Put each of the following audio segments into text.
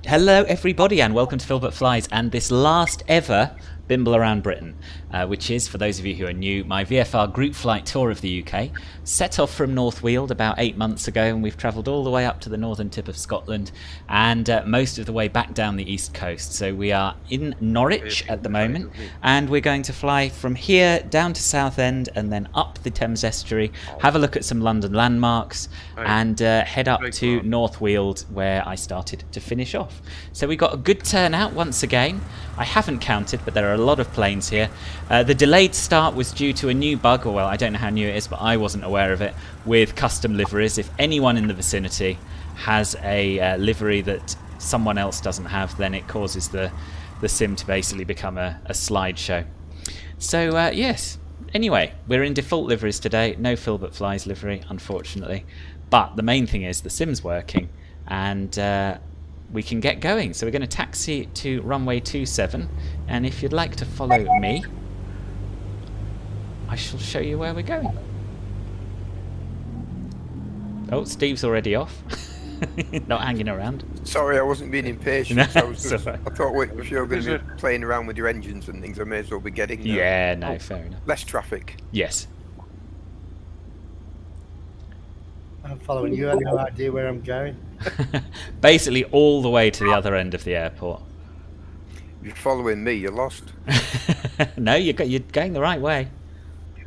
Hello everybody and welcome to Filbert Flies and this last ever Bimble Around Britain, which is, for those of you who are new, my VFR group flight tour of the UK. Set off from North Weald about 8 months ago, and we've travelled all the way up to the northern tip of Scotland and most of the way back down the east coast. So we are in Norwich at the moment, and we're going to fly from here down to Southend and then up the Thames estuary, have a look at some London landmarks, and head up to North Weald, where I started to finish off. So we got a good turnout once again. I haven't counted, but there are a lot of planes here. The delayed start was due to a new bug, or well, I don't know how new it is, but I wasn't aware of it, with custom liveries. If anyone in the vicinity has a livery that someone else doesn't have, then it causes the sim to basically become a slideshow. So yes, anyway, we're in default liveries today. No Filbert Flies livery, unfortunately. But the main thing is the sim's working, and we can get going. So we're going to taxi to runway 27, and if you'd like to follow me, I shall show you where we're going. Oh, Steve's already off. Not hanging around. Sorry, I wasn't being impatient. No, I thought if you're going to be playing around with your engines and things, I may as well be getting there. Yeah, no, fair enough. Less traffic. Yes. I'm following you. I have no idea where I'm going. Basically all the way to the other end of the airport. If you're following me, you're lost. No, you're going the right way.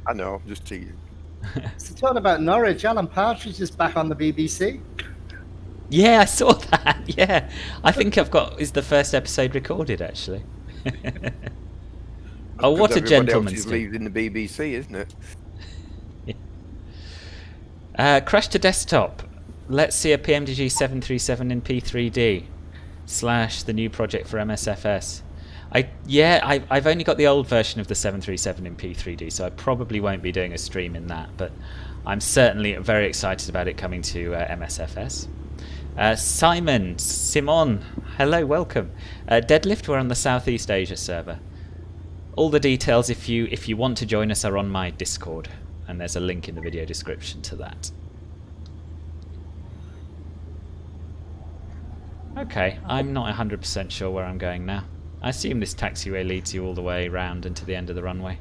I know, I'm just teasing. So talking about Norwich, Alan Partridge is back on the BBC. Yeah, I saw that. Yeah, I think is the first episode recorded actually. Oh, what a gentleman! Else leaves in the BBC, isn't it? Crash to desktop. Let's see a PMDG 737 in P3D / the new project for MSFS. I've only got the old version of the 737 in P3D, so I probably won't be doing a stream in that, but I'm certainly very excited about it coming to MSFS. Simon, hello, welcome. Deadlift, we're on the Southeast Asia server. All the details, if you want to join us, are on my Discord, and there's a link in the video description to that. Okay, I'm not 100% sure where I'm going now. I assume this taxiway leads you all the way round and to the end of the runway.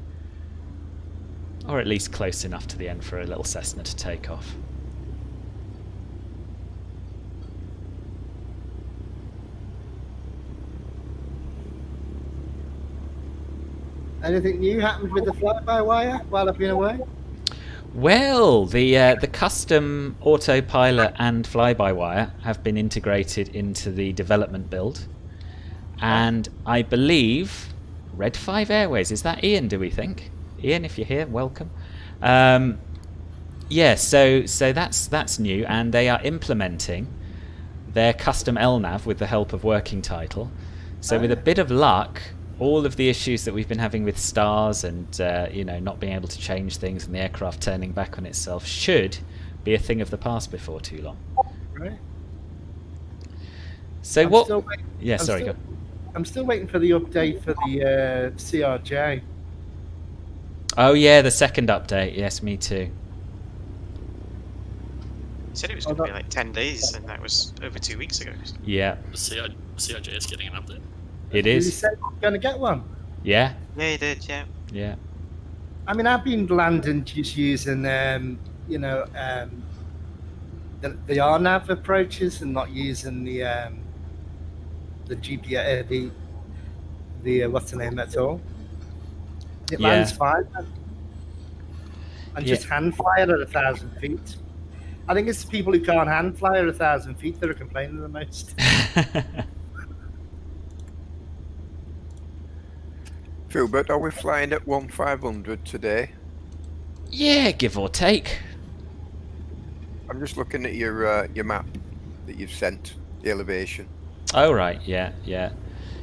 Or at least close enough to the end for a little Cessna to take off. Anything new happened with the fly-by-wire while I've been away? Well, the custom autopilot and fly-by-wire have been integrated into the development build, and I believe Red 5 Airways, is that Ian, do we think? Ian, if you're here, welcome. Yeah, so that's new, and they are implementing their custom LNAV with the help of Working Title. So with a bit of luck, all of the issues that we've been having with stars and not being able to change things and the aircraft turning back on itself should be a thing of the past before too long. Right. So go. I'm still waiting for the update for the CRJ. Oh yeah, the second update. Yes, me too. He said it was going to be like 10 days, and that was over 2 weeks ago. Yeah. The CRJ is getting an update. It Did is. he say he's going to get one? Yeah. Yeah, he did, yeah. Yeah. I mean, I've been landing just using, the RNAV approaches and not using the GPS, the what's the name at all. It lands fine. And just hand fly it at 1,000 feet. I think it's the people who can't hand fly at 1,000 feet that are complaining the most. Filbert, are we flying at 1500 today? Yeah, give or take. I'm just looking at your map that you've sent, the elevation. Oh right, yeah.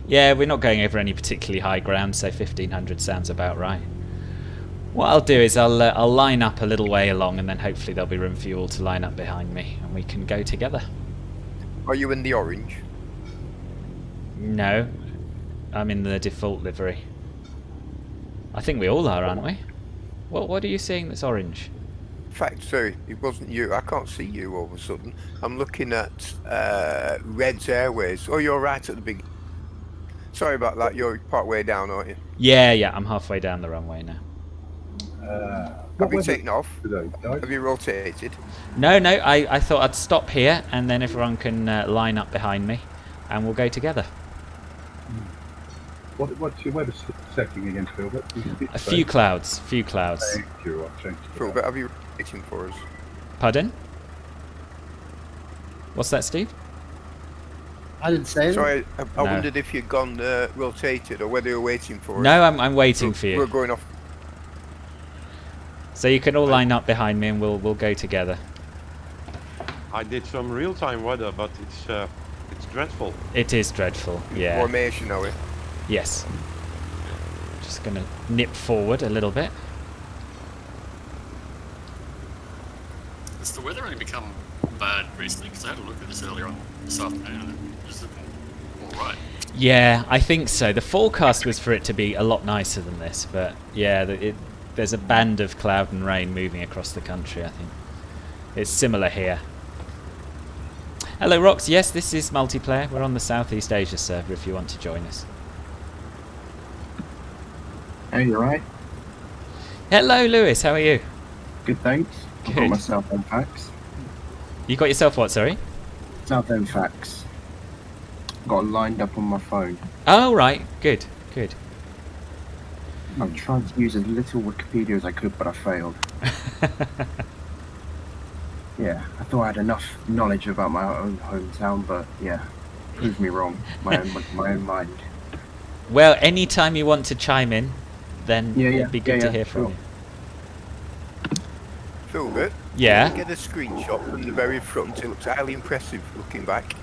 Yeah, we're not going over any particularly high ground, so 1500 sounds about right. What I'll do is I'll line up a little way along, and then hopefully there'll be room for you all to line up behind me, and we can go together. Are you in the orange? No, I'm in the default livery. I think we all are, aren't we? What are you seeing that's orange? fact, sorry, it wasn't you. I can't see you all of a sudden. I'm looking at Red's Airways. Oh, you're right at the beginning. Sorry about that. You're part way down, aren't you? Yeah, I'm halfway down the runway now. Have you taken off? Have you rotated? No, I thought I'd stop here, and then everyone can line up behind me, and we'll go together. What's your weather setting again, Philbert? A few clouds. Thank you. I've changed it. Philbert, have you rotating for us? Pardon? What's that, Steve? I didn't say Sorry, I No. wondered if you'd gone rotated or whether you're waiting for us. No, I'm waiting for We're you. going off. So you can all line up behind me, and we'll go together. I did some real-time weather, but it's dreadful. It is dreadful. Yeah. Formation, are we? Yes. Just gonna nip forward a little bit. Has the weather only become bad recently? Because I had a look at this earlier on this afternoon and it was looking alright. Yeah, I think so. The forecast was for it to be a lot nicer than this, but yeah, there's a band of cloud and rain moving across the country, I think. It's similar here. Hello, Rox. Yes, this is multiplayer. We're on the Southeast Asia server if you want to join us. Hey, you right? Hello, Lewis. How are you? Good, thanks. I've Good. got my Southend facts. You got yourself what, sorry? Southend facts. Got it lined up on my phone. Oh, right. Good, good. I'm trying to use as little Wikipedia as I could, but I failed. Yeah, I thought I had enough knowledge about my own hometown, but yeah, proved me wrong. My own mind. Well, anytime you want to chime in, then it'd be good to hear from sure. you. Philbert? Yeah? Get a screenshot from the very front. It looks highly impressive looking back.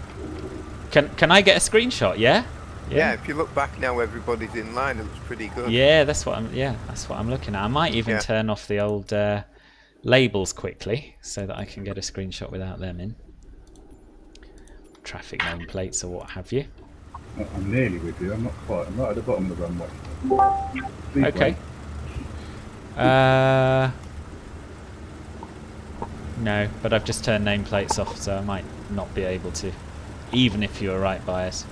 Can I get a screenshot? Yeah. Yeah, if you look back now, everybody's in line. It looks pretty good. Yeah, that's what I'm looking at. I might even turn off the old labels quickly so that I can get a screenshot without them in. Traffic nameplates or what have you. I'm nearly with you. I'm not quite. I'm right at the bottom of the runway. Please Okay. No, but I've just turned nameplates off, so I might not be able to, even if you were right by us.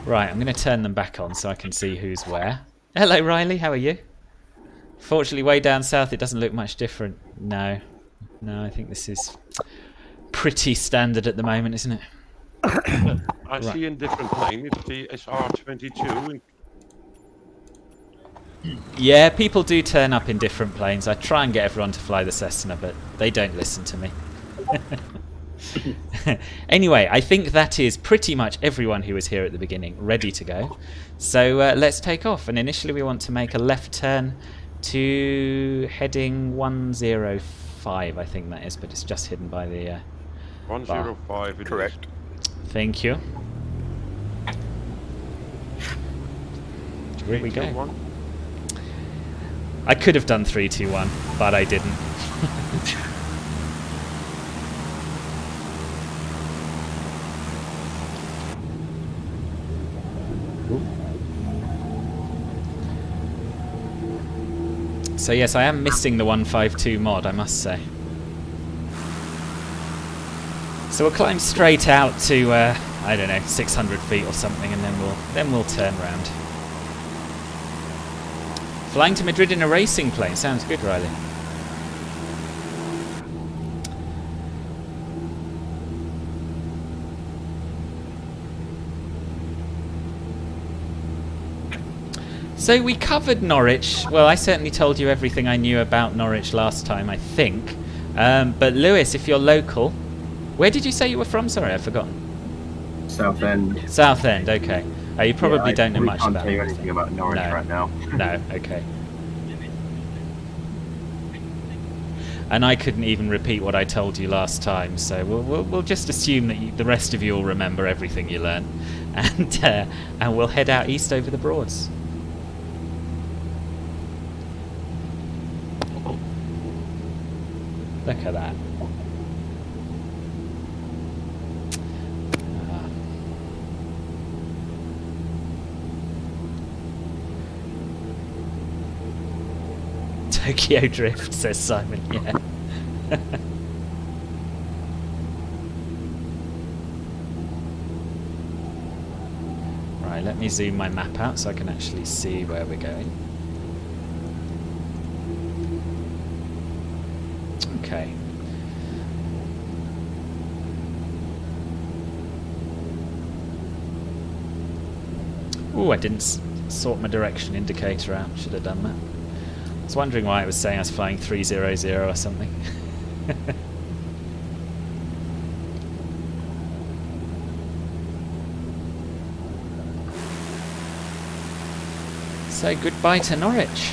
Right, I'm going to turn them back on so I can see who's where. Hello, Riley. How are you? Fortunately, way down south, it doesn't look much different. No, I think this is pretty standard at the moment, isn't it? I see in different plane. It's the SR-22. Yeah, people do turn up in different planes. I try and get everyone to fly the Cessna, but they don't listen to me. Anyway, I think that is pretty much everyone who was here at the beginning ready to go. So let's take off. And initially we want to make a left turn to heading 105, I think that is, but it's just hidden by the 105 it Correct. Thank you. Here we go. 321. I could have done 3, 2, 1, but I didn't. So yes, I am missing the 152 mod, I must say. So we'll climb straight out to I don't know, 600 feet or something, and then we'll turn round. Flying to Madrid in a racing plane sounds good, Riley. So we covered Norwich. Well, I certainly told you everything I knew about Norwich last time, I think. But Lewis, if you're local, where did you say you were from? Sorry, I've forgotten. Southend. Southend, okay. You probably Yeah, don't know much I can't about tell you it. anything about Norwich right now. No, okay. And I couldn't even repeat what I told you last time, so we'll just assume that the rest of you will remember everything you learned, and we'll head out east over the Broads. Look at that. Tokyo Drift, says Simon. Yeah. Right, let me zoom my map out so I can actually see where we're going. Okay. Ooh, I didn't sort my direction indicator out. Should have done that. I was wondering why it was saying I was flying 300 or something. So goodbye to Norwich.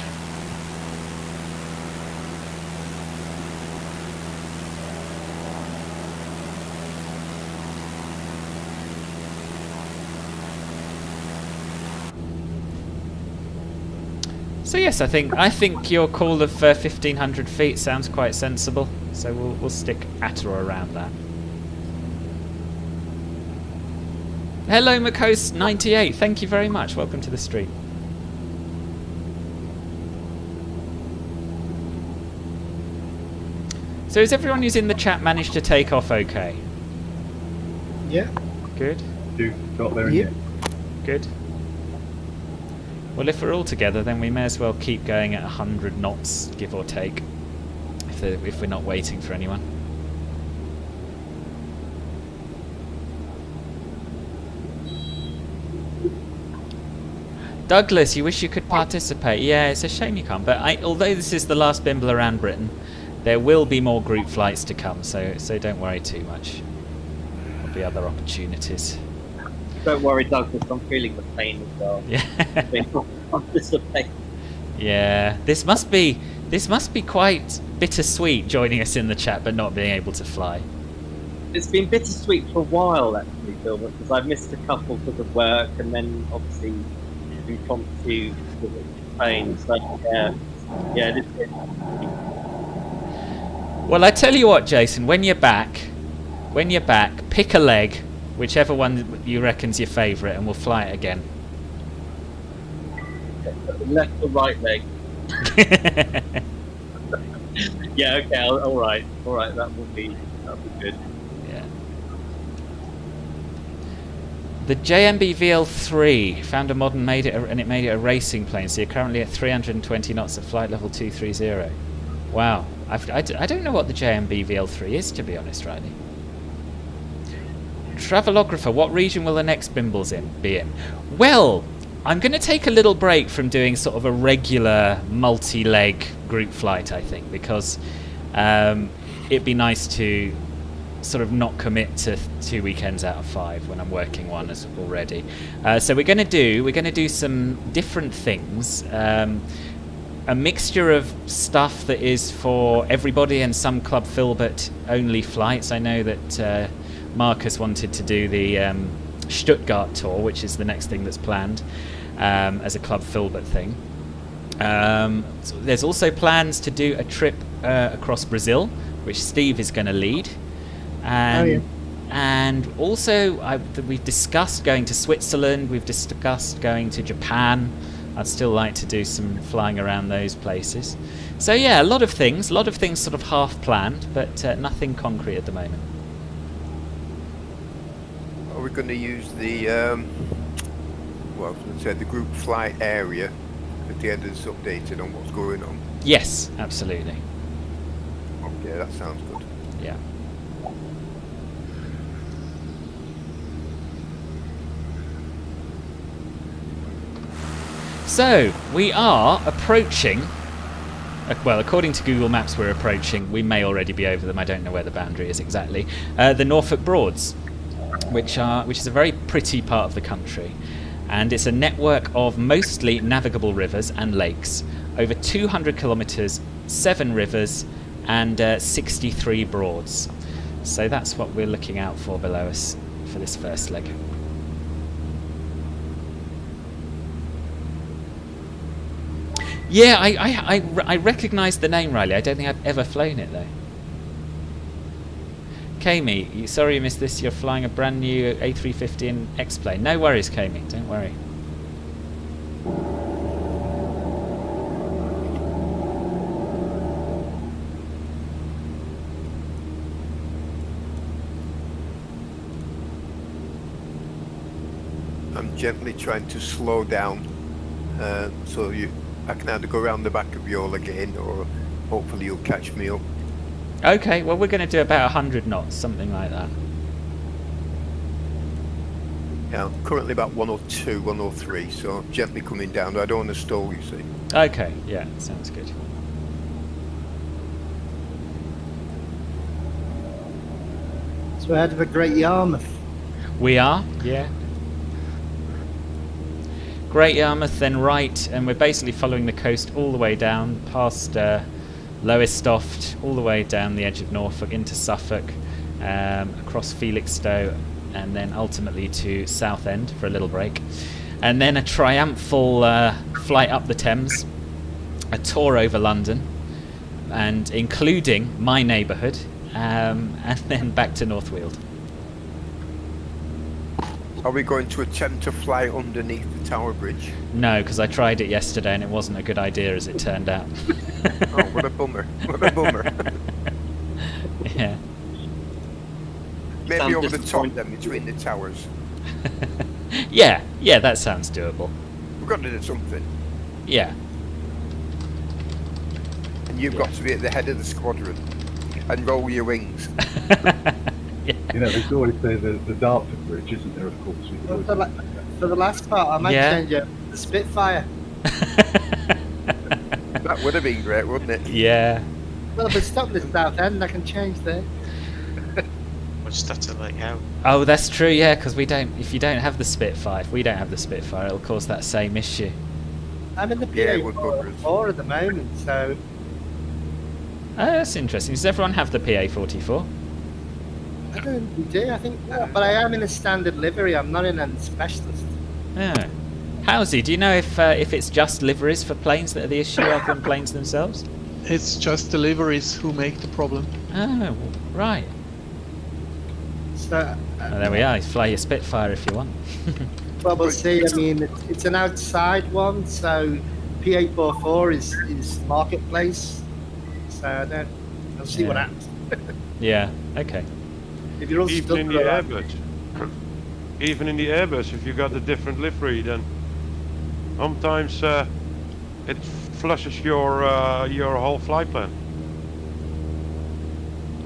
So yes, I think your call of 1,500 feet sounds quite sensible. So we'll stick at or around that. Hello, Macoast98. Thank you very much. Welcome to the stream. So has everyone who's in the chat managed to take off okay? Yeah. Good. You got there in the end. Good. Well, if we're all together, then we may as well keep going at 100 knots, give or take, if we're not waiting for anyone. Douglas, you wish you could participate. Yeah, it's a shame you can't. But although this is the last Bimble around Britain, there will be more group flights to come, so don't worry too much. There'll be other opportunities. Don't worry, Douglas. I'm feeling the pain as well. Yeah. Participate. Yeah. This must be quite bittersweet joining us in the chat, but not being able to fly. It's been bittersweet for a while, actually, Phil, because I've missed a couple because of work, and then obviously impromptu pain. So yeah. This is. Well, I tell you what, Jason. When you're back, pick a leg, whichever one you reckon's your favourite, and we'll fly it again. Left or right leg? Yeah. Okay. All right. That would be good. Yeah. The JMB VL3 found a mod and made it a racing plane. So you're currently at 320 knots at flight level 230. Wow. I don't know what the JMB VL3 is, to be honest, Riley. Travelographer, what region will the next Bimbles be in? Well, I'm going to take a little break from doing sort of a regular multi-leg group flight, I think, because it'd be nice to sort of not commit to 2 weekends out of 5 when I'm working one as already. So we're going to do some different things. A mixture of stuff that is for everybody and some Club Filbert only flights. I know that Marcus wanted to do the Stuttgart tour, which is the next thing that's planned as a Club Filbert thing. So there's also plans to do a trip across Brazil, which Steve is going to lead. And also we've discussed going to Switzerland, we've discussed going to Japan. I'd still like to do some flying around those places. So yeah, a lot of things sort of half planned, but nothing concrete at the moment. Are we going to use the the group flight area at the end of this updated on what's going on? Yes, absolutely. Okay, that sounds good. Yeah. So, we are approaching, well, according to Google Maps we're approaching, we may already be over them, I don't know where the boundary is exactly, the Norfolk Broads, which is a very pretty part of the country. And it's a network of mostly navigable rivers and lakes, over 200 kilometres, 7 rivers, and 63 broads. So that's what we're looking out for below us for this first leg. Yeah, I recognise the name, Riley. I don't think I've ever flown it, though. Kami, sorry you missed this. You're flying a brand new A350 in X-plane. No worries, Kami. Don't worry. I'm gently trying to slow down, so I can either go around the back of you all again, or hopefully you'll catch me up. Okay, well, we're going to do about 100 knots, something like that. Yeah, I'm currently about 102, 103, so I'm gently coming down. I don't want to stall, you see. Okay, yeah, sounds good. So we're ahead of a Great Yarmouth. We are, yeah. Great Yarmouth, then right, and we're basically following the coast all the way down, past Lowestoft, all the way down the edge of Norfolk, into Suffolk, across Felixstowe, and then ultimately to Southend for a little break. And then a triumphal flight up the Thames, a tour over London, and including my neighbourhood, and then back to North Weald. Are we going to attempt to fly underneath the Tower Bridge? No, because I tried it yesterday and it wasn't a good idea as it turned out. Oh, what a bummer. What a bummer. Yeah. Maybe Sounds over the top disappointing. then, between the towers. Yeah, that sounds doable. We've got to do something. Yeah. And you've got to be at the head of the squadron and roll your wings. You know, they always say the Dartford Bridge, isn't there, of course? Well, for the last part, I might change it to Spitfire. That would have been great, wouldn't it? Yeah. Well, if it's stopped at Southend, I can change there. We'll just have to let you out. Oh, that's true, yeah, because if you don't have the Spitfire, if we don't have the Spitfire, it'll cause that same issue. I'm in the Yeah, it would bugger us. PA44 at the moment, so Oh, that's interesting. Does everyone have the PA44? I don't think we do. I think, but I am in a standard livery. I'm not in a specialist. Yeah. Howsy, do you know if it's just liveries for planes that are the issue rather than planes themselves? It's just deliveries who make the problem. Oh, right. So Well, there we are. You fly your Spitfire if you want. well, we'll see. I mean, it's an outside one, so PA44 is marketplace. So I'll see what Yeah. happens. Yeah, okay. If you're all Even stuck in the Airbus. Even in the Airbus, if you got a different livery, then sometimes it flushes your whole flight plan.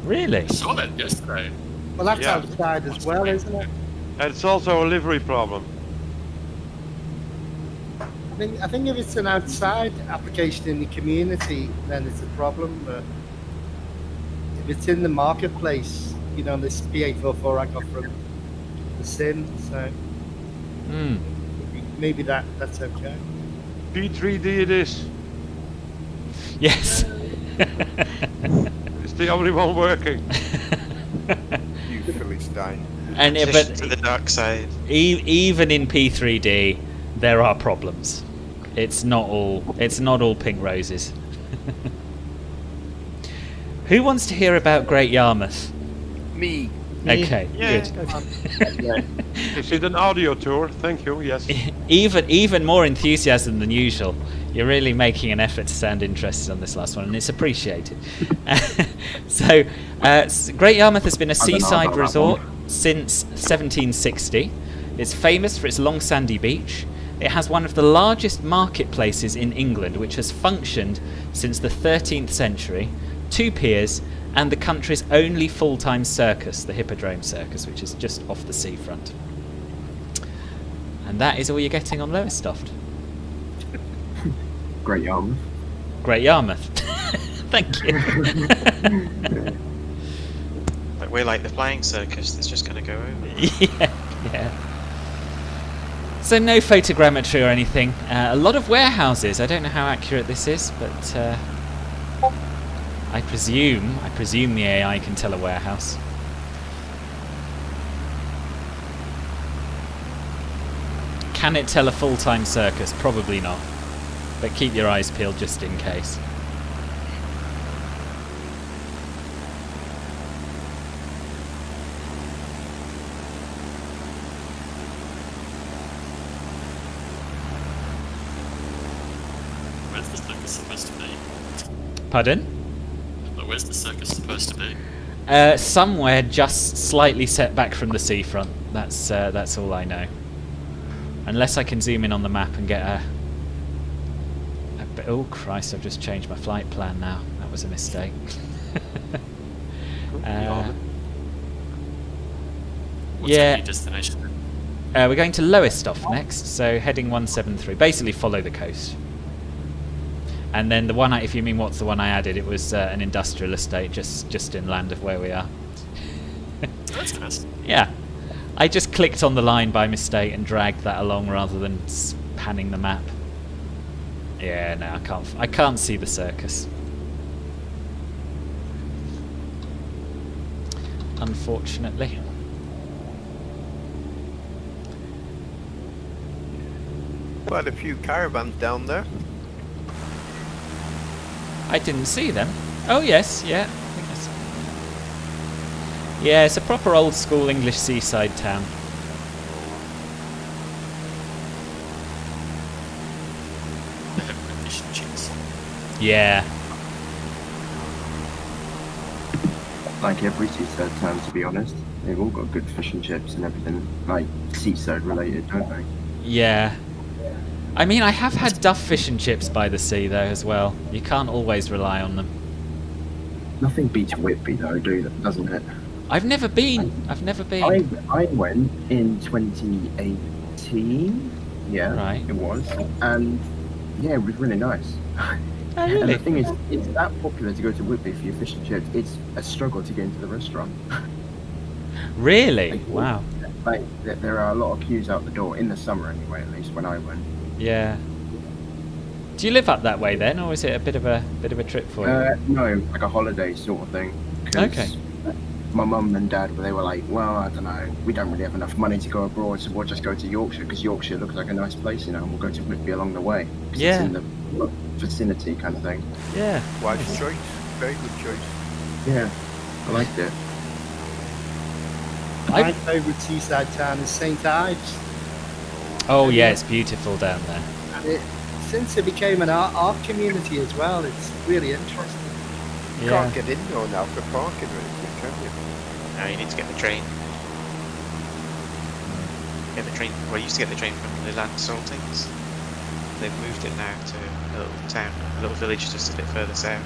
Really? I saw that yesterday. Well, that's Yeah. outside as well, isn't it? And it's also a livery problem. I think if it's an outside application in the community, then it's a problem. But if it's in the marketplace, you know, this PA44 I got from the sim, so maybe that's okay. P3D it is. Yes. It's the only one working. You Philistine. And Transition to but the dark side. even in P3D, there are problems. It's not all pink roses. Who wants to hear about Great Yarmouth? Me. Okay, Yeah. good. Is it an audio tour? Thank you, yes. Even more enthusiasm than usual. You're really making an effort to sound interested on this last one, and it's appreciated. So, Great Yarmouth has been a I don't know seaside about that resort since 1760. It's famous for its long sandy beach. It has one of the largest marketplaces in England, which has functioned since the 13th century, 2 piers, and the country's only full-time circus, the Hippodrome Circus, which is just off the seafront. And that is all you're getting on Lowestoft. Great Yarmouth. Great Yarmouth. Thank you. But we're like the flying circus that's just going to go over. Yeah. So no photogrammetry or anything. A lot of warehouses. I don't know how accurate this is, but I presume the AI can tell a warehouse. Can it tell a full-time circus? Probably not. But keep your eyes peeled just in case. Where's the circus supposed to be? Pardon? Like, where's the circus supposed to be? Somewhere just slightly set back from the seafront. That's all I know. Unless I can zoom in on the map and get a oh Christ, I've just changed my flight plan now. That was a mistake. What's yeah. your destination? We're going to Lowestoft next, so heading 173. Basically follow the coast. And then the one, if you mean what's the one I added, it was an industrial estate just inland of where we are. That's nice. Yeah. I just clicked on the line by mistake and dragged that along rather than panning the map. Yeah, no, I can't see the circus. Unfortunately. Quite a few caravans down there. I didn't see them. Oh yes, yeah. I think I saw them. Yeah, it's a proper old school English seaside town. Fish and chips. Yeah. Like every seaside town, to be honest. They've all got good fish and chips and everything, like seaside related, don't they? Yeah. I mean, I have had duff fish and chips by the sea, though, as well. You can't always rely on them. Nothing beats Whitby, though, doesn't it? I've never been. I went in 2018. Yeah, right. It was, and yeah, it was really nice. Oh, really? And the thing is, it's that popular to go to Whitby for your fish and chips. It's a struggle to get into the restaurant. Really? Like, Wow. Like there are a lot of queues out the door in the summer, anyway. At least when I went. Yeah. Do you live up that way then, or is it a bit of a trip for you? No, like a holiday sort of thing. Okay. My mum and dad, they were like, well, I don't know, we don't really have enough money to go abroad, so we'll just go to Yorkshire, because Yorkshire looks like a nice place, and we'll go to Whitby along the way. Yeah. It's in the vicinity kind of thing. Yeah. Wise choice. Very good choice. Yeah, I liked it. My favourite seaside town is St Ives. Oh yeah, it's beautiful down there. And since it became an art community as well, it's really interesting. You can't get in though now for parking or anything, can you? No, you need to get the train. Get the train. Well, you used to get the train from the Land Saltings. They've moved it now to a little town, a little village just a bit further south.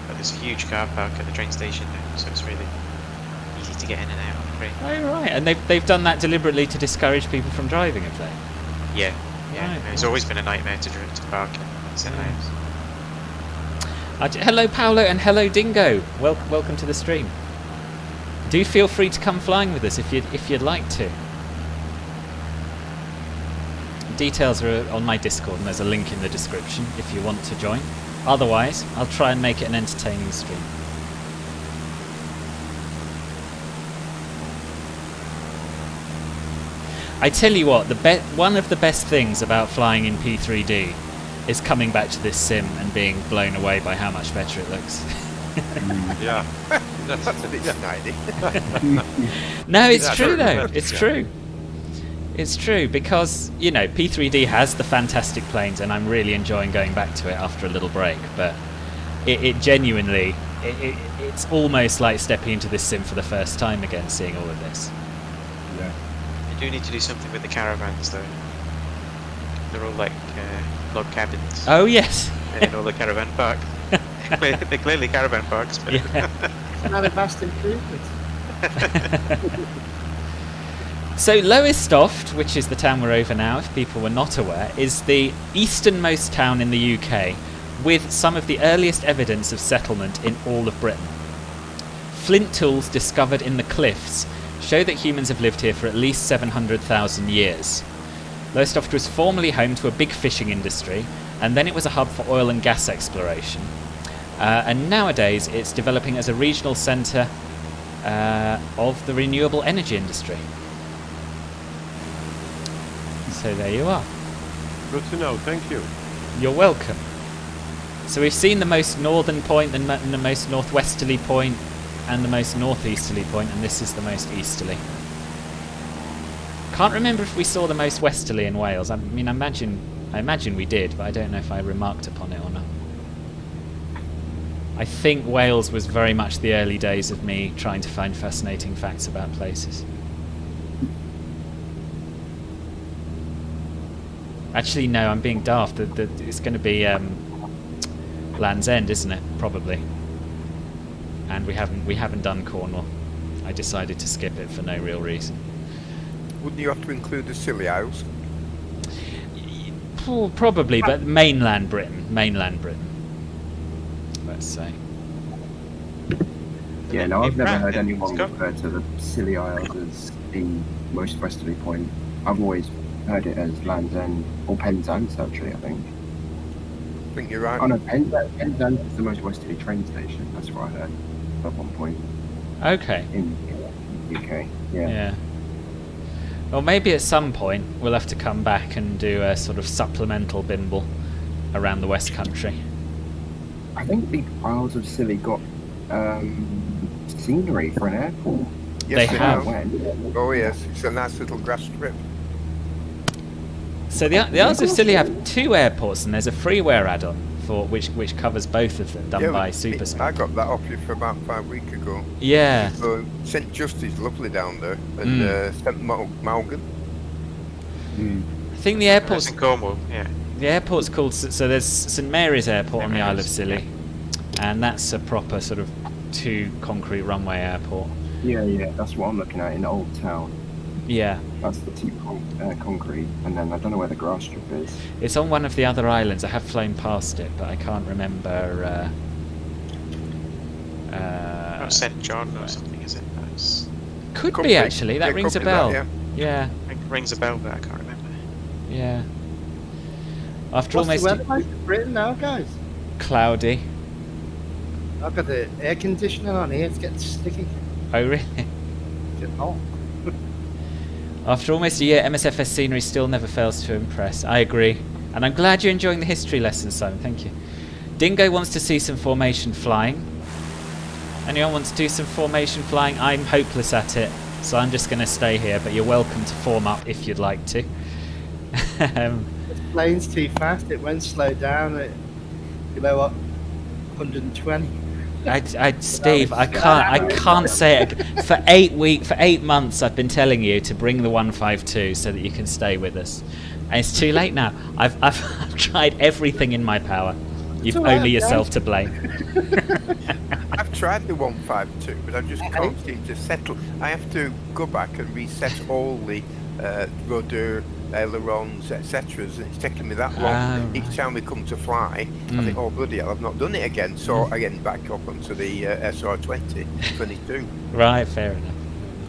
But there's a huge car park at the train station now, so it's really easy to get in and out on the train. Oh right, and they've done that deliberately to discourage people from driving, have they? Yeah, yeah. Right. It's always been a nightmare to park in St Ives. Hello Paolo and hello Dingo. Welcome to the stream. Do feel free to come flying with us if you'd like to. Details are on my Discord and there's a link in the description if you want to join. Otherwise, I'll try and make it an entertaining stream. I tell you what, one of the best things about flying in P3D is coming back to this sim and being blown away by how much better it looks. Yeah. That's a bit snidey. No, it's true though. It's true. It's true because, you know, P3D has the fantastic planes and I'm really enjoying going back to it after a little break, but it genuinely, it's almost like stepping into this sim for the first time again, seeing all of this. Yeah. You do need to do something with the caravans though. They're all like log cabins. Oh yes. In all the caravan parks. They're clearly caravan parks, but Yeah. It's not a vast improvement. So Lowestoft, which is the town we're over now, if people were not aware, is the easternmost town in the UK with some of the earliest evidence of settlement in all of Britain. Flint tools discovered in the cliffs show that humans have lived here for at least 700,000 years. Lowestoft was formerly home to a big fishing industry, and then it was a hub for oil and gas exploration. And nowadays it's developing as a regional centre of the renewable energy industry. So there you are. Good to know, thank you. You're welcome. So we've seen the most northern point, the most northwesterly point, and the most northeasterly point, and this is the most easterly. Can't remember if we saw the most westerly in Wales. I mean, I imagine we did, but I don't know if I remarked upon it or not. I think Wales was very much the early days of me trying to find fascinating facts about places. Actually, no, I'm being daft. It's going to be Land's End, isn't it? Probably. And we haven't done Cornwall. I decided to skip it for no real reason. Wouldn't you have to include the Scilly Isles? Probably, but mainland Britain. Let's say. Yeah, no, I've never heard anyone refer to the Scilly Isles as the most westerly point. I've always heard it as Land's End or Penzance, actually. I think You're right. Oh no, Penzance is the most westerly train station. That's what I heard at one point. Okay. In the UK, Yeah. Well, maybe at some point we'll have to come back and do a sort of supplemental Bimble around the West Country. I think the Isles of Scilly got scenery for an airport. Yes, they have. Oh yes, it's a nice little grass strip. So the Isles of Scilly have 2 airports, and there's a freeware add-on for which covers both of them, done by Superspeed. I got that off you for about 5 weeks ago. Yeah. So St Justice, lovely down there, and St Malgan. I think the airport's in Cornwall. Yeah. The airport's called, so there's St Mary's Airport on the Isle of Scilly, and that's a proper sort of 2 concrete runway airport. Yeah, that's what I'm looking at in Old Town. Yeah. That's the 2 concrete, and then I don't know where the grass strip is. It's on one of the other islands. I have flown past it, but I can't remember. St John or something, is it? Could be, actually. That rings a bell. Yeah. It rings a bell, but I can't remember. Yeah. After What's almost the weather like in Britain now, guys? cloudy. I've got the air conditioning on here. It's getting sticky. Oh, really? It's getting hot. After almost a year, MSFS scenery still never fails to impress. I agree. And I'm glad you're enjoying the history lesson, Simon. Thank you. Dingo wants to see some formation flying. Anyone wants to do some formation flying? I'm hopeless at it, so I'm just going to stay here, but you're welcome to form up if you'd like to. The plane's too fast. It won't slow down at, you know what, 120. Steve, I can't say it. For 8 months, I've been telling you to bring the 152 so that you can stay with us, and it's too late now. I've tried everything in my power. You've only yourself to blame. I've tried the 152, but I just can't seem to settle. I have to go back and reset all the rudder, ailerons, etc. And it's taken me that long. Each time we come to fly, I think, oh bloody hell, I've not done it again. So again, back up onto the SR20 22. Right, fair enough.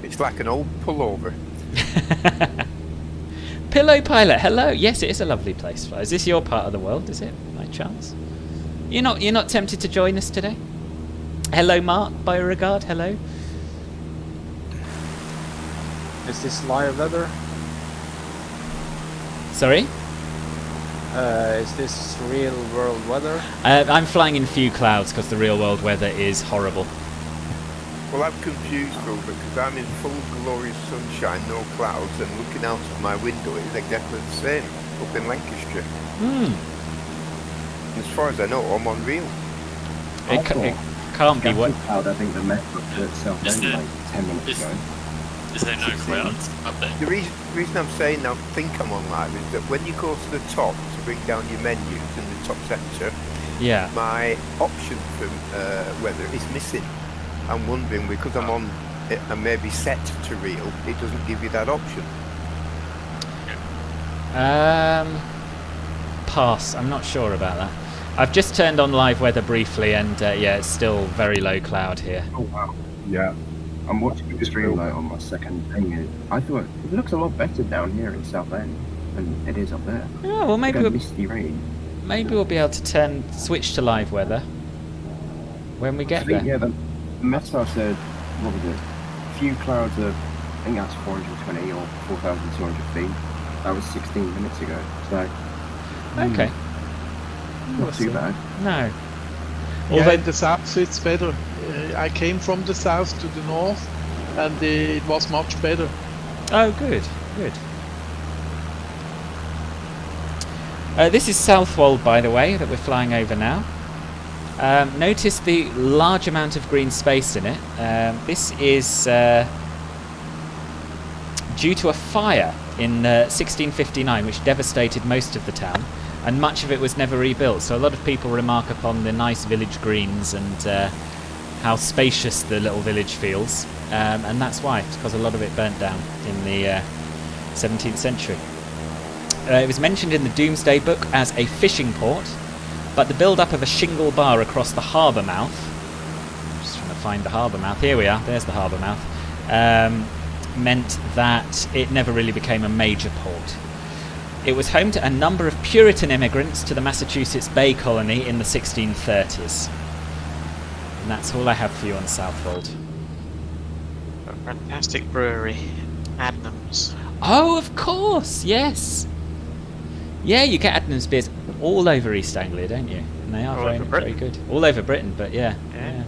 It's like an old pullover. Pillow Pilot, hello. Yes, it is a lovely place. Is this your part of the world? Is it, by chance? You're not tempted to join us today? Hello, Mark. Beauregard, hello. Is this live weather? Sorry? Is this real world weather? I'm flying in few clouds because the real world weather is horrible. Well, I'm confused, Phil, because I'm in full glorious sunshine, no clouds, and looking out of my window is exactly the same up in Lancashire. As far as I know, I'm on real. It can't be what. Cloud, I think the Met looked at itself like 10 minutes ago. Is there no clouds up there? The reason I'm saying I think I'm on live is that when you go to the top to bring down your menus in the top sector, yeah, my option for weather is missing. I'm wondering, because I'm on it and maybe set to real, it doesn't give you that option. Pass. I'm not sure about that. I've just turned on live weather briefly, and yeah, it's still very low cloud here. Oh wow. Yeah. I'm watching the stream light on my second thing. I thought it looks a lot better down here in Southend than it is up there. Yeah, well maybe misty rain. Maybe we'll be able to switch to live weather when we get there. Yeah, the Meta said, what was it? A few clouds of, I think that's 420 or 4,200 feet. That was 16 minutes ago. So okay. Not too bad. No. Yeah, in the south it's better. I came from the south to the north, and it was much better. Oh, good, good. This is South Weald, by the way, that we're flying over now. Notice the large amount of green space in it. This is due to a fire in 1659, which devastated most of the town, and much of it was never rebuilt. So a lot of people remark upon the nice village greens and how spacious the little village feels, and that's why. It's because a lot of it burnt down in the 17th century. It was mentioned in the Domesday Book as a fishing port, but the build-up of a shingle bar across the harbour mouth, just trying to find the harbour mouth, here we are, there's the harbour mouth, meant that it never really became a major port. It was home to a number of Puritan immigrants to the Massachusetts Bay Colony in the 1630s. And that's all I have for you on Southwold. A fantastic brewery, Adnams. Oh, of course, yes. Yeah, you get Adnams beers all over East Anglia, don't you? And they are very good. All over Britain, but yeah.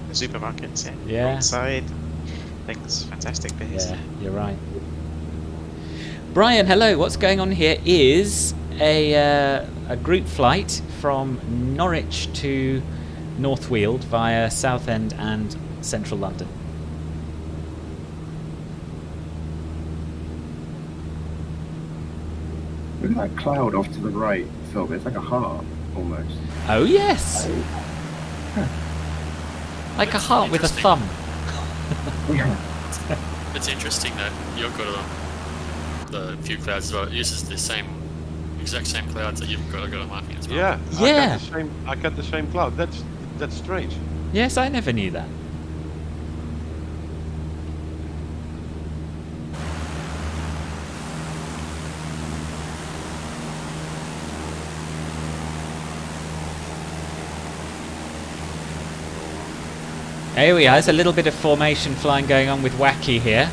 The supermarkets, yeah. Roadside things, fantastic beers. Yeah, you're right. Brian, hello. What's going on here is a group flight from Norwich to North Weald via Southend and central London. Look at that cloud off to the right, Phil. It's like a heart, almost. Oh, yes. Like a heart with a thumb. Yeah. It's interesting that you've got the few clouds as well. It uses the exact same clouds that you've got on marking as well. Yeah. Yeah. I got the same cloud. That's strange. Yes, I never knew that. Here we are, there's a little bit of formation flying going on with Wacky here.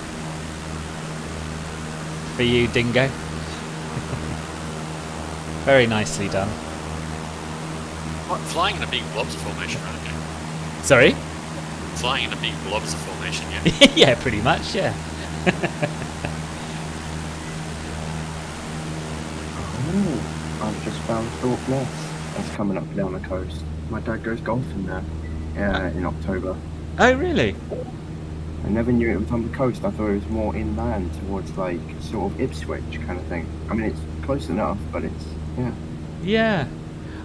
For you, Dingo. Very nicely done. What, flying in a big blobs of formation, right? Okay. Sorry? Flying in a big blobs of formation, yeah. Yeah, pretty much, yeah. Oh, I've just found Thorpe Ness. That's coming up down the coast. My dad goes golfing there in October. Oh, really? I never knew it was on the coast. I thought it was more inland towards like sort of Ipswich kind of thing. I mean, it's close enough, but it's, yeah. Yeah.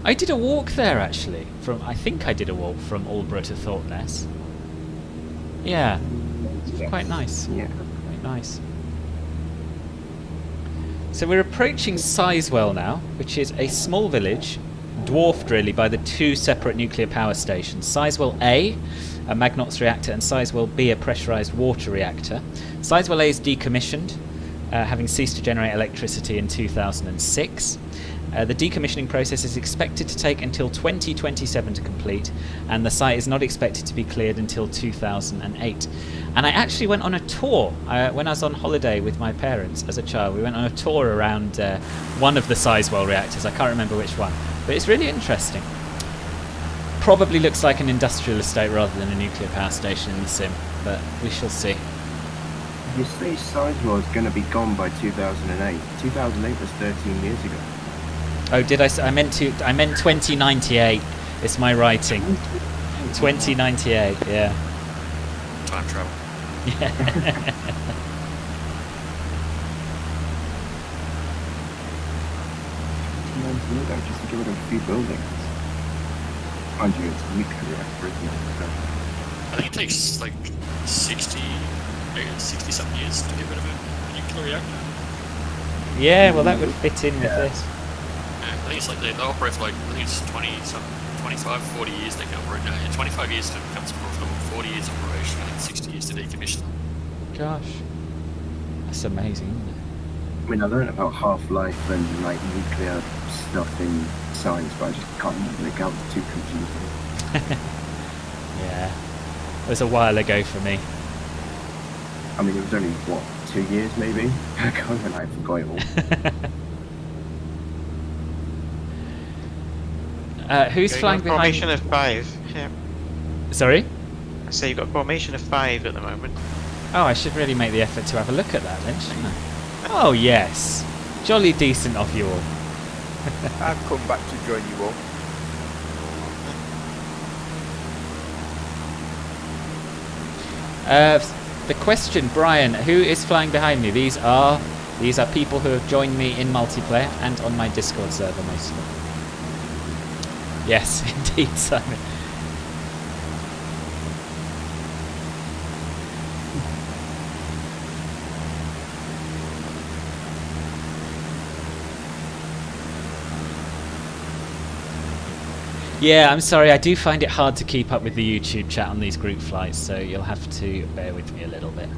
I did a walk there, actually. I think I did a walk from Aldborough to Thorpe Ness. Yeah. It's quite nice. Yeah. Quite nice. So we're approaching Sizewell now, which is a small village, dwarfed really by the two separate nuclear power stations. Sizewell A, a Magnox reactor, and Sizewell B, a pressurised water reactor. Sizewell A is decommissioned, having ceased to generate electricity in 2006. The decommissioning process is expected to take until 2027 to complete, and the site is not expected to be cleared until 2008. And I actually went on a tour when I was on holiday with my parents as a child. We went on a tour around one of the Sizewell reactors. I can't remember which one, but it's really interesting. Probably looks like an industrial estate rather than a nuclear power station in the sim, but we shall see. You say Sizewell is going to be gone by 2008. 2008 was 13 years ago. Oh, did I? I meant 2098. It's my writing. 2098. Yeah. Time travel. Yeah. Just to get rid of a few buildings. Mind you, it's a nuclear reactor, isn't it? So. I think it takes like 60 something years to get rid of a nuclear reactor. Yeah, well, that would fit in with this. I think it's like they operate for like, I think it's 25, 40 years they can operate. 25 years to become profitable, 40 years operation, I think 60 years to decommission. Gosh, that's amazing, isn't it? I mean, I learned about half-life and like nuclear stuff in science, but I just can't remember. It got too confusing. Yeah, it was a while ago for me. I mean, it was only, what, 2 years maybe? I can't remember, I forgot it all. Who's flying behind? Formation of 5. Yeah. Sorry? I say you've got a formation of 5 at the moment. Oh, I should really make the effort to have a look at that then, shouldn't I? Oh, yes. Jolly decent of you all. I've come back to join you all. The question, Brian, who is flying behind me? These are These are people who have joined me in multiplayer and on my Discord server mostly. Yes, indeed, Simon. Yeah, I'm sorry, I do find it hard to keep up with the YouTube chat on these group flights, so you'll have to bear with me a little bit.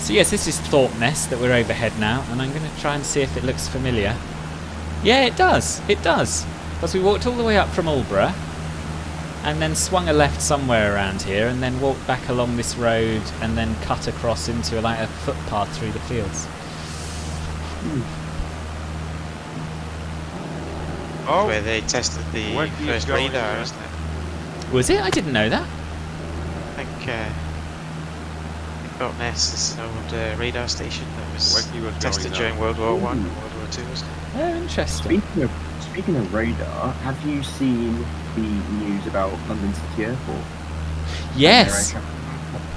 So yes, this is Thorpe Nest that we're overhead now, and I'm going to try and see if it looks familiar. Yeah, it does, because we walked all the way up from Aldborough, and then swung a left somewhere around here, and then walked back along this road, and then cut across into like a footpath through the fields. Oh, where they tested the first radar, isn't it? Was it? I didn't know that. I think Thorpe Nest is an old radar station that was tested during World War I and World War II, wasn't it? Oh, interesting. Speaking of radar, have you seen the news about London City Airport? Yes.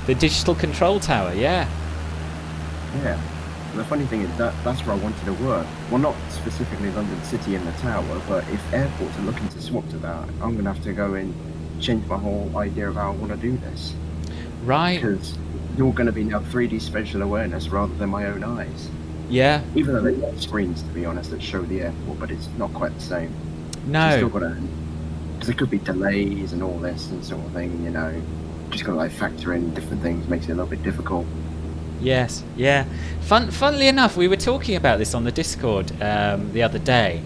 The digital control tower, yeah. Yeah. The funny thing is that's where I wanted to work. Well, not specifically London City in the tower, but if airports are looking to swap to that, I'm going to have to go and change my whole idea of how I want to do this. Right. Because it's all going to be now 3D spatial awareness rather than my own eyes. Yeah. Even though they've got screens, to be honest, that show the airport, but it's not quite the same. No. So still got to, because there could be delays and all this and sort of thing, you know. Just got to like factor in different things, makes it a little bit difficult. Yes, yeah. Funnily enough, we were talking about this on the Discord the other day,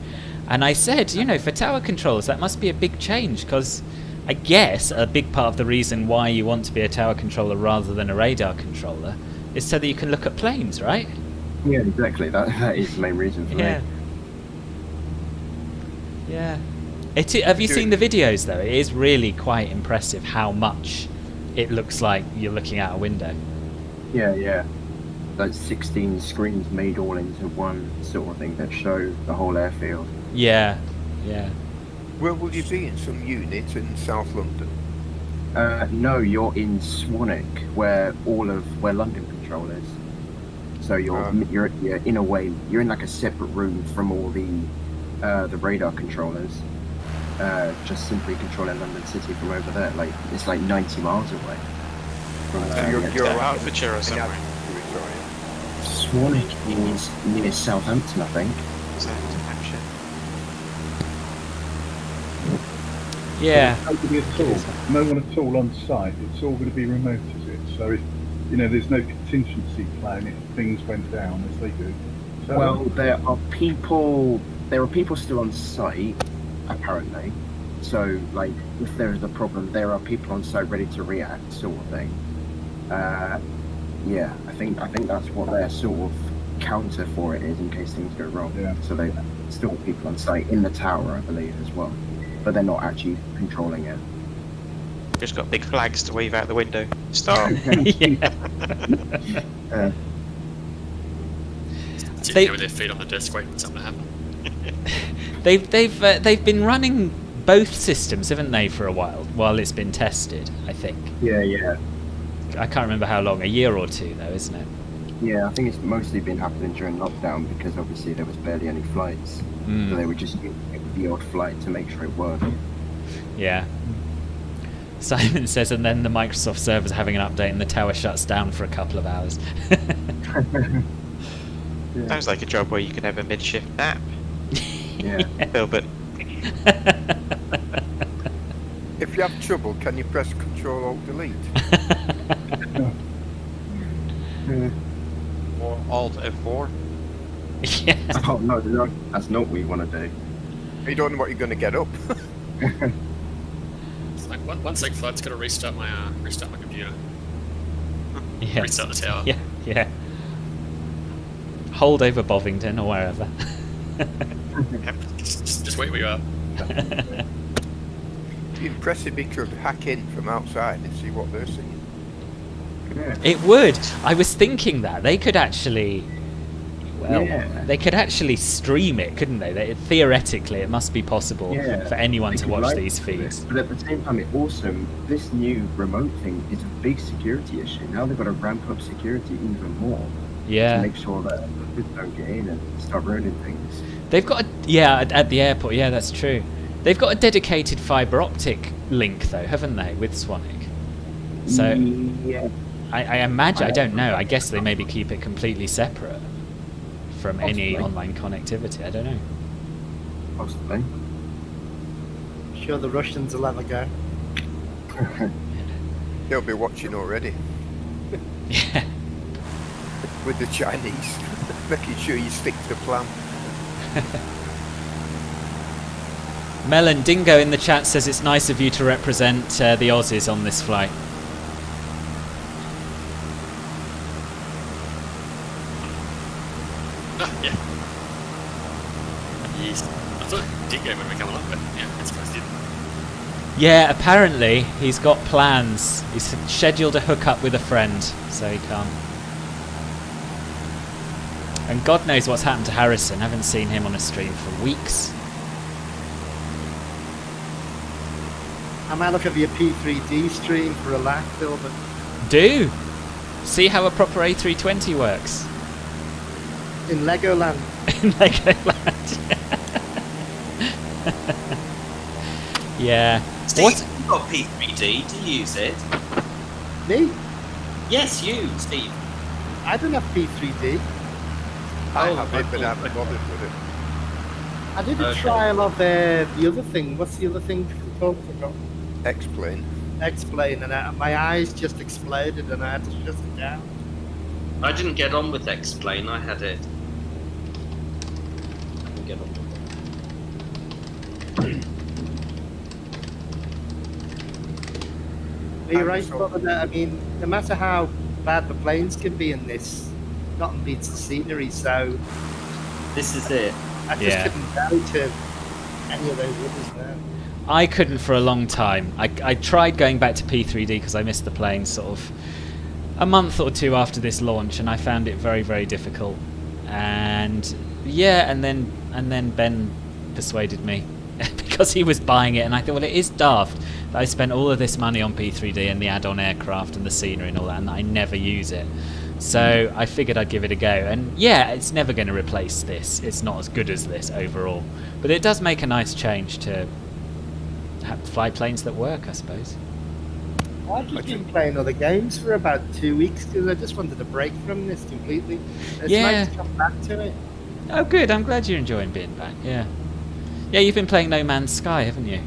and I said, you know, for tower controls, that must be a big change, because I guess a big part of the reason why you want to be a tower controller rather than a radar controller is so that you can look at planes, right? Yeah, exactly. That is the main reason for me. Yeah. Have you seen the videos, though? It is really quite impressive how much it looks like you're looking out a window. Yeah. Those 16 screens made all into one sort of thing that show the whole airfield. Yeah. Where will you be in some units in South London? No, you're in Swanwick, where London Control is. So you're in a way you're in like a separate room from all the radar controllers. Just simply controlling London City from over there. Like it's like 90 miles away. You're around Hertfordshire or somewhere. Swanwick is near Southampton, I think. Southampton, Hampshire. Yeah. No one at all on site. It's all going to be remote, is it? So if there's no contingency plan if things went down as they do. So well, there are people still on site, apparently. So, like, if there is a problem, there are people on site ready to react, sort of thing. Yeah, I think that's what their sort of counter for it is in case things go wrong. Yeah. So they still have people on site in the tower, I believe, as well, but they're not actually controlling it. Just got big flags to wave out the window. Stop. Sitting there with their feet on the desk waiting for something to happen. They've been running both systems, haven't they, for a while it's been tested, I think. Yeah. I can't remember how long, a year or two though, isn't it? Yeah, I think it's mostly been happening during lockdown because obviously there was barely any flights. So they were just using the odd flight to make sure it worked. Yeah. Simon says, and then the Microsoft server's having an update and the tower shuts down for a couple of hours. Sounds like a job where you can have a mid-shift nap. Yeah. Filbert. If you have trouble, can you press Control-Alt-Delete? Or Alt F4. Yeah. Oh no, that's not what you want to do. You don't know what you're going to get up. It's like one sec flight's got to restart my computer. Yes. Restart the tower. Yeah. Hold over Bovington or wherever. just wait where you are. It'd be impressive if you could hack in from outside and see what they're seeing. Yeah. It would. I was thinking that they could actually, Well, Yeah. they could actually stream it, couldn't they? Theoretically, it must be possible Yeah, for anyone they to could watch live these stream it, feeds. But at the same time, this new remote thing is a big security issue. Now they've got to ramp up security even more to Yeah. make sure that people don't get in and start ruining things. They've got at the airport, yeah, that's true. They've got a dedicated fibre optic link, though, haven't they, with Swanwick? So yeah, I imagine, I don't know, I guess they maybe keep it completely separate from any Possibly. online connectivity, I don't know. possibly. I'm sure the Russians will have a go. They'll be watching already Yeah. with the Chinese, making sure you stick to the plan. Melon Dingo in the chat says it's nice of you to represent the Aussies on this flight. Yeah. Yes. I thought Dingo would be coming up, but yeah, it's supposed to. Yeah, apparently he's got plans. He's scheduled a hookup with a friend, so he can't. And God knows what's happened to Harrison. Haven't seen him on a stream for weeks. I might look at your P3D stream for a laugh, Philbert. Do! See how a proper A320 works. In Legoland. In Legoland. Yeah. Steve, What? you've got P3D. Do you use it? Me? Yes, you, Steve. I don't have P3D. I Oh, have it, but I haven't bothered with it. I did a Okay. trial of the other thing. What's the other thing called? I forgot. Explain. Explain, and my eyes just exploded and I had to shut it down. I didn't get on with Explain. I had it. I didn't get on with it. Are you right, brother? That, I mean, no matter how bad the planes can be in this, nothing beats the scenery, so This is it. I just Yeah. couldn't go to any of those others now. I couldn't for a long time. I tried going back to P3D because I missed the plane sort of a month or two after this launch, and I found it very, very difficult. And yeah, and then Ben persuaded me because he was buying it, and I thought, well, it is daft that I spent all of this money on P3D and the add-on aircraft and the scenery and all that, and I never use it. So I figured I'd give it a go, and yeah, it's never going to replace this. It's not as good as this overall, but it does make a nice change to fly planes that work, I suppose. I've just been playing other games for about 2 weeks because I just wanted a break from this completely. It's Yeah. nice to come back to it. Oh, good. I'm glad you're enjoying being back. Yeah. Yeah, you've been playing No Man's Sky, haven't you?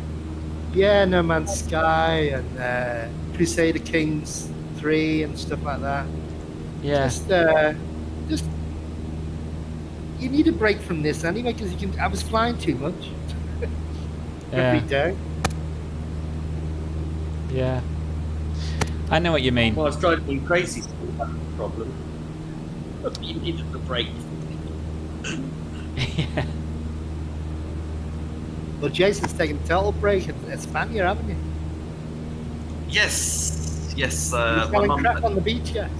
Yeah, No Man's Sky and Crusader Kings 3 and stuff like that. Yeah. Just you need a break from this anyway because you can. I was flying too much every day. Yeah. I know what you mean. Well, I was driving me crazy. So that's the problem. But you needed the break. Yeah. Well, Jason's taking a total break in España, haven't you? Yes. Yes. You're My selling mum. crap on the beach yet?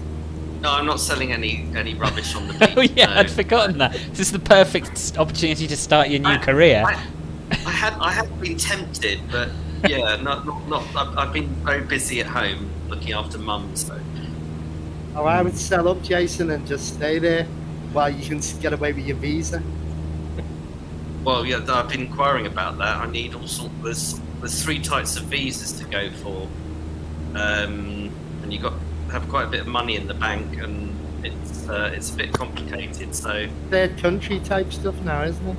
No, I'm not selling any rubbish on the beach. Oh yeah, no. I'd forgotten that. This is the perfect opportunity to start your new career. I had been tempted, but yeah, not. I've been very busy at home looking after mum. So Oh, I would sell up, Jason, and just stay there while you can get away with your visa. well, yeah, I've been inquiring about that. I need all sorts. There's 3 types of visas to go for, and you got to have quite a bit of money in the bank, and it's a bit complicated. So Third country type stuff now, isn't it?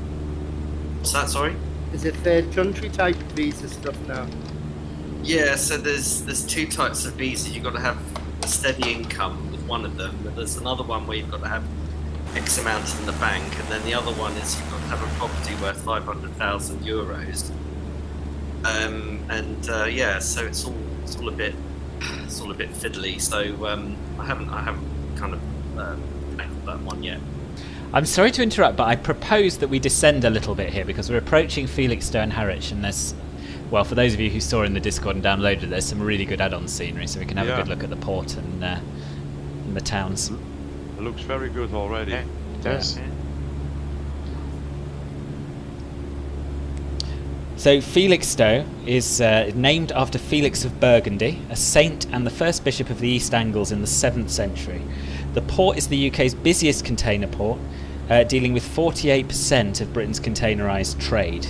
what's that? Sorry. Is it third country type visa stuff now? Yeah, so there's 2 types of visas. You've got to have a steady income with one of them, but there's another one where you've got to have X amount in the bank, and then the other one is you've got to have a property worth 500,000 euros. Yeah, so it's all a bit fiddly. So I haven't kind of tackled that one yet. I'm sorry to interrupt, but I propose that we descend a little bit here because we're approaching Felixstowe and Harwich, and there's, well, for those of you who saw in the Discord and downloaded, there's some really good add-on scenery, so we can have a good look at the port and the towns. It looks very good already. does. So Felixstowe is named after Felix of Burgundy, a saint and the first bishop of the East Angles in the 7th century. The port is the UK's busiest container port, dealing with 48% of Britain's containerised trade.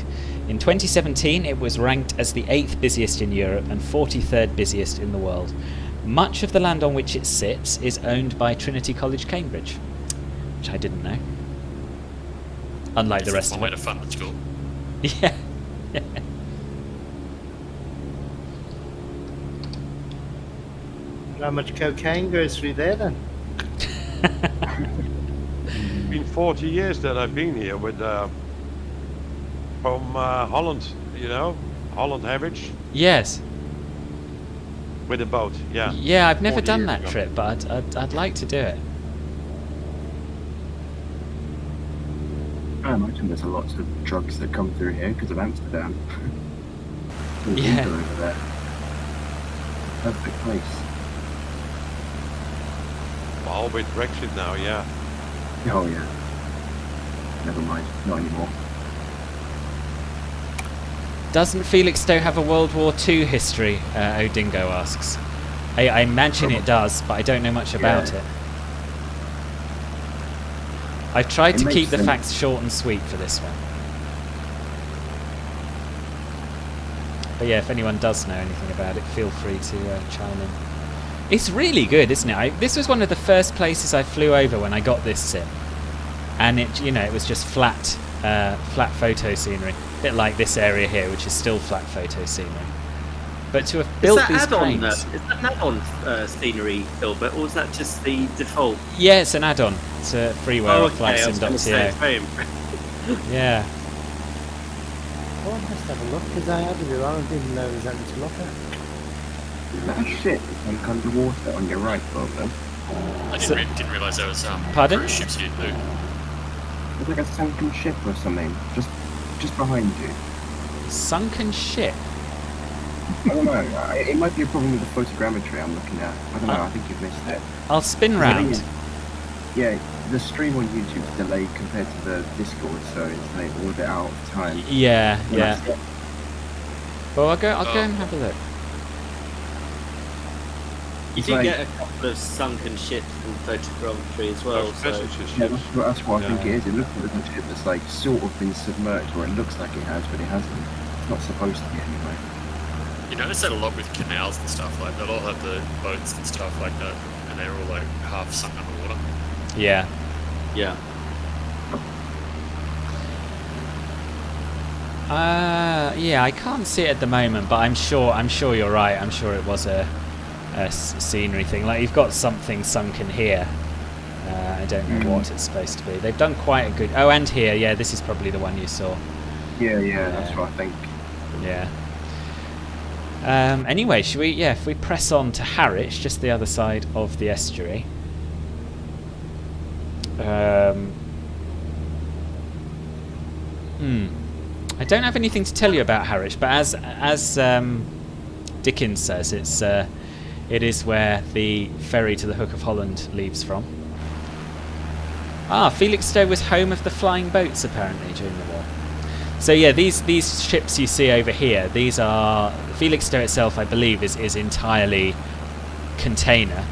In 2017, it was ranked as the 8th busiest in Europe and 43rd busiest in the world. Much of the land on which it sits is owned by Trinity College, Cambridge, which I didn't know. Unlike the rest of it. One way to fund the school. Yeah. How much cocaine goes through there then? It's been 40 years that I've been here with from Holland, you know, Holland Harwich. Yes. With a boat, yeah. Yeah, I've never 40 done years that ago. trip, but I'd like to do it. I imagine there's a lot of drugs that come through here because of Amsterdam. Yeah. Over there. Perfect place. Well, with Brexit now, yeah. Oh yeah. Never mind, not anymore. Doesn't Felixstowe have a World War II history? Odingo asks. I imagine it does, but I don't know much about it. I've tried to keep the facts short and sweet for this one. But yeah, if anyone does know anything about it, feel free to chime in. It's really good, isn't it? This was one of the first places I flew over when I got this sim, and it was just flat photo scenery, a bit like this area here, which is still flat photo scenery. But to have built these cranes, is that an add-on scenery, Philbert, or is that just the default? yeah, it's an add-on to freeware or flightsim.co. Very impressive. Yeah. Oh, I must have a look because I added it on. I didn't know there was anything to look at. That ship on underwater on your right, Bobo. I didn't realise there was Pardon? cruise ships here too. It's like a sunken ship or something, just behind you. Sunken ship? I don't know. It might be a problem with the photogrammetry I'm looking at. I don't know. I think you've missed it. I'll spin round. Yeah, the stream on YouTube is delayed compared to the Discord, so it's like a little bit out of time. Yeah. Well, I'll go and have a look. You do get a couple of sunken ships in photogrammetry as well. So. Yeah, that's what I think it is. It looks like a ship that's like sort of been submerged, or it looks like it has, but it hasn't. It's not supposed to be anyway. You notice that a lot with canals and stuff, like they'll all have the boats and stuff like that, and they're all like half sunk underwater. Yeah. Yeah. Yeah, I can't see it at the moment, but I'm sure you're right. I'm sure it was a scenery thing. Like, you've got something sunken here. I don't know what it's supposed to be. They've done quite a good... Oh, and here, yeah, this is probably the one you saw. Yeah, that's what I think. Yeah. Anyway, if we press on to Harwich, just the other side of the estuary. I don't have anything to tell you about Harwich, but as Dickens says, it is where the ferry to the Hook of Holland leaves from. Felixstowe was home of the flying boats apparently during the war. So yeah, these ships you see over here, these are Felixstowe itself, I believe, is entirely container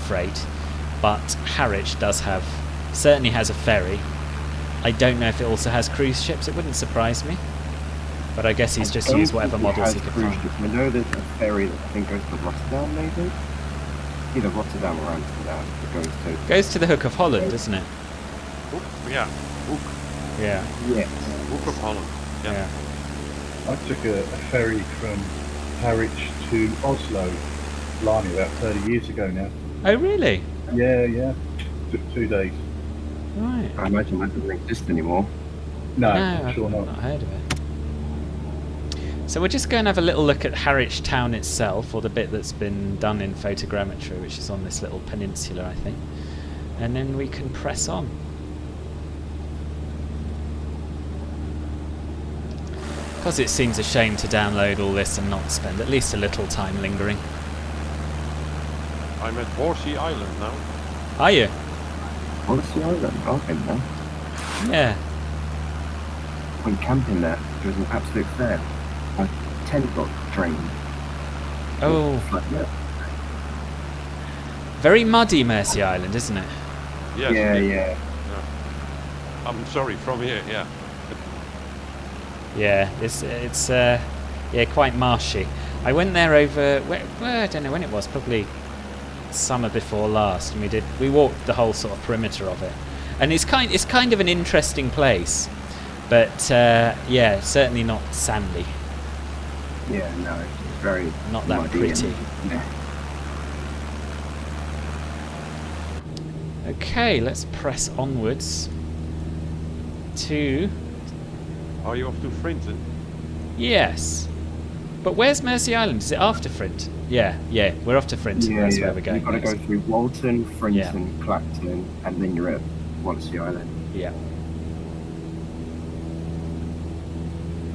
freight, but Harwich certainly has a ferry. I don't know if it also has cruise ships. It wouldn't surprise me, but I guess he's just used whatever models he could find. I know there's a ferry that I think goes to Rotterdam, maybe. Either Rotterdam or Amsterdam. It goes to the Hook of Holland, doesn't it? Yeah. Yeah. Yes. Hook of Holland. Yeah. I took a ferry from Harwich to Oslo, blimey, about 30 years ago now. Oh, really? Yeah. Took 2 days. Right. I imagine that doesn't exist anymore. No, I've sure not. not heard of it. So we're just going to have a little look at Harwich town itself, or the bit that's been done in photogrammetry, which is on this little peninsula, I think. And then we can press on. Because it seems a shame to download all this and not spend at least a little time lingering. I'm at Horsey Island now. Are you? Policy Island, I've been there. Yeah. Went camping there. It was an absolute fair. My tent got drained. Oh. Very muddy Mersey Island, isn't it? Yes, Yeah, it is. yeah. I'm sorry, from here, yeah. Yeah, it's quite marshy. I went there over I don't know when it was, probably summer before last, and we walked the whole sort of perimeter of it, and it's kind of an interesting place, but certainly not sandy. Yeah, no, it's very not that muddy pretty. Yeah. Okay, let's press onwards to. Are you off to Frinton? Yes. But where's Mersey Island? Is it after Frinton? Yeah, we're off to Frinton. Yeah, That's where we're going. You've got to go through Walton, Frinton, Yeah. Clacton, and then you're at Mersey Island. Yeah.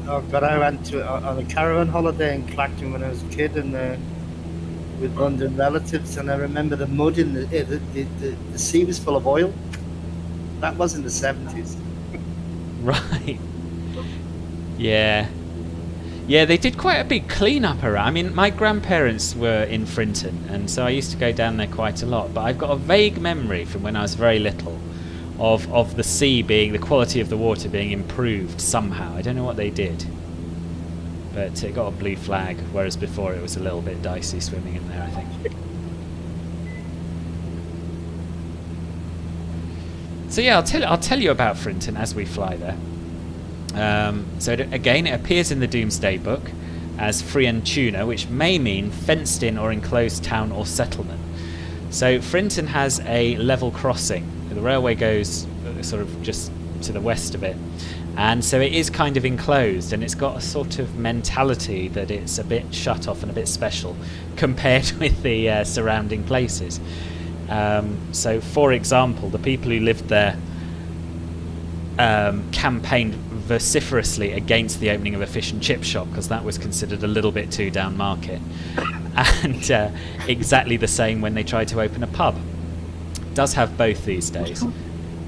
Oh God, I went on a caravan holiday in Clacton when I was a kid, and with London relatives, and I remember the mud in the sea was full of oil. That was in the 70s. Right. Yeah. Yeah, they did quite a big clean-up around. I mean, my grandparents were in Frinton, and so I used to go down there quite a lot. But I've got a vague memory from when I was very little of the sea the quality of the water being improved somehow. I don't know what they did. But it got a blue flag, whereas before it was a little bit dicey swimming in there, I think. So yeah, I'll tell you about Frinton as we fly there. Again, it appears in the Doomsday Book as Frian Tuna, which may mean fenced-in or enclosed town or settlement. So Frinton has a level crossing. The railway goes sort of just to the west of it, and so it is kind of enclosed, and it's got a sort of mentality that it's a bit shut off and a bit special compared with the surrounding places. So, for example, the people who lived there campaigned vociferously against the opening of a fish and chip shop because that was considered a little bit too down market, and exactly the same when they tried to open a pub. It does have both these days,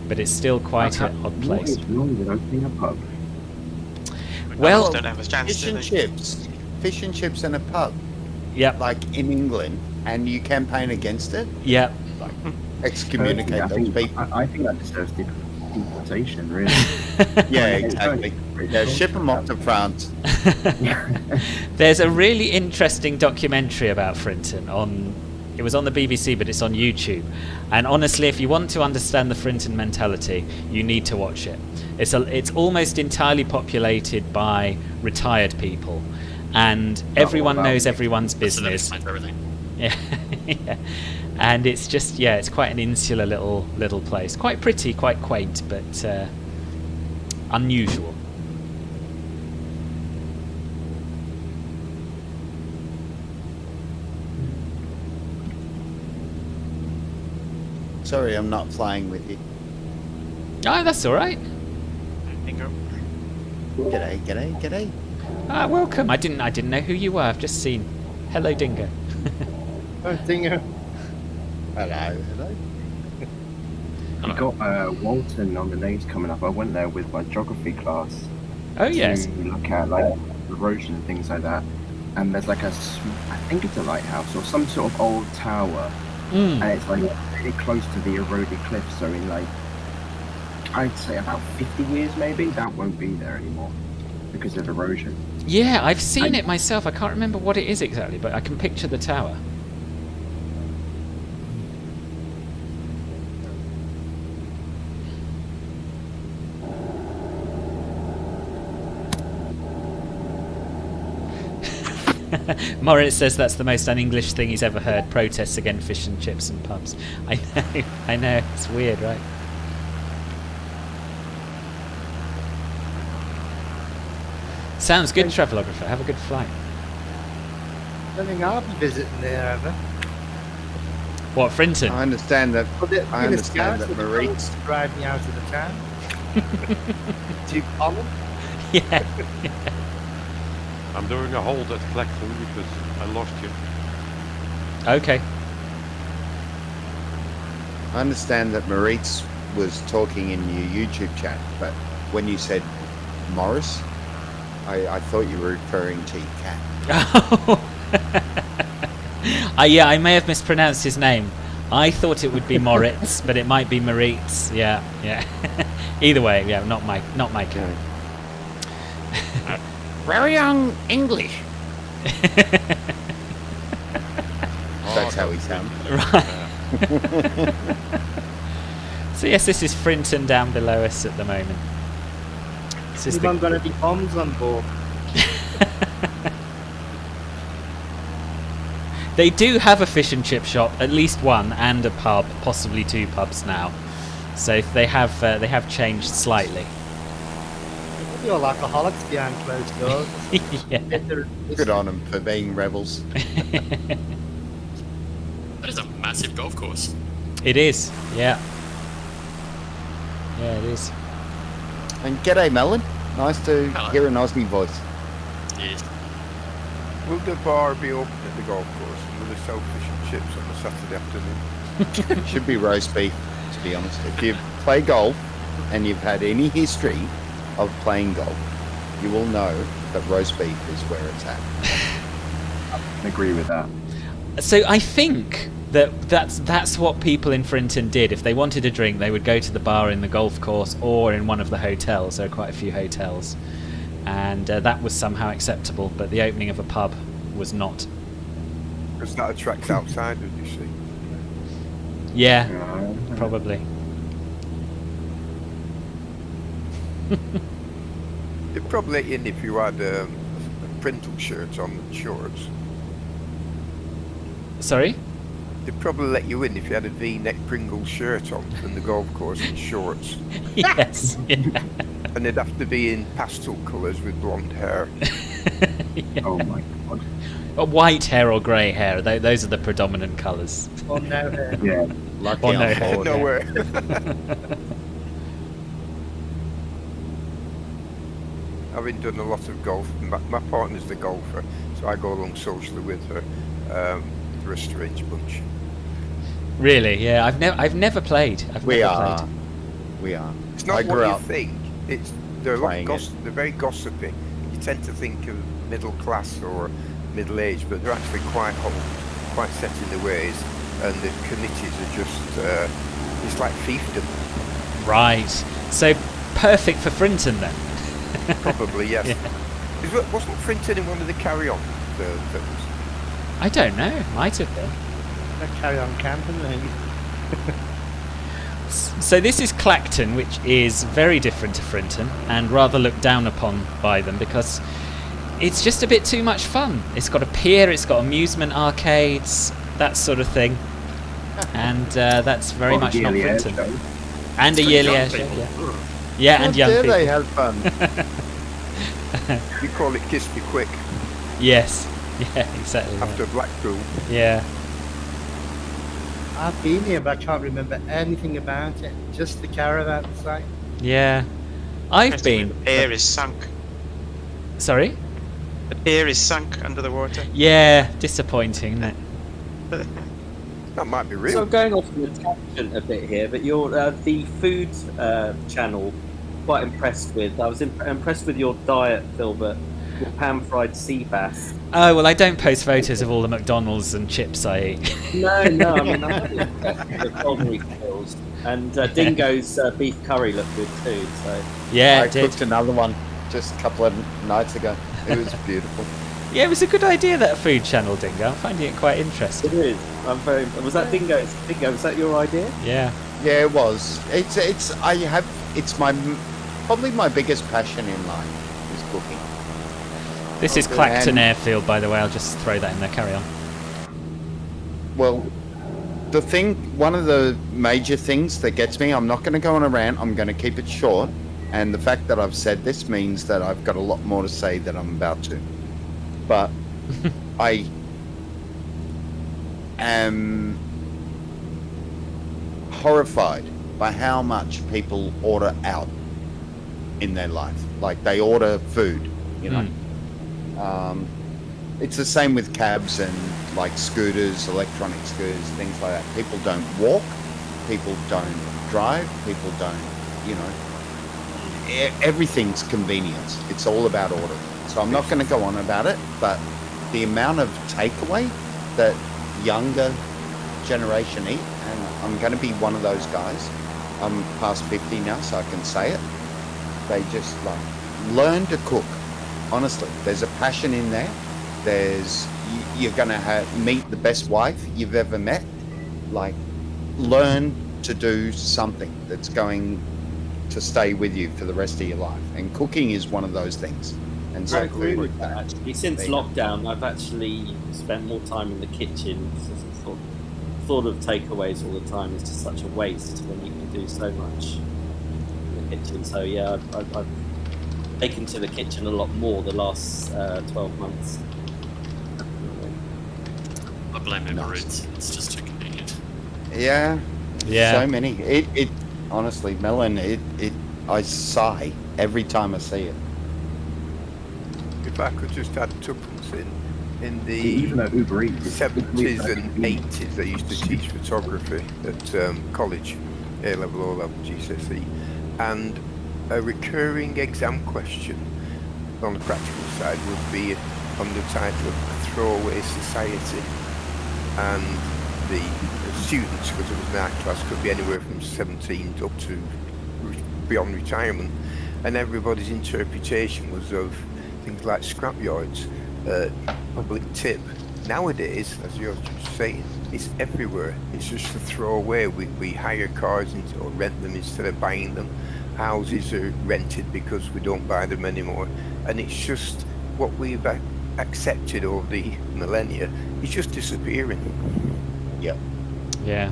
but it's still quite an odd place. What is wrong with opening a pub? Well, don't have a chance, fish and chips and a pub. Yep. Like in England, and you campaign against it. Yep. Like excommunicate those people. I think that deserves deportation, really. Yeah, exactly. Yeah, ship them off to France. There's a really interesting documentary about Frinton it was on the BBC, but it's on YouTube. And honestly, if you want to understand the Frinton mentality, you need to watch it. It's almost entirely populated by retired people, and everyone knows everyone's business. Yeah. Yeah. And it's just it's quite an insular little place. Quite pretty, quite quaint, but unusual. Sorry, I'm not flying with you. Oh, that's all right. Bingo. G'day. Ah, welcome. I didn't know who you were. I've just seen. Hello, Dingo. Oh, Dingo. Hello. We got Walton on the names coming up. I went there with my geography class. Oh yes. To look at like erosion and things like that. And there's like I think it's a lighthouse or some sort of old tower, and it's like really close to the eroded cliff. So in like I'd say about 50 years maybe that won't be there anymore because of erosion. Yeah, I've seen it myself. I can't remember what it is exactly, but I can picture the tower. Moritz says that's the most un-English thing he's ever heard. Protests against fish and chips and pubs. I know. It's weird, right? Sounds good, travelographer. Have a good flight. I don't think I'll be visiting there ever. What, Frinton? I understand that. I understand that Marines drive me out of the town. Too common. Yeah. I'm doing a hold at Clacton because I lost you. Okay. I understand that Maurits was talking in your YouTube chat, but when you said Morris, I thought you were referring to your cat. Yeah, I may have mispronounced his name. I thought it would be Moritz, but it might be Moritz. Yeah. Either way, yeah, not my cat. Very young English. That's how he sounds. Right. So yes, this is Frinton down below us at the moment. Has anyone got any bombs on board? They do have a fish and chip shop, at least one, and a pub, possibly 2 pubs now. So they have changed slightly. You're alcoholics behind closed doors. Yeah. Good on them for being rebels. That is a massive golf course. It is, yeah. Yeah, it is. And g'day, Melon. Nice to hear an Aussie voice. Yes. Will the bar be open at the golf course? And will they sell fish and chips on a Saturday afternoon? Should be roast beef, to be honest. If you play golf and you've had any history of playing golf, you will know that roast beef is where it's at. I agree with that. So I think that's what people in Frinton did. If they wanted a drink, they would go to the bar in the golf course or in one of the hotels. There are quite a few hotels. And that was somehow acceptable, but the opening of a pub was not. Because that attracts outsiders, you see. Yeah, probably. You'd probably let you in if you had a Printle shirt on and shorts. Sorry? They'd probably let you in if you had a V-neck Pringle shirt on from the golf course and shorts. Yes. Yeah. And they'd have to be in pastel colours with blonde hair. Yeah. Oh my god. White hair or grey hair, those are the predominant colours. Or no hair. Yeah. Lucky Or no on hair. board. Nowhere. Having done a lot of golf, my partner's the golfer, so I go along socially with her. They're a strange bunch. Really? Yeah, I've never played. We never are. played. We are. It's not I what grew you up think. They're playing they're very gossipy. You tend to think of middle class or middle age, but they're actually quite old, quite set in their ways, and the committees are just it's like fiefdom. Right. So perfect for Frinton then. Probably, yes. Yeah. Wasn't Frinton in one of the carry-on films? I don't know. Might have been. They carry on camping then. So this is Clacton, which is very different to Frinton and rather looked down upon by them because it's just a bit too much fun. It's got a pier, it's got amusement arcades, that sort of thing, and that's very much not Frinton. And a yearly air show, yeah. Yeah, and young people. They have fun. We call it Kiss Me Quick. Yes. Yeah, exactly. After Blackpool. Yeah. I've been here, but I can't remember anything about it. Just the caravan site. Yeah. I've been. The pier is sunk. Sorry? The pier is sunk under the water. Yeah, disappointing, isn't it? That might be real. So going off on a tangent a bit here, but your the food channel, quite impressed with. I was impressed with your diet, Filbert. Your pan-fried sea bass. Oh, well, I don't post photos of all the McDonald's and chips I eat. No, I mean, I'm really impressed with the culinary skills. And Dingo's beef curry looked good too, so... Yeah, I cooked another one just a couple of nights ago. It was beautiful. Yeah, it was a good idea, that food channel, Dingo. I'm finding it quite interesting. It is. Was that Dingo? Dingo, was that your idea? Yeah. Yeah, it was. It's probably my biggest passion in life is cooking. This is Clacton Airfield, by the way. I'll just throw that in there. Carry on. Well, one of the major things that gets me, I'm not going to go on a rant, I'm going to keep it short, and the fact that I've said this means that I've got a lot more to say than I'm about to. But I am horrified by how much people order out in their life. Like, they order food, you know. It's the same with cabs and like scooters, electronic scooters, things like that. People don't walk, People don't drive. People don't, everything's convenience. It's all about ordering. So I'm not going to go on about it, but the amount of takeaway that younger generation eat, and I'm going to be one of those guys. I'm past 50 now, so I can say it. They just learn to cook. Honestly, there's a passion in there. You're going to meet the best wife you've ever met. Learn to do something that's going to stay with you for the rest of your life. And cooking is one of those things. And so I agree with that. Actually, since lockdown, I've actually spent more time in the kitchen. Thought of takeaways all the time is just such a waste when you can do so much in the kitchen. So yeah, I've taken to the kitchen a lot more the last 12 months. I blame Uber Eats. It's just too convenient. Yeah. So many. It honestly, Melon, I sigh every time I see it. If I could just add tuppence in the even though Uber Eats 70s and 80s, I used to teach photography at college, A-level, O-level, GCSE, and a recurring exam question on the practical side would be on the title of Throwaway Society, and the students, because it was an art class, could be anywhere from 17 up to beyond retirement, and everybody's interpretation was of things like scrapyards, public tip. Nowadays, as you're saying, it's everywhere. It's just to throw away. We hire cars or rent them instead of buying them. Houses are rented because we don't buy them anymore. And it's just what we've accepted over the millennia. It's just disappearing. Yeah. Yeah.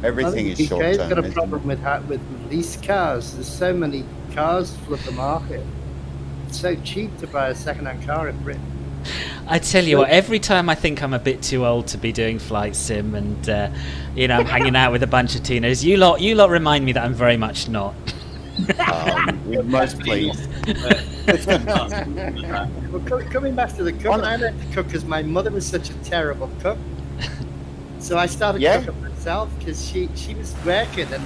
Everything is short term. Got a problem with lease cars. There's so many cars flood the market. It's so cheap to buy a second-hand car in Britain. I tell you what, every time I think I'm a bit too old to be doing flight sim and I'm hanging out with a bunch of teenagers, you lot remind me that I'm very much not. We're most pleased. Well, coming back to the cook, I learned to cook because my mother was such a terrible cook. So I started cooking myself because she was working and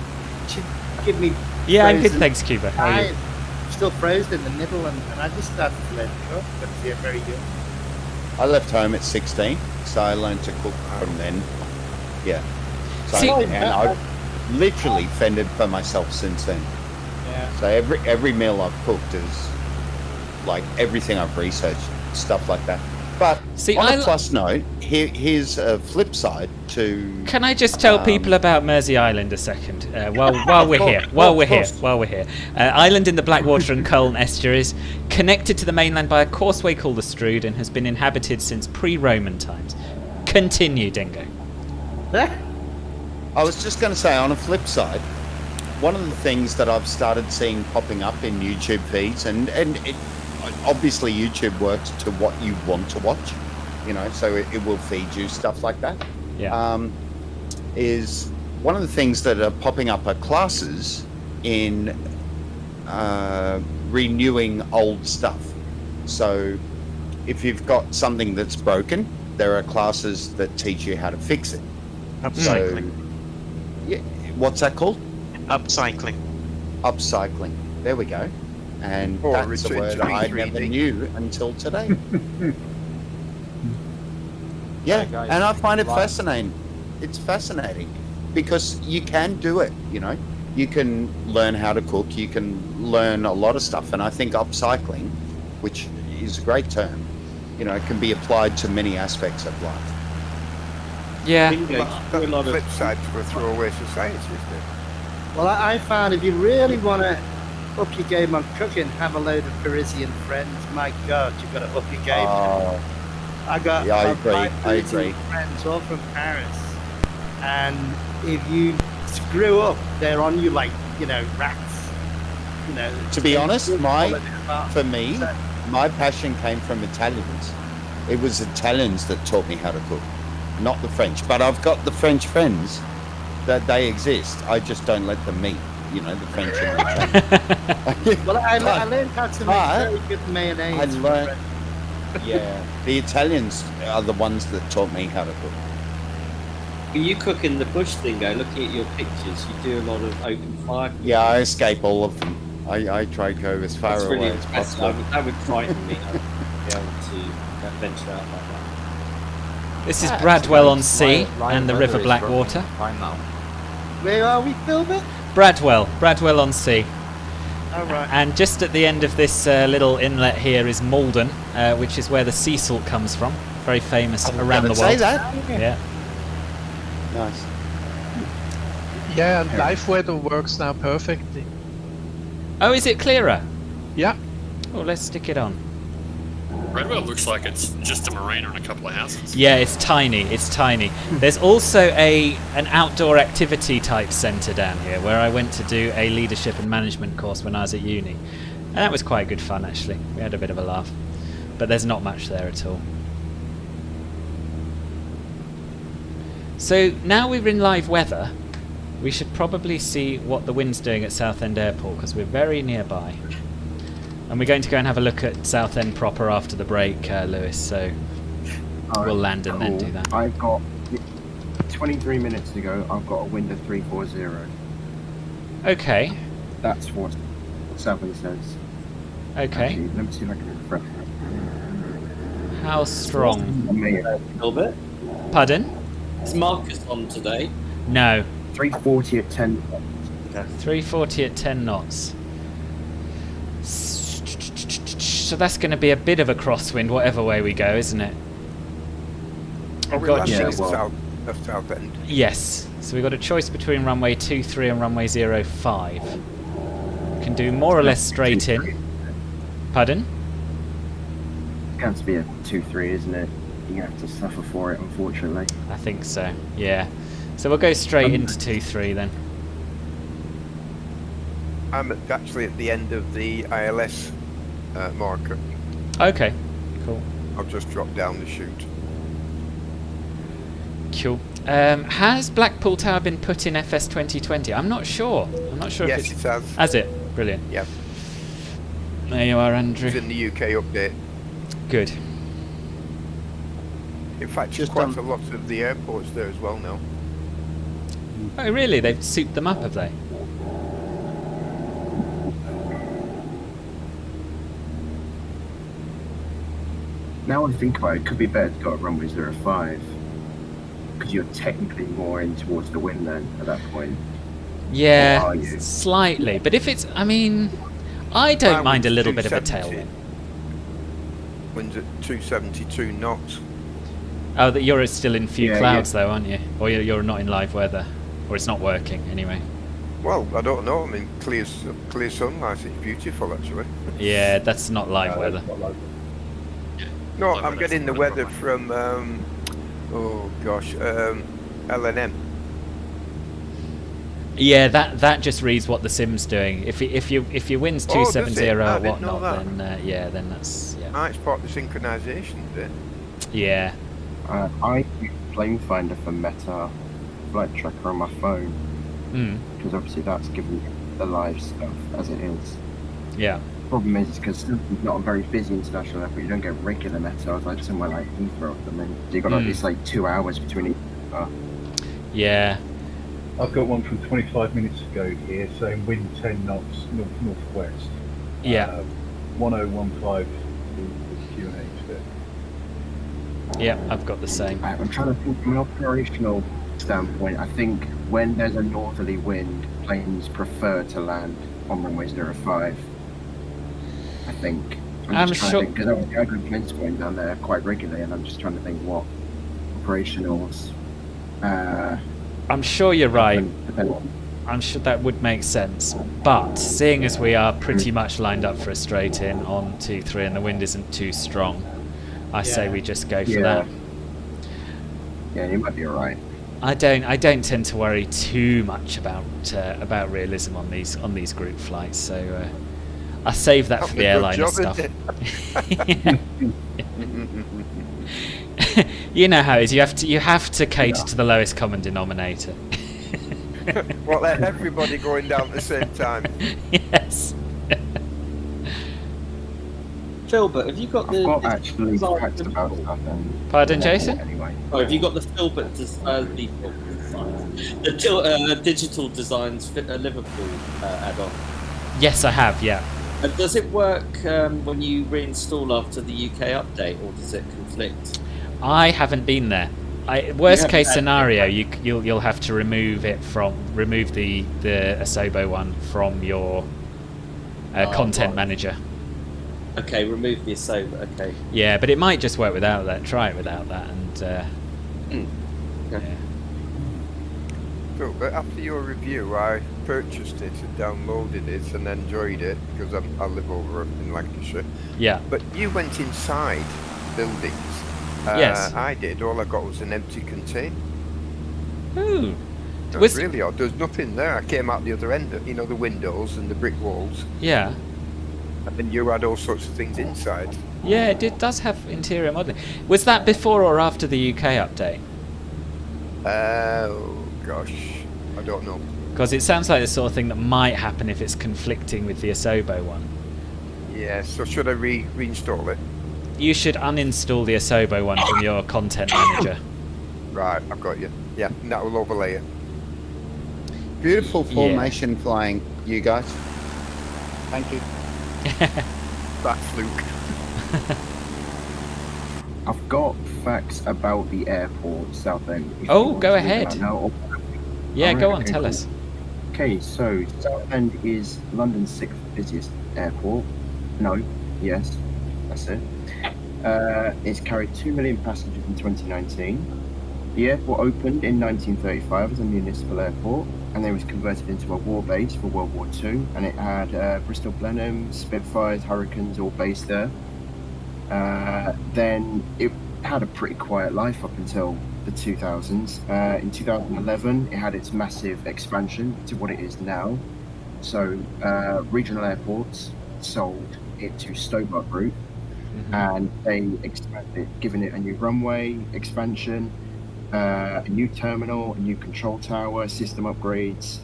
she'd give me. Yeah, I'm good, thanks, Cuba. How are you? Still frozen in the middle, and I just started to learn to cook. But yeah, very good. I left home at 16, so I learned to cook from then. Yeah. So, I've literally fended for myself since then. Yeah. So every meal I've cooked is like everything I've researched, stuff like that. But on a plus note, here's a flip side to. Can I just tell people about Mersey Island a second? While we're here, island in the Blackwater and Colne estuaries, connected to the mainland by a causeway called the Strood, and has been inhabited since pre-Roman times. Continue, Dingo. I was just going to say, on a flip side, one of the things that I've started seeing popping up in YouTube feeds, and obviously YouTube works to what you want to watch, so it will feed you stuff like that. Yeah. Is one of the things that are popping up are classes in renewing old stuff. So if you've got something that's broken, there are classes that teach you how to fix it. Upcycling. So, what's that called? Upcycling. Upcycling. There we go. And that's a word I never knew until today. Yeah, guys, and I find it fascinating. It's fascinating because you can do it, You can learn how to cook, you can learn a lot of stuff. And I think upcycling, which is a great term, can be applied to many aspects of life. Yeah. That's the flip side to a throwaway society, isn't it? Well, I found if you really want to up your game on cooking, have a load of Parisian friends. My God, you've got to up your game. I agree. Friends all from Paris, and if you screw up, they're on you like rats. To be honest, my passion came from Italians. It was Italians that taught me how to cook, not the French. But I've got the French friends that they exist. I just don't let them meet. The French and the Well, I learned how to make very good mayonnaise. The Italians are the ones that taught me how to cook. You cook in the bush, Dingo. Looking at your pictures, you do a lot of open fire. Yeah, I escape all of them. I try to go as far That's away really as impressive. possible. That would frighten me. I wouldn't be able to venture out like that. This is Bradwell on Sea and the River Blackwater. Fine now. Where are we, Philbert? Bradwell on Sea. All right. And just at the end of this little inlet here is Malden, which is where the sea salt comes from. Very famous around the world. Say that. Yeah. Nice. Yeah, and live weather works now perfectly. Oh, is it clearer? Yeah. Oh, let's stick it on. Bradwell looks like it's just a marina and a couple of houses. Yeah, it's tiny. It's tiny. There's also an outdoor activity type centre down here where I went to do a leadership and management course when I was at uni, and that was quite good fun actually. We had a bit of a laugh, but there's not much there at all. So now we're in live weather, we should probably see what the wind's doing at Southend Airport because we're very nearby. And we're going to go and have a look at Southend proper after the break, Lewis, so we'll land and then do that. I've got 23 minutes to go. I've got a wind of 340. Okay. That's what Southend says. Okay. Actually, let me see if I can refresh it. How strong? Philbert? Pardon? Is Marcus on today? No. 340 at 10. Okay. 340 at 10 knots. So that's going to be a bit of a crosswind, whatever way we go, isn't it? Are we landing at Southend? Yes. So we've got a choice between runway 23 and runway 05. We can do more or less straight in. Pardon? It's going to be a 2-3, isn't it? You have to suffer for it, unfortunately. I think so, yeah. So we'll go straight into 2-3 then. I'm actually at the end of the ILS marker. Okay, cool. I'll just drop down the chute. Cool. Has Blackpool Tower been put in FS 2020? I'm not sure. I'm not sure Yes, if it's... it has. Has it? Brilliant. Yeah. There you are, Andrew. It's in the UK update. Good. In fact, there's quite a lot of the airports there as well now. Oh, really? They've souped them up, have they? Now I think about it, it could be better to go at runway 05. Because you're technically more in towards the wind then, at that point. Yeah, slightly. But if it's... I mean... I don't mind a little bit of a tailwind. Wind's at 272 knots. Oh, that you're still in few clouds though, aren't you? Or you're not in live weather. Or it's not working, anyway. Well, I don't know. I mean, clear sunlight. It's beautiful, actually. Yeah, that's not live weather. No, I'm getting the weather from, LNM. Yeah, that just reads what the sim's doing. If your wind's 270 or whatnot, then then that's it's part of the synchronization bit. Yeah. I use Flame Finder for Meta Flight Tracker on my phone because obviously that's giving me the live stuff as it is. Yeah. Problem is because it's not a very busy international airport. You don't get regular Meta. I was like somewhere like Heathrow or something. So you got it's like 2 hours between each. Yeah. I've got one from 25 minutes ago here saying wind 10 knots northwest. Yeah. 1015 with Q&H there. Yeah, I've got the same. I'm trying to think from an operational standpoint. I think when there's a northerly wind, planes prefer to land on runway 05. I think. I'm sure. Because I go planes going down there quite regularly, and I'm just trying to think what operationals. I'm sure you're right. I'm sure that would make sense. But seeing as we are pretty much lined up for a straight in on 2-3 and the wind isn't too strong, I say we just go for that. Yeah, you might be alright. I don't tend to worry too much about realism on these group flights, so I save that for the airliner stuff. You know how it is. You have to cater to the lowest common denominator. Well, let everybody going down at the same time. Yes. Filbert, have you got I've the got digital actually design facts for about Liverpool? Southend. Pardon, Jason? Anyway. Oh, have you got the Filbert the digital designs fit a Liverpool add-on? Yes, I have. Yeah. And does it work when you reinstall after the UK update, or does it conflict? I haven't been there. Worst case had- scenario, you'll have to remove the Asobo one from your content manager. Okay, remove the Asobo. Okay. Yeah, but it might just work without that. Try it without that, and Okay. yeah. So, but after your review, I purchased it and downloaded it and enjoyed it because I live over in Lancashire. Yeah. But you went inside buildings. Yes. I did. All I got was an empty container. Ooh. It was really odd. There's nothing there. I came out the other end, the windows and the brick walls. Yeah. And then you had all sorts of things inside. Yeah, it does have interior modelling. Was that before or after the UK update? Oh, gosh. I don't know. Because it sounds like the sort of thing that might happen if it's conflicting with the Asobo one. Yeah, so should I reinstall it? You should uninstall the Asobo one from your content manager. Right, I've got you. Yeah, and that will overlay it. Beautiful formation flying, you guys. Thank you. That's Luke. I've got facts about the airport, Southend. Oh, go ahead. Yeah, go on, tell cool. us. Okay, so Southend is London's 6th busiest airport. No, yes, that's it. It's carried 2 million passengers in 2019. The airport opened in 1935 as a municipal airport, and then was converted into a war base for World War II, and it had Bristol Blenheim, Spitfires, Hurricanes all based there. Then it had a pretty quiet life up until the 2000s. In 2011, it had its massive expansion to what it is now. So regional airports sold it to Stobart Group, and they expanded it, giving it a new runway expansion, a new terminal, a new control tower, system upgrades,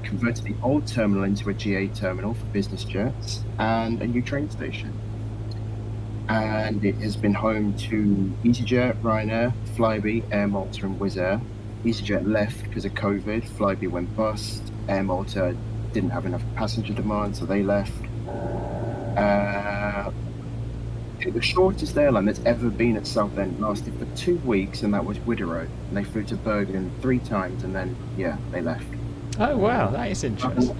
converted the old terminal into a GA terminal for business jets, and a new train station. And it has been home to EasyJet, Ryanair, Flybe, Air Malta and Wizz Air. EasyJet left because of COVID, Flybe went bust, Air Malta didn't have enough passenger demand, so they left. The shortest airline that's ever been at Southend lasted for 2 weeks, and that was Widerøe. And they flew to Bergen 3 times, and then, they left. Oh, wow, that is interesting.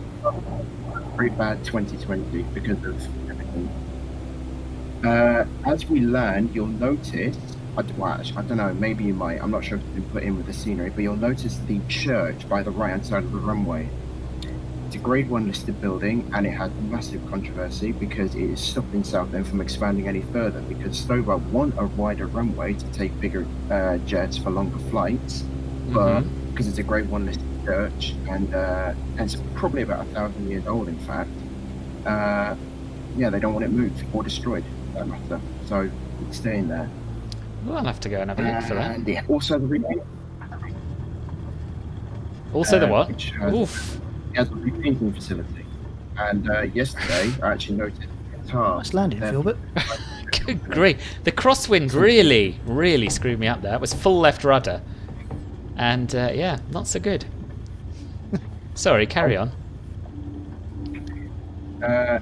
Pretty bad 2020 because of everything. As we land, you'll notice, I don't know, maybe you might, I'm not sure if it's been put in with the scenery, but you'll notice the church by the right-hand side of the runway. It's a Grade 1 listed building, and it has massive controversy because it is stopping Southend from expanding any further, because Stobart want a wider runway to take bigger jets for longer flights, but because it's a Grade 1 listed church, and it's probably about 1,000 years old, in fact, they don't want it moved or destroyed, for that matter, so it's staying there. Well, I'll have to go and have a look for that. And also the repaint. Also the what? Oof. It has a repainting facility. And yesterday, I actually noticed Qatar. Nice landing, Filbert. Good grief. The crosswind really screwed me up there. It was full left rudder. And not so good. Sorry, carry on. I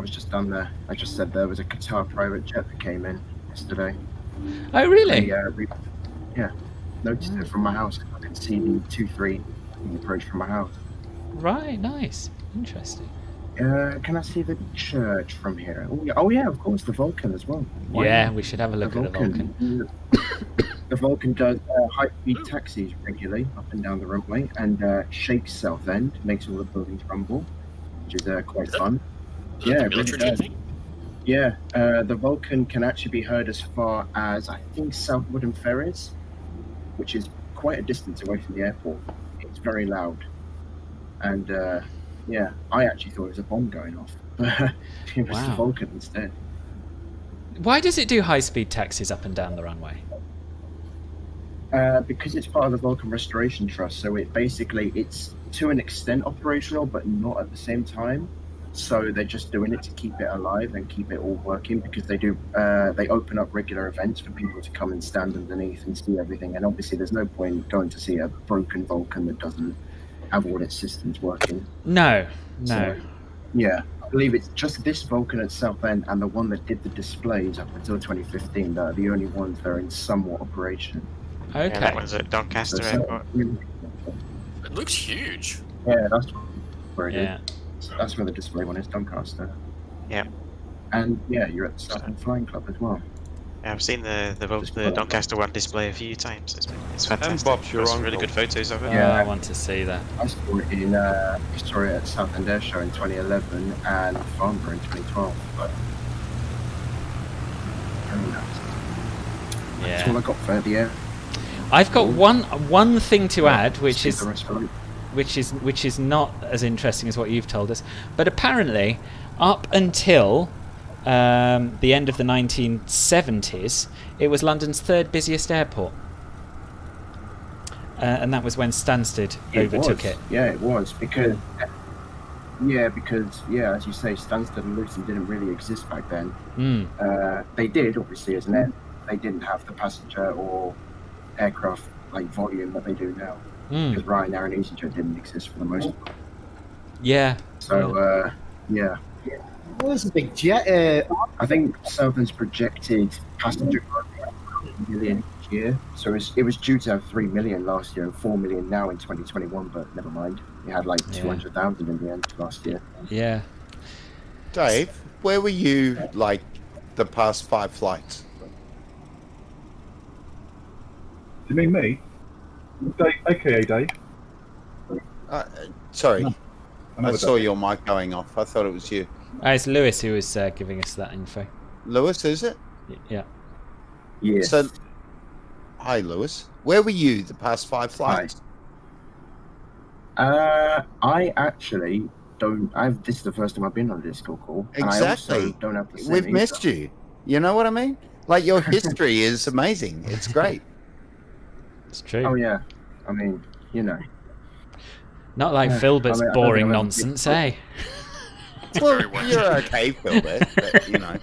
was just done there. I just said there was a Qatar private jet that came in yesterday. Oh, really? Noticed it from my house. I could see the 2-3 approach from my house. Right, nice. Interesting. Can I see the church from here? Oh yeah, of course, the Vulcan as well. We should have a look at the Vulcan. The Vulcan does high-speed taxis regularly up and down the runway, and shakes Southend, makes all the buildings rumble, which is quite fun. Yeah, it really does. Yeah, the Vulcan can actually be heard as far as, I think, Southwood and Ferries, which is quite a distance away from the airport. It's very loud. And, I actually thought it was a bomb going off. But it was the Vulcan instead. Why does it do high-speed taxis up and down the runway? Because it's part of the Vulcan Restoration Trust, so it's to an extent operational, but not at the same time. So they're just doing it to keep it alive and keep it all working, because they do. They open up regular events for people to come and stand underneath and see everything. And obviously, there's no point going to see a broken Vulcan that doesn't have all its systems working. No. So, yeah, I believe it's just this Vulcan at Southend and the one that did the displays up until 2015 that are the only ones that are in somewhat operation. Okay. Yeah, that one's at Doncaster Airport. It looks huge. Yeah, that's where it is. Yeah. So that's where the display one is, Doncaster. Yeah. And yeah, you're at the Southend Flying Club as well. Yeah, I've seen the Doncaster one display a few times. It's fantastic. And Bob's your There's some uncle. really good photos of it. Yeah. I want to see that. I saw it in at Southend Air Show in 2011 and Farnborough in 2012. But very nice. That's all I got for the air. I've got one thing to add, which Skip is the rest of it. which is not as interesting as what you've told us. But apparently, up until the end of the 1970s, it was London's third busiest airport, and that was when Stansted overtook it. Yeah, it was because as you say, Stansted and Luton didn't really exist back then. They did, obviously, as an air. They didn't have the passenger or aircraft like volume that they do now. Because Ryanair and EasyJet didn't exist for the most part. Yeah. So yeah. Well, there's a big jet. I think Southend's projected passenger growth was 1 million each year. So it was due to have 3 million last year and 4 million now in 2021, but never mind. We had like 200,000 in the end last year. Yeah. Dave, where were you like the past 5 flights? Do you mean me? Dave, aka Dave? Sorry, No, I saw your mic going off. I thought it was you. It's Lewis who was giving us that info. Lewis, is it? Yeah. Yes. So, hi, Lewis. Where were you the past 5 flights? I actually don't. This is the first time I've been on a Discord call. And I also don't have the We've missed you. You know what I mean? Like, your history is amazing. It's great. It's true. Oh yeah. I mean, you know. Not like Filbert's I don't boring think I've nonsense, eh? Well, you're okay, Filbert, but, you know.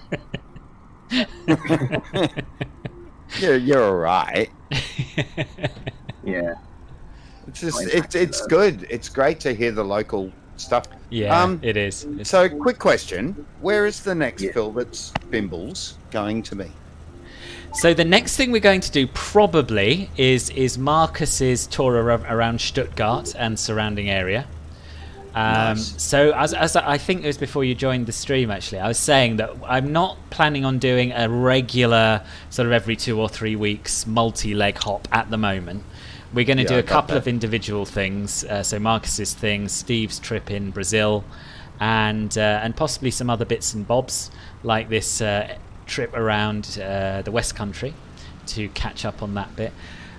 you're all right. Yeah. It's just, it's good. It's great to hear the local stuff. Yeah, it is. So, quick question. Where is the next Filbert's Bimbles going to be? So the next thing we're going to do probably is Marcus's tour around Stuttgart and surrounding area. Nice. So as I think it was before you joined the stream, actually, I was saying that I'm not planning on doing a regular sort of every 2 or 3 weeks multi-leg hop at the moment. We're going to do a couple of individual things. So Marcus's thing, Steve's trip in Brazil, and possibly some other bits and bobs like this trip around the West Country to catch up on that bit.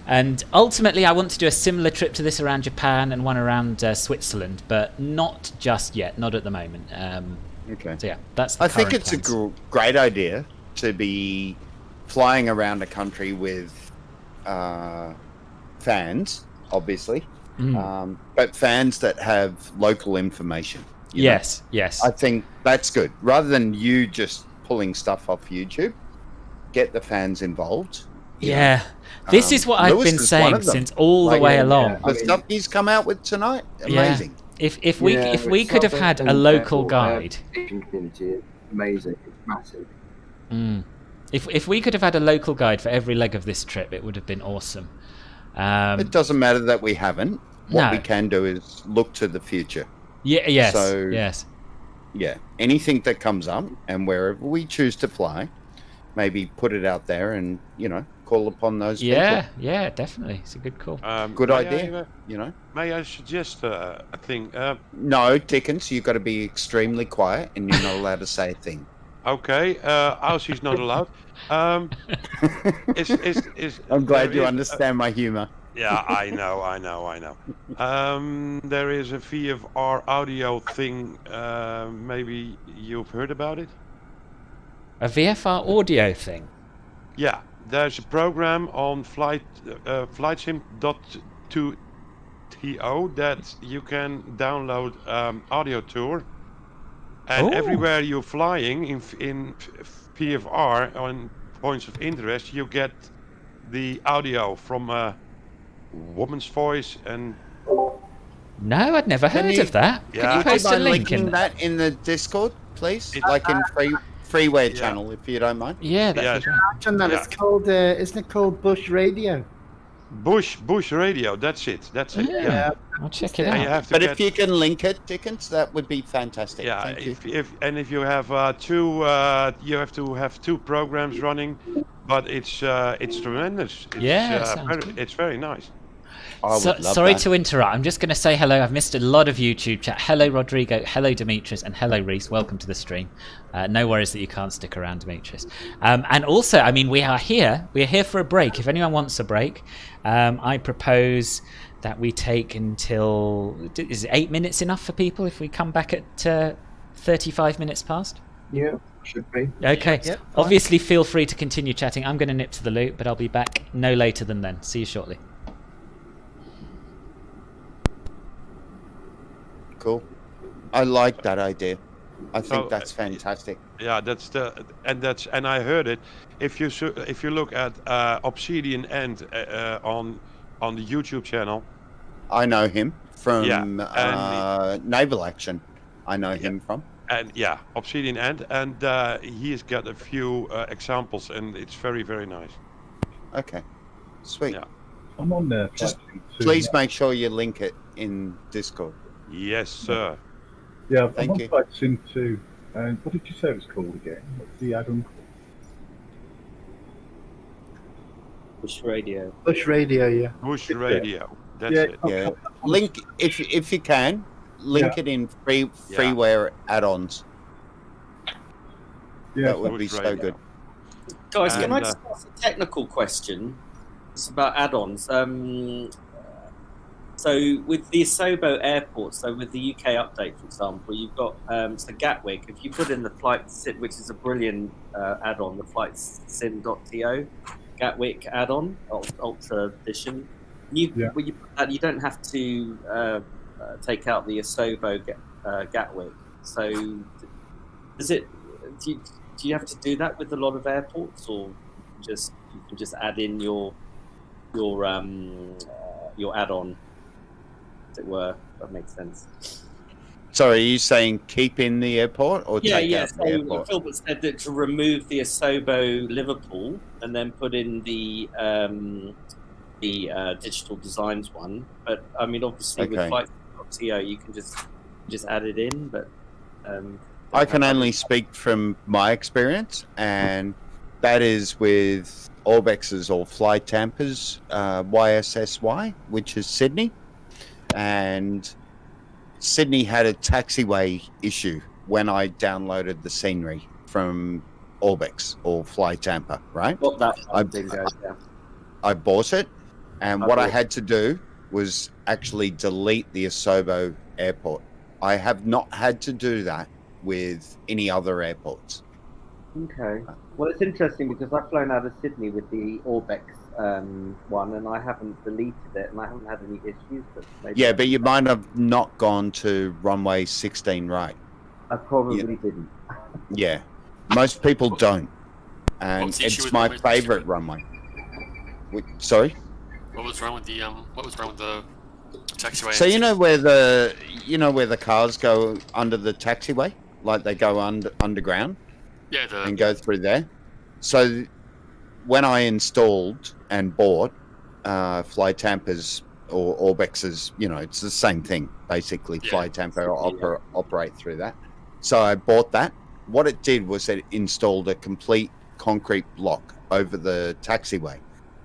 And ultimately I want to do a similar trip to this around Japan and one around Switzerland, but not just yet, not at the moment. Okay. So yeah, that's the I think current it's plans. a great idea to be flying around a country with fans, obviously, but fans that have local information. Yes. I think that's good. Rather than you just pulling stuff off YouTube, get the fans involved. Yeah. This is what I've Lewis been is one saying of them. since all the way along. The stuff he's come out with tonight, amazing. If we could have had a local guide. Amazing, it's massive. If we could have had a local guide for every leg of this trip, it would have been awesome. It doesn't matter that we haven't. What we can do is look to the future. Yeah. Yes. So, yes. Yeah. Anything that comes up, and wherever we choose to fly, maybe put it out there, and call upon those people. Yeah, definitely. It's a good call. Good idea. May I suggest a thing? No, Dickens, you've got to be extremely quiet, and you're not allowed to say a thing. Okay, Aussie's not allowed. I'm glad you understand my humour. Yeah, I know. There is a VFR audio thing. Maybe you've heard about it? A VFR audio thing? Yeah, there's a program on flightsim.to that you can download audio tour. And Ooh. everywhere you're flying in VFR on points of interest, you get the audio from a woman's voice and. No, I'd never heard of that. Yeah. Can you Would you post a mind link linking in? that in the Discord, please? It's- Like in freeware Yeah. channel, if you don't mind. Yeah, that'd be great. Imagine that. It's called, isn't it called Bush Radio? Bush radio. That's it. Yeah. I'll check it And you out. have to But get, if you can link it, Dickens, that would be fantastic. yeah, Thank you. if you have you have to have 2 programs running, but it's tremendous. It's, sounds good. it's very nice. I would love Sorry that. to interrupt. I'm just going to say hello. I've missed a lot of YouTube chat. Hello, Rodrigo. Hello, Demetrius. And hello, Reese. Welcome to the stream. No worries that you can't stick around, Demetrius. And also, I mean, we are here. We are here for a break. If anyone wants a break, I propose that we take until... Is 8 minutes enough for people if we come back at 35 minutes past? Yeah, should be. Okay. Yep, Obviously, feel free to continue chatting. I'm going to nip to the loo, but I'll be back no later than then. See you shortly. Cool. I like that idea. I think So, that's fantastic. Yeah, and I heard it. If you look at Obsidian End on the YouTube channel. I know him from Yeah, Naval Action. I know him from. And yeah, Obsidian End, and he's got a few examples, and it's very, very nice. Okay, sweet. Yeah. I'm on there. Just please make sure you link it in Discord. Yes, sir. Yeah, Thank I'm on you. Flight Sim 2. And what did you say it was called again? What's the add-on called? Bush Radio. Bush Radio, yeah. Bush Radio. That's Yeah, it. Yeah, link if you can link it in freeware add-ons. Yeah, That would Bush be so Radio. good. Guys, can I And, just ask a technical question? It's about add-ons. So with the Asobo Airport, so with the UK update, for example, you've got so Gatwick. If you put in the flight sim, which is a brilliant add-on, the flightsim.to Gatwick add-on, Ultra Edition. When you put that, you don't have to take out the Asobo Gatwick. So does it? Do you have to do that with a lot of airports, or you can just add in your add-on, as it were? If that makes sense. Sorry, are you saying keep in the airport or take out the So airport? Philbert said that to remove the Asobo Liverpool and then put in the digital designs one. But I mean, obviously with flight.to you can just add it in. But I can only speak from my experience, and that is with Orbex's or Fly Tampa's YSSY, which is Sydney. And Sydney had a taxiway issue when I downloaded the scenery from Orbex or Fly Tampa, right? What that I bought it, and what I had to do was actually delete the Asobo airport. I have not had to do that with any other airports. Okay. Well, it's interesting because I've flown out of Sydney with the Orbex one, and I haven't deleted it, and I haven't had any issues. But Yeah, but you might have not gone to runway 16 right. I probably didn't. Yeah, most people don't, and What's the issue it's with my runway favorite runway. Sorry. What was wrong with the taxiway? So you know where the cars go under the taxiway, like they go underground, and go through there. So when I installed and bought Fly Tampa's or Orbex's, it's the same thing basically. Fly Tampa operate through that. So I bought that. What it did was it installed a complete concrete block over the taxiway,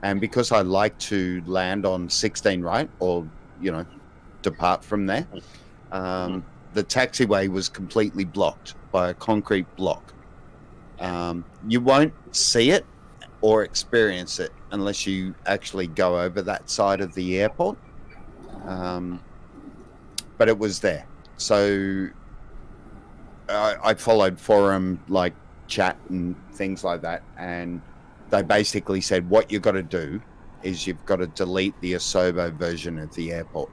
and because I like to land on 16 right or depart from there, the taxiway was completely blocked by a concrete block. You won't see it or experience it unless you actually go over that side of the airport. But it was there. So I followed forum like chat and things like that, and they basically said what you've got to do is you've got to delete the Asobo version of the airport.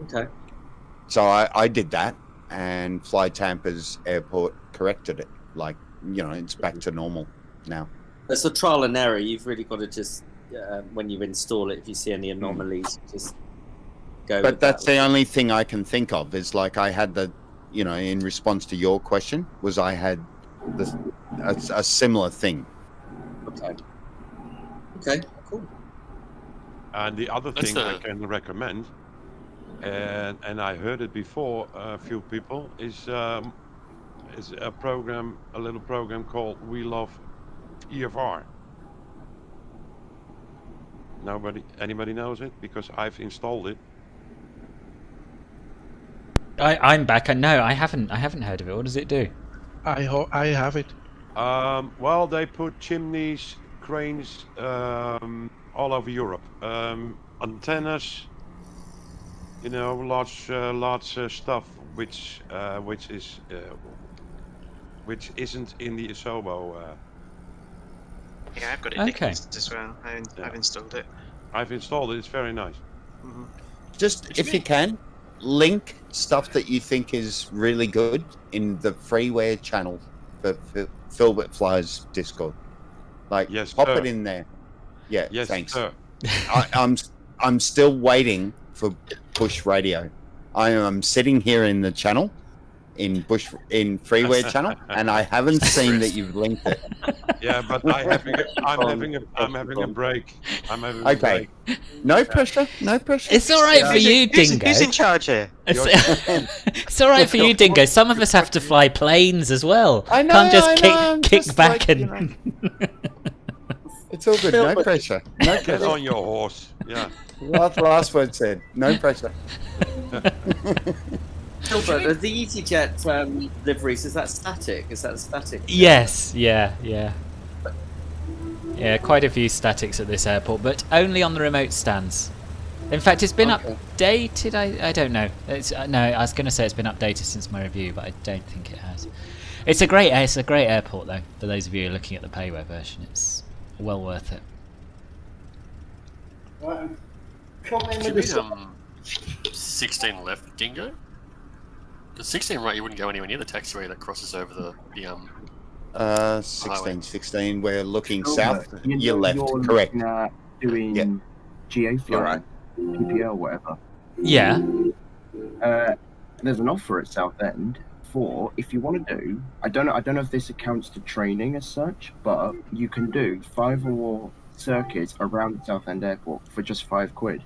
Okay. So I did that, and Fly Tampa's airport corrected it. Like, you know, it's back to normal now. It's a trial and error. You've really got to just, when you install it, if you see any anomalies, just go. But that's the only thing I can think of is like I had the, you know, in response to your question, was I had a similar thing. Okay. Okay. Cool. And the other thing I can recommend, and I heard it before a few people, is a little program called We Love VFR. Anybody knows it? Because I've installed it. I'm back. No, I haven't heard of it. What does it do? I have it. Well, they put chimneys, cranes all over Europe. Antennas, you know, large stuff which isn't in the Asobo. Yeah, I've got it Okay. as well. I've installed it. I've installed it. It's very nice. Mm-hmm. Just if you can, link stuff that you think is really good in the freeware channel for Filbert Flyers Discord. Like, yes, pop sir. it in there. Yeah, Yes, thanks. sir. I'm still waiting for Bush Radio. I am sitting here in the channel, in freeware channel, and I haven't seen that you've linked it. Yeah, but I'm having a break. A break. No pressure. No pressure. It's all right for you, Dingo. Who's in charge here? It's all right for you, Dingo. Some of us have to fly planes as well. I know. Can't just I'm kick just back like, and. you know. It's all good. No pressure. No Get pressure. on your horse. Yeah. Last word said. No pressure. Silver, the EasyJet liveries, is that static? Is that static? Yes. Yeah. Yeah. Quite a few statics at this airport, but only on the remote stands. In fact, it's been updated. I don't know. No, I was going to say it's been updated since my review, but I don't think it has. It's a great airport though. For those of you who are looking at the payware version, it's well worth it. Should be 16 left, Dingo. The 16 right, you wouldn't go anywhere near the taxiway that crosses over the 16. We're looking Silver, south. you know, You're left. you're Correct. looking at doing geofly, PPL, whatever. Yeah. There's an offer at Southend for, if you want to do, I don't know if this accounts to training as such, but you can do 5 or more circuits around Southend Airport for just £5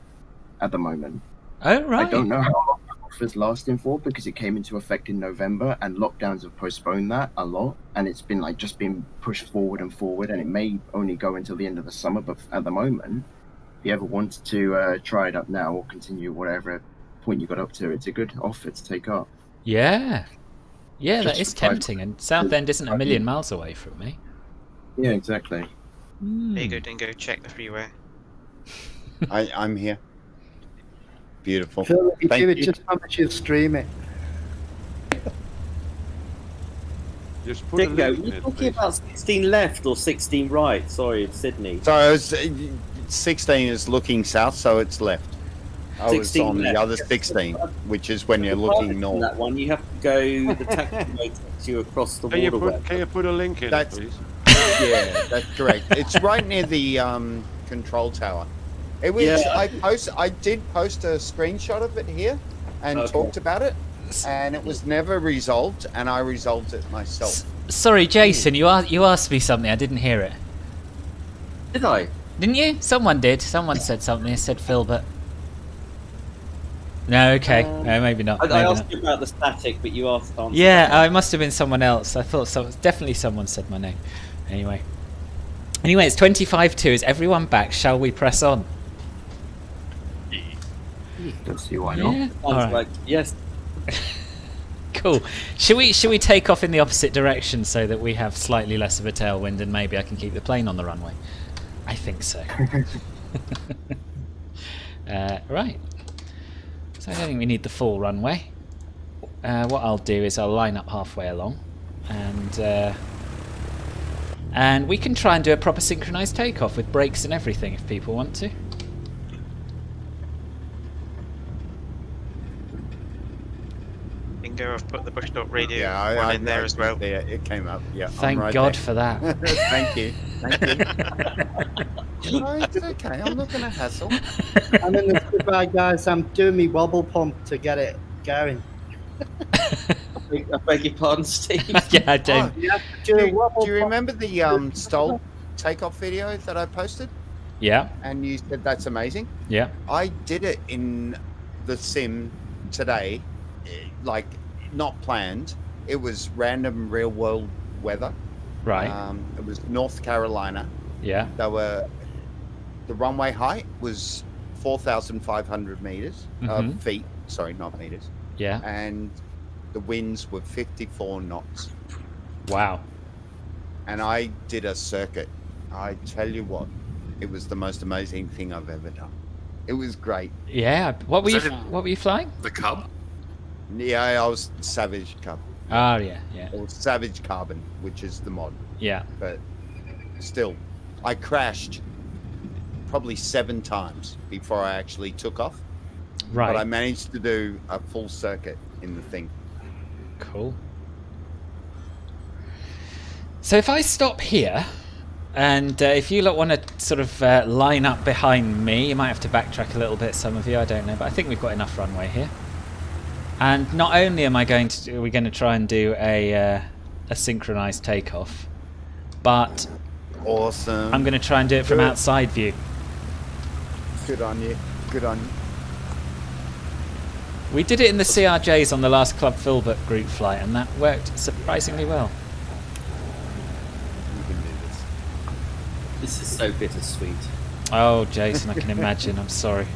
at the moment. Oh right. I don't know how long that offer's lasting for because it came into effect in November and lockdowns have postponed that a lot, and it's been like just been pushed forward, and it may only go until the end of the summer. But at the moment, if you ever wanted to try it up now or continue whatever point you got up to, it's a good offer to take up. Yeah. Yeah, Just that is for 5 tempting, and Southend isn't a million miles away from me. Yeah, exactly. There you go, Dingo. Check the freeware. I'm here. Beautiful. Phil, if you Thank do it, you. just how much you stream it. Just put a Dingo, link in you're it, talking please. about 16 left or 16 right? Sorry, it's Sydney. So I was, 16 is looking south, so it's left. I was 16 on left. the other 16, which is when you're On looking north. that one, you have to go. The taxiway takes you across the Can you waterway. put a link in it, That's- please? Yeah, that's correct. It's right near the control tower. It was. Yeah. I did post a screenshot of it here and talked about it, and it was never resolved, and I resolved it myself. Sorry, Jason, you asked me something. I didn't hear it. Did I? Didn't you? Someone did. Someone said something. It said Filbert. No, okay. No, maybe not. I Maybe asked not. you about the static, but you asked. Yeah, it must have been someone else. I thought definitely someone said my name. Anyway, it's 25-2. Is everyone back? Shall we press on? Don't see why not. Yeah. Sounds All right. like yes. Cool. Should we take off in the opposite direction so that we have slightly less of a tailwind and maybe I can keep the plane on the runway? I think so. Right. So I don't think we need the full runway. What I'll do is I'll line up halfway along, and we can try and do a proper synchronized takeoff with brakes and everything if people want to. Bingo, I've put the bush dog radio Yeah, one I in there as well. There, it came up. Yeah. Thank I'm right God there. for that. Thank you. Thank you. No, it's okay. I'm not going to hassle. I'm in the Spitfire, guys. I'm doing me wobble pump to get it going. I beg your pardon, Steve. Yeah, I don't. Do you remember the Stoll takeoff video that I posted? Yeah. And you said that's amazing? Yeah. I did it in the sim today, like not planned. It was random real world weather. Right. It was North Carolina. Yeah. The runway height was 4,500 meters, feet. Sorry, not meters. Yeah. And the winds were 54 knots. Wow. And I did a circuit. I tell you what, it was the most amazing thing I've ever done. It was great. Yeah. What were you flying? The Cub? Yeah, I was Savage Cub. Oh, yeah, yeah. Or Savage Carbon, which is the mod. Yeah. But still, I crashed probably 7 times before I actually took off. Right. But I managed to do a full circuit in the thing. Cool. So if I stop here, and if you lot want to sort of line up behind me, you might have to backtrack a little bit, some of you, I don't know, but I think we've got enough runway here. And not only are we going to try and do a synchronized takeoff, but awesome. I'm going to try and do it from outside view. Good on you. Good on you. We did it in the CRJs on the last Club Filbert group flight, and that worked surprisingly well. You can do this. This is so bittersweet. Oh, Jason, I can imagine. I'm sorry.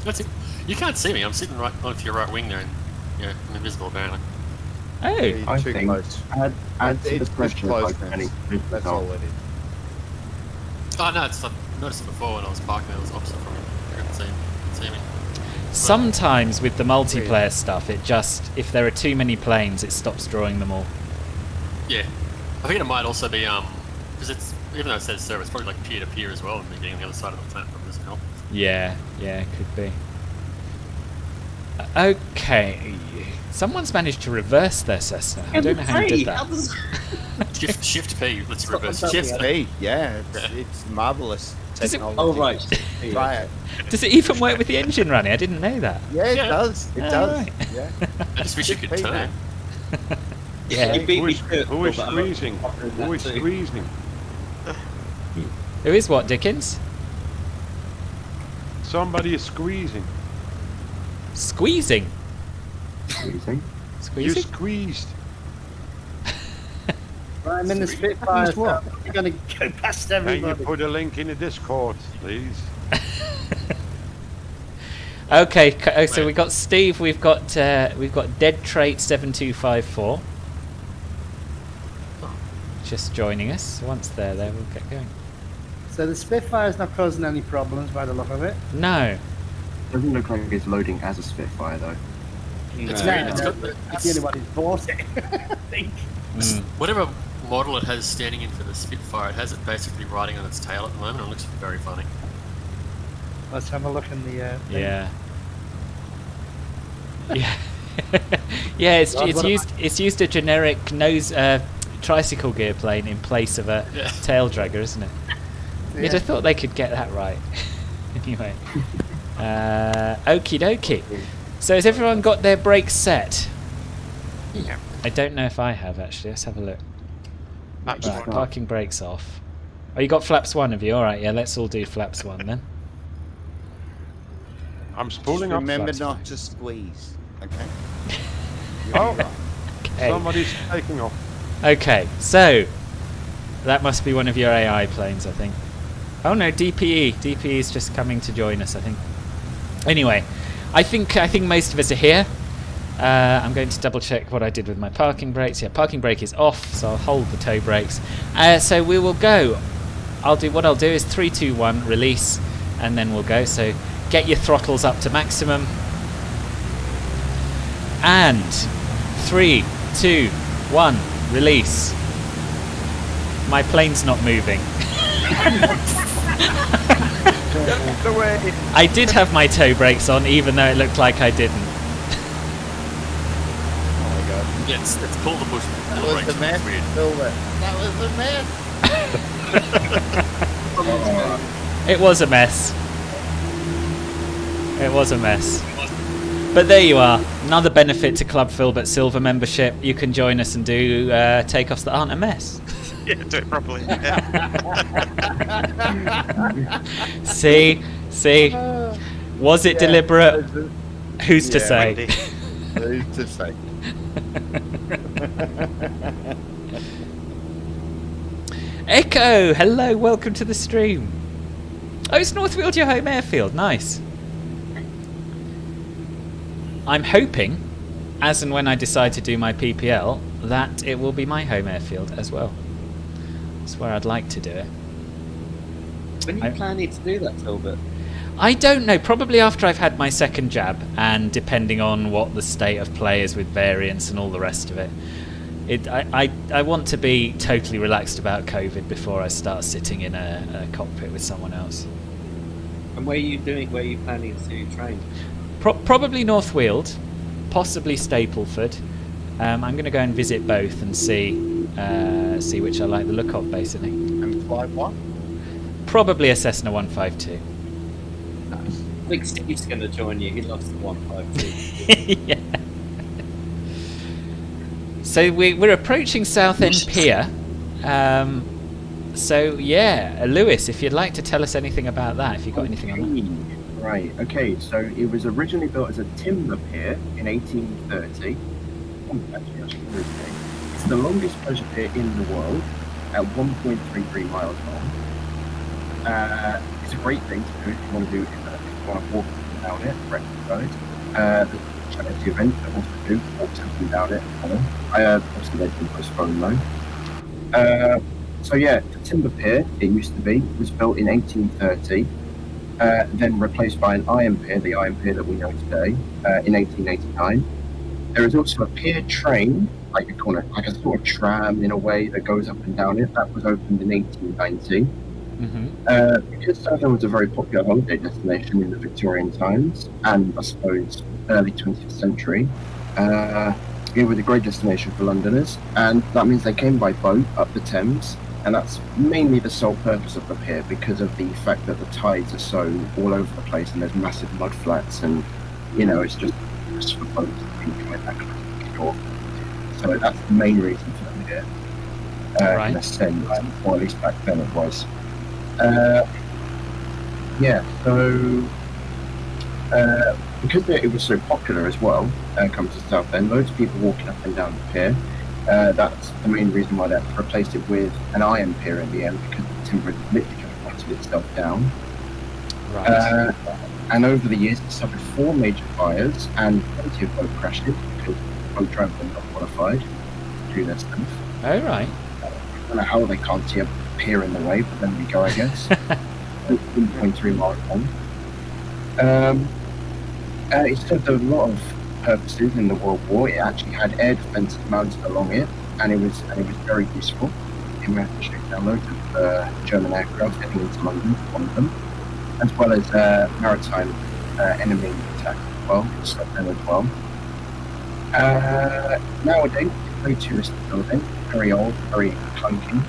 That's it. You can't see me. I'm sitting right onto your right wing there, and yeah, I'm invisible apparently. Oh, I too think close. add to the It's pressure close, by man. 20. That's all it is. Oh no, I've noticed it before when I was parking. It was opposite from me. You couldn't see me. Sometimes with the multiplayer stuff, it just, if there are too many planes, it stops drawing them all. Yeah, I think it might also be because it's, even though it says server, it's probably like peer to peer as well, and being on the other side of the platform doesn't help. Yeah, it could be. Okay, someone's managed to reverse their Cessna. I don't know how you did that. Shift P, let's reverse. Shift P, yeah, it's marvellous technology. Oh, right. Try it. Does it even work with the engine running? I didn't know that. Yeah, it does. It does. Right. Yeah. I just wish you could turn. Yeah. You beat me to it, Who is but I'm squeezing? offering that Who is too. squeezing? Who is what, Dickens? Somebody is squeezing. Squeezing? Squeezing. You Squeezing? squeezed. Right, I'm in the Spitfire, so I'm going to go past Can you everybody. put a link in the Discord, please? Okay, so we got Steve. We've got Dead Trait 7254. Just joining us. Once they're there, we'll get going. So the Spitfire's not causing any problems by the look of it. No. Doesn't look like it's loading as a Spitfire though. It's No, weird. It's got that's the only one who's bought it, I think. whatever model it has standing in for the Spitfire, it has it basically riding on its tail at the moment. It looks very funny. Let's have a look in the thing. Yeah. Yeah. Yeah. It's used a generic nose tricycle gear plane in place of a tail dragger, isn't it? You'd have thought they could get that right. Anyway. Okie dokie. So has everyone got their brakes set? Yeah. I don't know if I have actually. Let's have a look. Flaps Right, one. parking brakes off. Oh, you got flaps 1 of you? Alright, yeah, let's all do flaps 1 then. I'm spooling up. Remember Flaps not fine. to squeeze, okay? Oh, Okay. somebody's taking off. Okay, so that must be one of your AI planes, I think. Oh no, DPE. DPE is just coming to join us, I think. Anyway, I think most of us are here. I'm going to double check what I did with my parking brakes. Yeah, parking brake is off, so I'll hold the toe brakes. So we will go. What I'll do is 3, 2, 1, release, and then we'll go. So get your throttles up to maximum. And 3, 2, 1, release. My plane's not moving. I did have my toe brakes on, even though it looked like I didn't. Yeah, it's called the bush. That was a mess. Silver. That was a mess. It was a mess. It was a mess. But there you are. Another benefit to Club Filbert Silver membership. You can join us and do takeoffs that aren't a mess. Yeah, do it properly. Yeah. See? Was it deliberate? Who's to say? Windy. Who's to say? Echo, hello, welcome to the stream. Oh, it's North Weald, your home airfield. Nice. I'm hoping, as and when I decide to do my PPL, that it will be my home airfield as well. That's where I'd like to do it. When are you planning to do that, Filbert? I don't know. Probably after I've had my second jab, and depending on what the state of play is with variants and all the rest of it. I want to be totally relaxed about COVID before I start sitting in a cockpit with someone else. And where are you planning to train? Probably North Weald, possibly Stapleford. I'm going to go and visit both and see which I like the look of, basically. And fly what? Probably a Cessna 152. I think Steve's going to join you. He loves the 152. Yeah. So we're approaching Southend Pier. So yeah, Lewis, if you'd like to tell us anything about that, if you've got anything on that. Right, okay, so it was originally built as a timber pier in 1830. It's the longest pleasure pier in the world at 1.33 miles long. It's a great thing to do if you want to do it, if you want to walk down it for exercise. There's charity events that also do walk something down it. Obviously they've been postponed though. So yeah, the timber pier, it used to be, was built in 1830. Then replaced by an iron pier, the iron pier that we know today, in 1889. There is also a pier train, like you call it, like a sort of tram in a way that goes up and down it. That was opened in 1890. Because Southend was a very popular holiday destination in the Victorian times, and I suppose early 20th century, it was a great destination for Londoners, and that means they came by boat up the Thames. And that's mainly the sole purpose of the pier, because of the fact that the tides are so all over the place and there's massive mud flats, and it's just for boats to enjoy that kind of shore. So that's the main reason for the pier, in a sense, or at least back then it was. Because it was so popular as well, coming to Southend, loads of people walking up and down the pier. That's the main reason why they replaced it with an iron pier in the end, because the timber had literally just rotted itself down. Right. And over the years, it suffered 4 major fires and plenty of boat crashes, because boat drivers were not qualified to do their stuff. Oh, right. I don't know how they can't see a pier in the way, but then we go, I guess. 1.3 miles long. It served a lot of purposes in the World War. It actually had air defences mounted along it, and it was very useful. It managed to shoot down loads of German aircraft heading into London, one of them, as well as maritime enemy attack as well, stuff then as well. Nowadays, it's a very touristic building, very old, very clunky,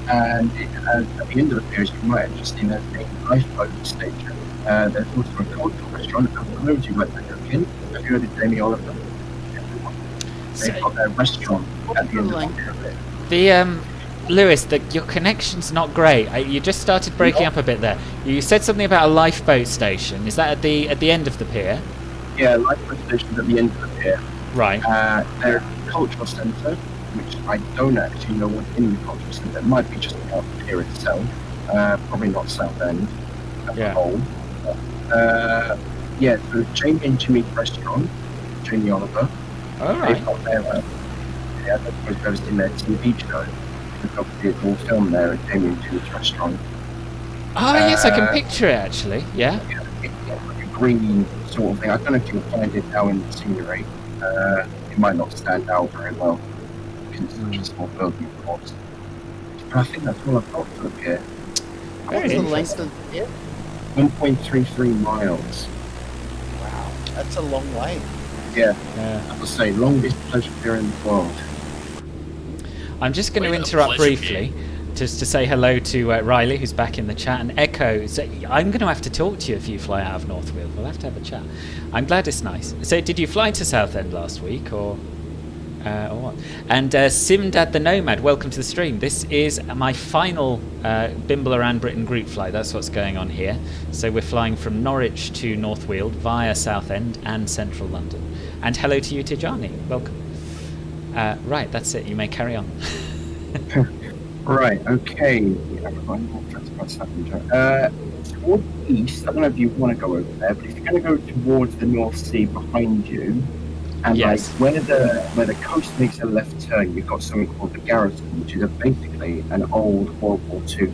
and it has, at the end of the pier, you might have just seen a lifeboat station. There's also a cultural restaurant. I don't know if you went there cooking. Have you heard of Jamie Oliver? They've got their restaurant at the end of the pier. Lewis, your connection's not great. You just started breaking up a bit there. You said something about a lifeboat station. Is that at the end of the pier? Yeah, lifeboat station's at the end of the pier. Right. There's a cultural centre, which I don't actually know what's in the cultural centre. It might be just about the pier itself. Probably not Southend as a whole. So Jamie and Jimmy's restaurant, Jamie Oliver. All right. They've got their, they've ever seen their TV show. Because obviously it's all filmed there at Jamie and Jimmy's restaurant. Oh, yes, I can picture it actually. Yeah. It's like a green sort of thing. I don't know if you'll find it now in the scenery. It might not stand out very well because it's such a small building, of course. But I think that's all I've got for the pier. What was the length of the pier? 1.33 miles. Wow, that's a long way. Yeah. I would say longest pleasure pier in the world. I'm just going to interrupt briefly just to say hello to Riley, who's back in the chat, and Echo. So I'm going to have to talk to you if you fly out of North Weald. We'll have to have a chat. I'm glad it's nice. So did you fly to Southend last week, or what? And Simdad the Nomad, welcome to the stream. This is my final Bimble Around Britain group flight. That's what's going on here. So we're flying from Norwich to North Weald via Southend and Central London. And hello to you, Tijani. Welcome. Right, that's it. You may carry on. Right, okay. Towards the east, I don't know if you want to go over there, but if you're going to go towards the North Sea behind you, and yes. like where the coast makes a left turn, you've got something called the Garrison, which is basically an old World War II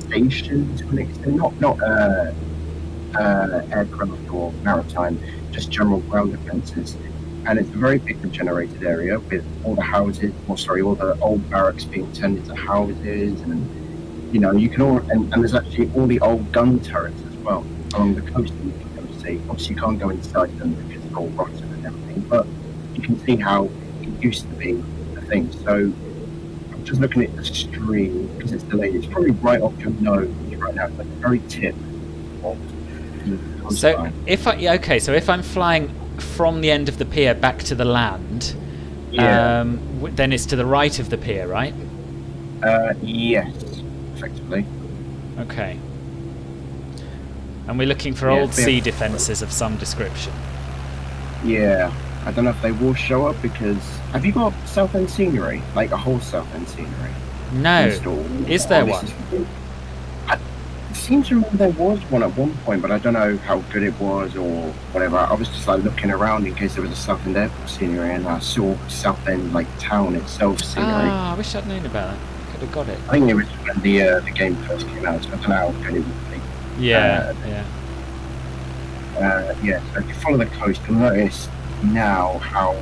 station to an extent, not aircraft or maritime, just general ground defences. And it's a very big regenerated area with all the houses, all the old barracks being turned into houses, and you can and there's actually all the old gun turrets as well along the coast that you can go see. Obviously, you can't go inside them because it's all rotten and everything, but you can see how it used to be a thing. So I'm just looking at the stream because it's delayed. It's probably right off your nose right now. It's like the very tip of the coastline. So if I'm flying from the end of the pier back to the land, then it's to the right of the pier, right? Yes, effectively. Okay. And we're looking for old sea defences of some description. Yeah, I don't know if they will show up because... Have you got Southend scenery? Like a whole Southend scenery? No. Installed? Is there one? I seem to remember there was one at one point, but I don't know how good it was or whatever. I was just like looking around in case there was a Southend Airport scenery, and I saw Southend like town itself scenery. Ah, I wish I'd known about that. Could have got it. I think it was when the game first came out, so I don't know how good it would be. Yeah, so if you follow the coast, you'll notice now how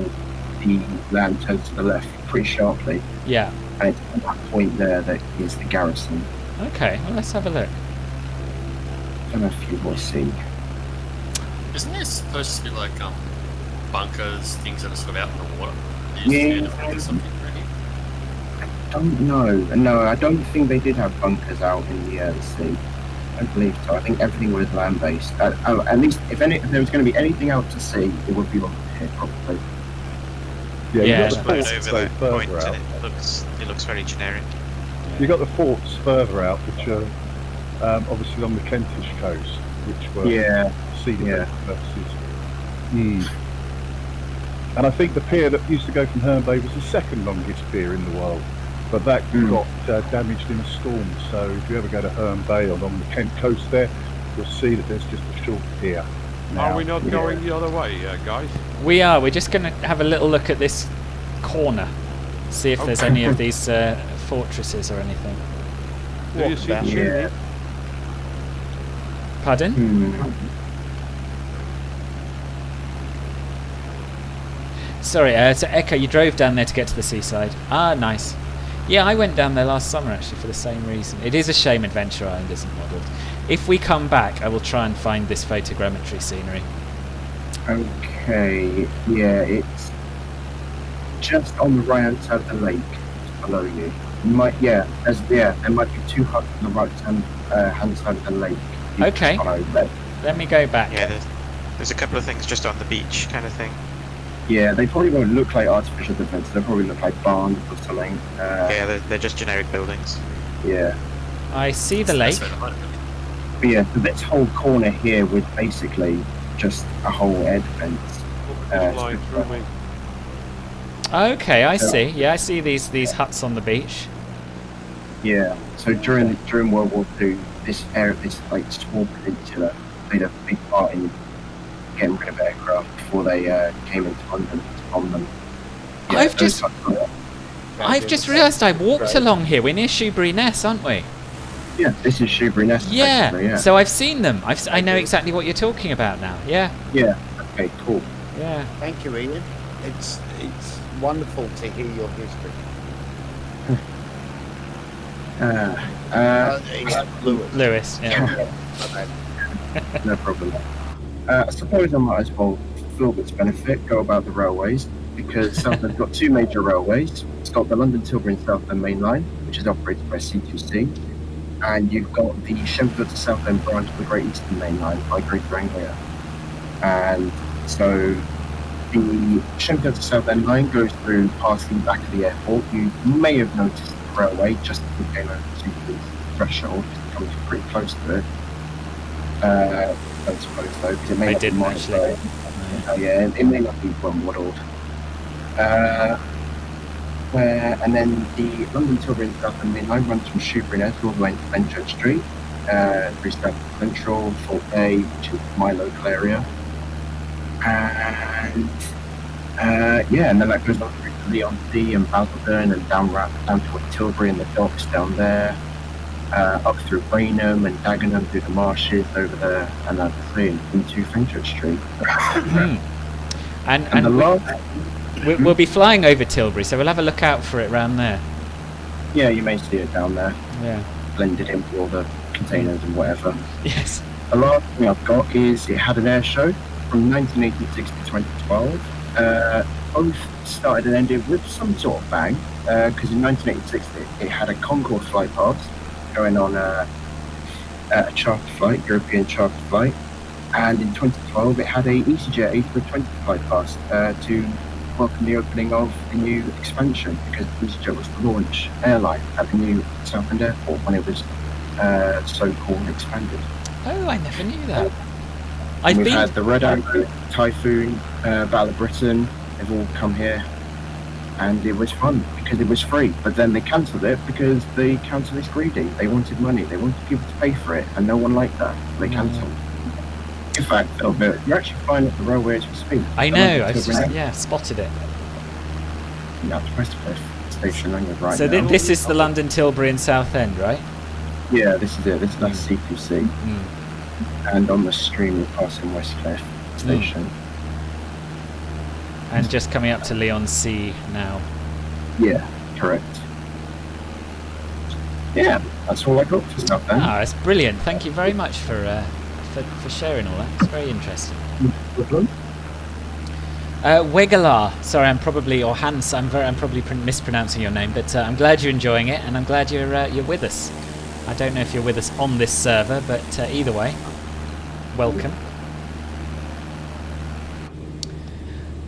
the land turns to the left pretty sharply. Yeah. And it's at that point there that is the garrison. Okay, well, let's have a look. I don't know if you will see. Isn't there supposed to be like bunkers, things that are sort of out in the water? I don't know. No, I don't think they did have bunkers out in the sea. I don't believe so. I think everything was land-based. At least, if there was going to be anything out to sea, it would be on here, probably. Yeah, Just put it over that point, and it looks very generic. You got the forts further out, which are obviously on the Kentish coast, which were sea defence purposes. And I think the pier that used to go from Herne Bay was the second longest pier in the world, but that got damaged in a storm. So if you ever go to Herne Bay along the Kent coast there, you'll see that there's just a short pier. Now, are we not going the other way, guys? We are. We're just going to have a little look at this corner, see if there's any of these fortresses or anything. Do you see the chimney? Pardon? Sorry, so Echo, you drove down there to get to the seaside. Ah, nice. Yeah, I went down there last summer actually for the same reason. It is a shame Adventure Island isn't modelled. If we come back, I will try and find this photogrammetry scenery. Okay, yeah, it's just on the right-hand side of the lake, below you. There might be 2 huts on the right-hand side of the lake. Okay, let me go back. Yeah, there's a couple of things just on the beach kind of thing. Yeah, they probably won't look like artificial defences. They'll probably look like barns or something. Yeah, they're just generic buildings. Yeah. I see the lake. But yeah, so this whole corner here was basically just a whole air defence. Okay, I see. Yeah, I see these huts on the beach. Yeah. So during World War II, this like small peninsula played a big part in getting rid of aircraft before they came into London to bomb them. Yeah, I've just realised I walked along here. We're near Shoebury Ness, aren't we? Yeah, this is Shoebury Ness. Yeah. So I've seen them. I know exactly what you're talking about now. Yeah. Yeah. Okay. Cool. Yeah. Thank you, Ian. It's wonderful to hear your history. Lewis. Yeah. No problem. I suppose I might as well Filbert's benefit, go about the railways, because Southend's got two major railways. It's got the London Tilbury and Southend Main Line, which is operated by C2C, and you've got the Sheffield to Southend branch of the Great Eastern Main Line by Greater Anglia. And so the Sheffield to Southend line goes through past the back of the airport. You may have noticed the railway just as we came over to the threshold, it comes pretty close to it. I don't suppose though, because it may not be actually. Yeah, it may not be well modelled. And then the London Tilbury and Southend Main Line runs from Shoeburyness all the way into Fenchurch Street, through South Central, Fort Bay, which is my local area. And and then that goes on through to Leigh-on-Sea and Basildon and down toward Tilbury and the docks down there, up through Rainham and Dagenham through the marshes over there, and that's into Fenchurch Street. And the last. We'll be flying over Tilbury, so we'll have a look out for it round there. Yeah, you may see it down there. Yeah. Blended in with all the containers and whatever. Yes. The last thing I've got is it had an air show from 1986 to 2012. Both started and ended with some sort of bang, because in 1986 it had a Concorde flight past going on a charter flight, European charter flight, and in 2012 it had a EasyJet A320 flight past to welcome the opening of the new expansion, because EasyJet was the launch airline at the new Southend Airport when it was so-called expanded. Oh, I never knew that. We've had the Red Arrow, Typhoon, Battle of Britain, they've all come here, and it was fun because it was free, but then they cancelled it because the council is greedy. They wanted money, they wanted people to pay for it, and no one liked that. They cancelled. In fact, you're actually flying up the railway as we speak. I know, I've spotted it. That's Westcliff station on your right. So this is the London Tilbury and Southend, right? Yeah, this is it. This is CQC. And on the stream you're passing Westcliff station. And just coming up to Leigh-on-Sea now. Yeah, correct. Yeah, that's all I got for Southend. Ah, it's brilliant. Thank you very much for sharing all that. It's very interesting. Wegelar. Sorry, I'm probably mispronouncing your name, but I'm glad you're enjoying it, and I'm glad you're with us. I don't know if you're with us on this server, but either way, welcome.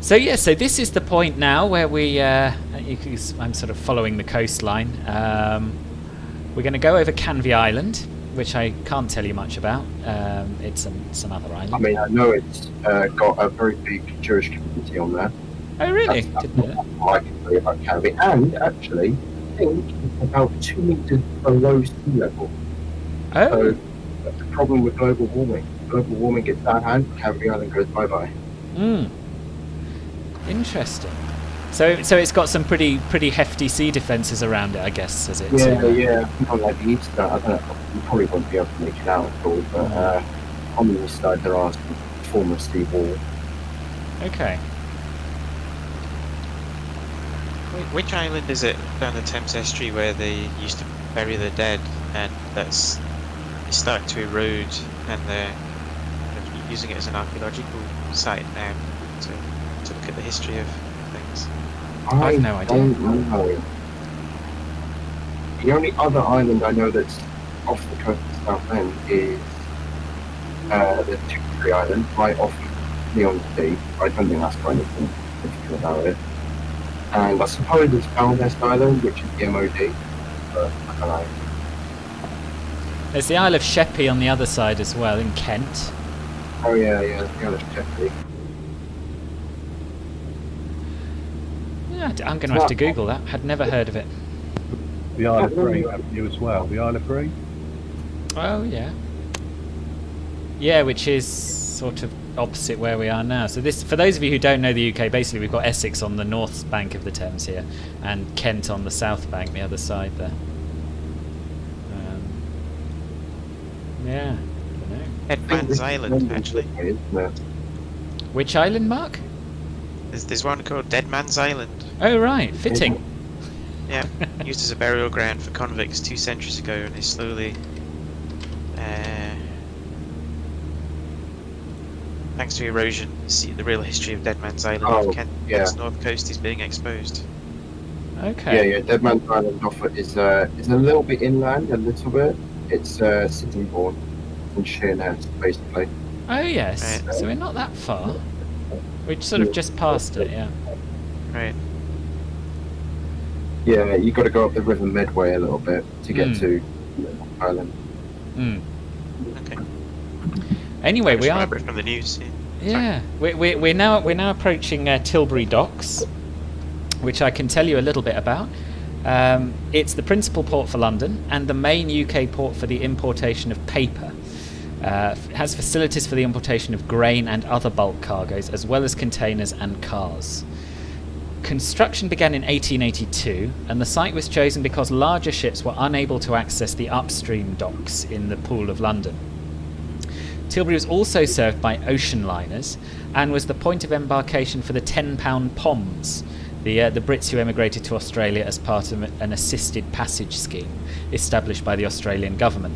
So this is the point now where I'm sort of following the coastline. We're going to go over Canvey Island, which I can't tell you much about. It's some other island. I mean, I know it's got a very big Jewish community on there. Oh, really? Didn't know that. I can tell you about Canvey. And actually, I think it's about 2 meters below sea level. Oh. So that's the problem with global warming. Global warming gets out of hand, Canvey Island goes bye-bye. Interesting. So it's got some pretty hefty sea defences around it, I guess, has it? Yeah. I think on like the east side, I don't know, you probably won't be able to make it out at all, but on the east side there are some former sea wall. Okay. Which island is it down the Thames estuary where they used to bury the dead, and it's starting to erode, and they're using it as an archaeological site now to look at the history of things? I have no idea. Know. The only other island I know that's off the coast of Southend is the Tewkesbury Island, right off Leigh-on-Sea. I don't think that's got anything particular about it. And I suppose it's Bimbles Island, which is the MOD, but I don't know. There's the Isle of Sheppey on the other side as well, in Kent. Oh yeah, the Isle of Sheppey. Yeah, I'm going to have to Google that. Had never heard of it. The Isle of Grey, haven't you as well? The Isle of Grey? Oh, yeah. Yeah, which is sort of opposite where we are now. So this, for those of you who don't know the UK, basically we've got Essex on the north bank of the Thames here, and Kent on the south bank, the other side there. Yeah, I don't know. Deadman's Island, actually. Which island, Mark? There's one called Deadman's Island. Oh, right, fitting. Yeah, used as a burial ground for convicts 2 centuries ago, and they slowly Thanks to erosion, you see the real history of Dead Man's Island off Kent's north coast is being exposed. Okay. Yeah. Dead Man's Island off it is a little bit inland, a little bit. It's Sittingbourne and Sheerness, basically. Oh yes. Right. So we're not that far. We're sort of just past it, yeah. Right. Yeah, you got to go up the River Medway a little bit to get to Island. Okay. Anyway, we are. Remember it from the news. Yeah, we're now approaching Tilbury Docks, which I can tell you a little bit about. It's the principal port for London and the main UK port for the importation of paper. It has facilities for the importation of grain and other bulk cargoes, as well as containers and cars. Construction began in 1882, and the site was chosen because larger ships were unable to access the upstream docks in the Pool of London. Tilbury was also served by ocean liners and was the point of embarkation for the £10 POMs, the Brits who emigrated to Australia as part of an assisted passage scheme established by the Australian government.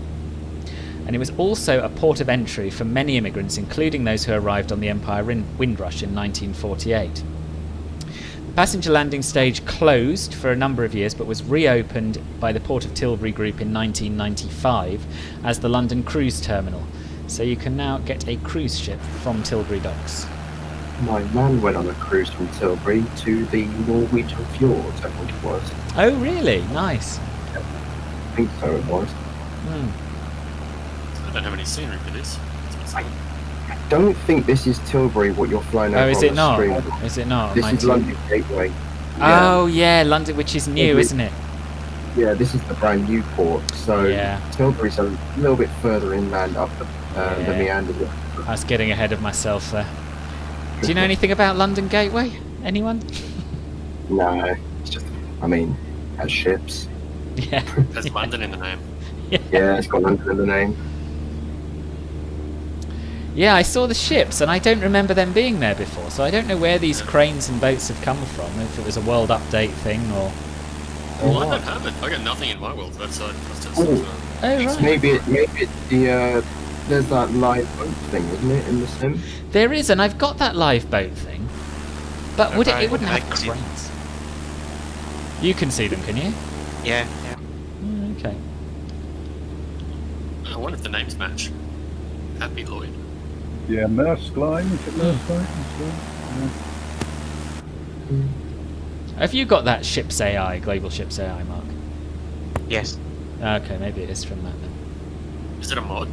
And it was also a port of entry for many immigrants, including those who arrived on the Empire Windrush in 1948. The passenger landing stage closed for a number of years, but was reopened by the Port of Tilbury Group in 1995 as the London Cruise Terminal. So you can now get a cruise ship from Tilbury Docks. My man went on a cruise from Tilbury to the Norwegian fjords, I think it was. Oh, really? Nice. I think so it was. I don't have any scenery for this. I don't think this is Tilbury, what you're flying over. Oh, is on it the not? screen. Is it not? This is London Gateway. Oh, yeah, London, which is new, isn't it? Yeah, this is the brand new port. So Yeah. Tilbury's a little bit further inland up the meanders. I was getting ahead of myself there. Do you know anything about London Gateway? Anyone? No, it's just, it has ships. Yeah. Has London in the name. Yeah, it's got London in the name. Yeah, I saw the ships, and I don't remember them being there before, so I don't know where these cranes and boats have come from, if it was a world update thing or Well, I what. don't have it. I got nothing in my world. That's just Oh, right. Maybe it's the there's that live boat thing, isn't it, in the sim? There is, and I've got that live boat thing, but would it wouldn't have I can see them. cranes. You can see them, can you? Yeah. Okay. I wonder if the names match. Happy Lloyd. Yeah, Maersk Line. Is it Maersk Line? Have you got that Ships AI, Global Ships AI, Mark? Yes. Okay, maybe it is from that then. Is it a mod?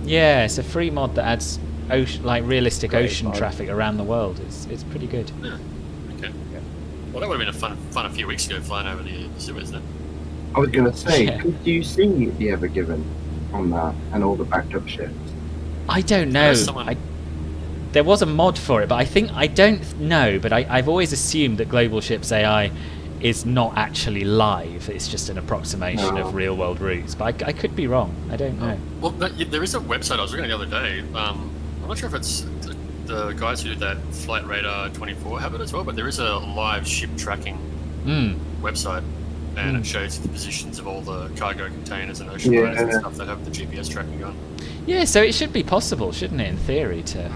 Yeah, it's a free mod that adds realistic Great ocean mod. traffic around the world. It's pretty good. Yeah. Okay. Well, that would have been fun a few weeks ago flying over the Suez, isn't it? I was going to say, Yeah. could you see the Ever Given on that and all the backed up ships? I don't know. There was a mod for it, but I don't know. But I've always assumed that Global Ships AI is not actually live. It's just an approximation of real world routes. But I could be wrong. I don't know. Well, there is a website I was looking at the other day. I'm not sure if it's the guys who did that Flight Radar 24 have it as well, but there is a live ship tracking website, and it shows the positions of all the cargo containers and ocean liners and stuff that have the GPS tracking on. Yeah, so it should be possible, shouldn't it, in theory, to...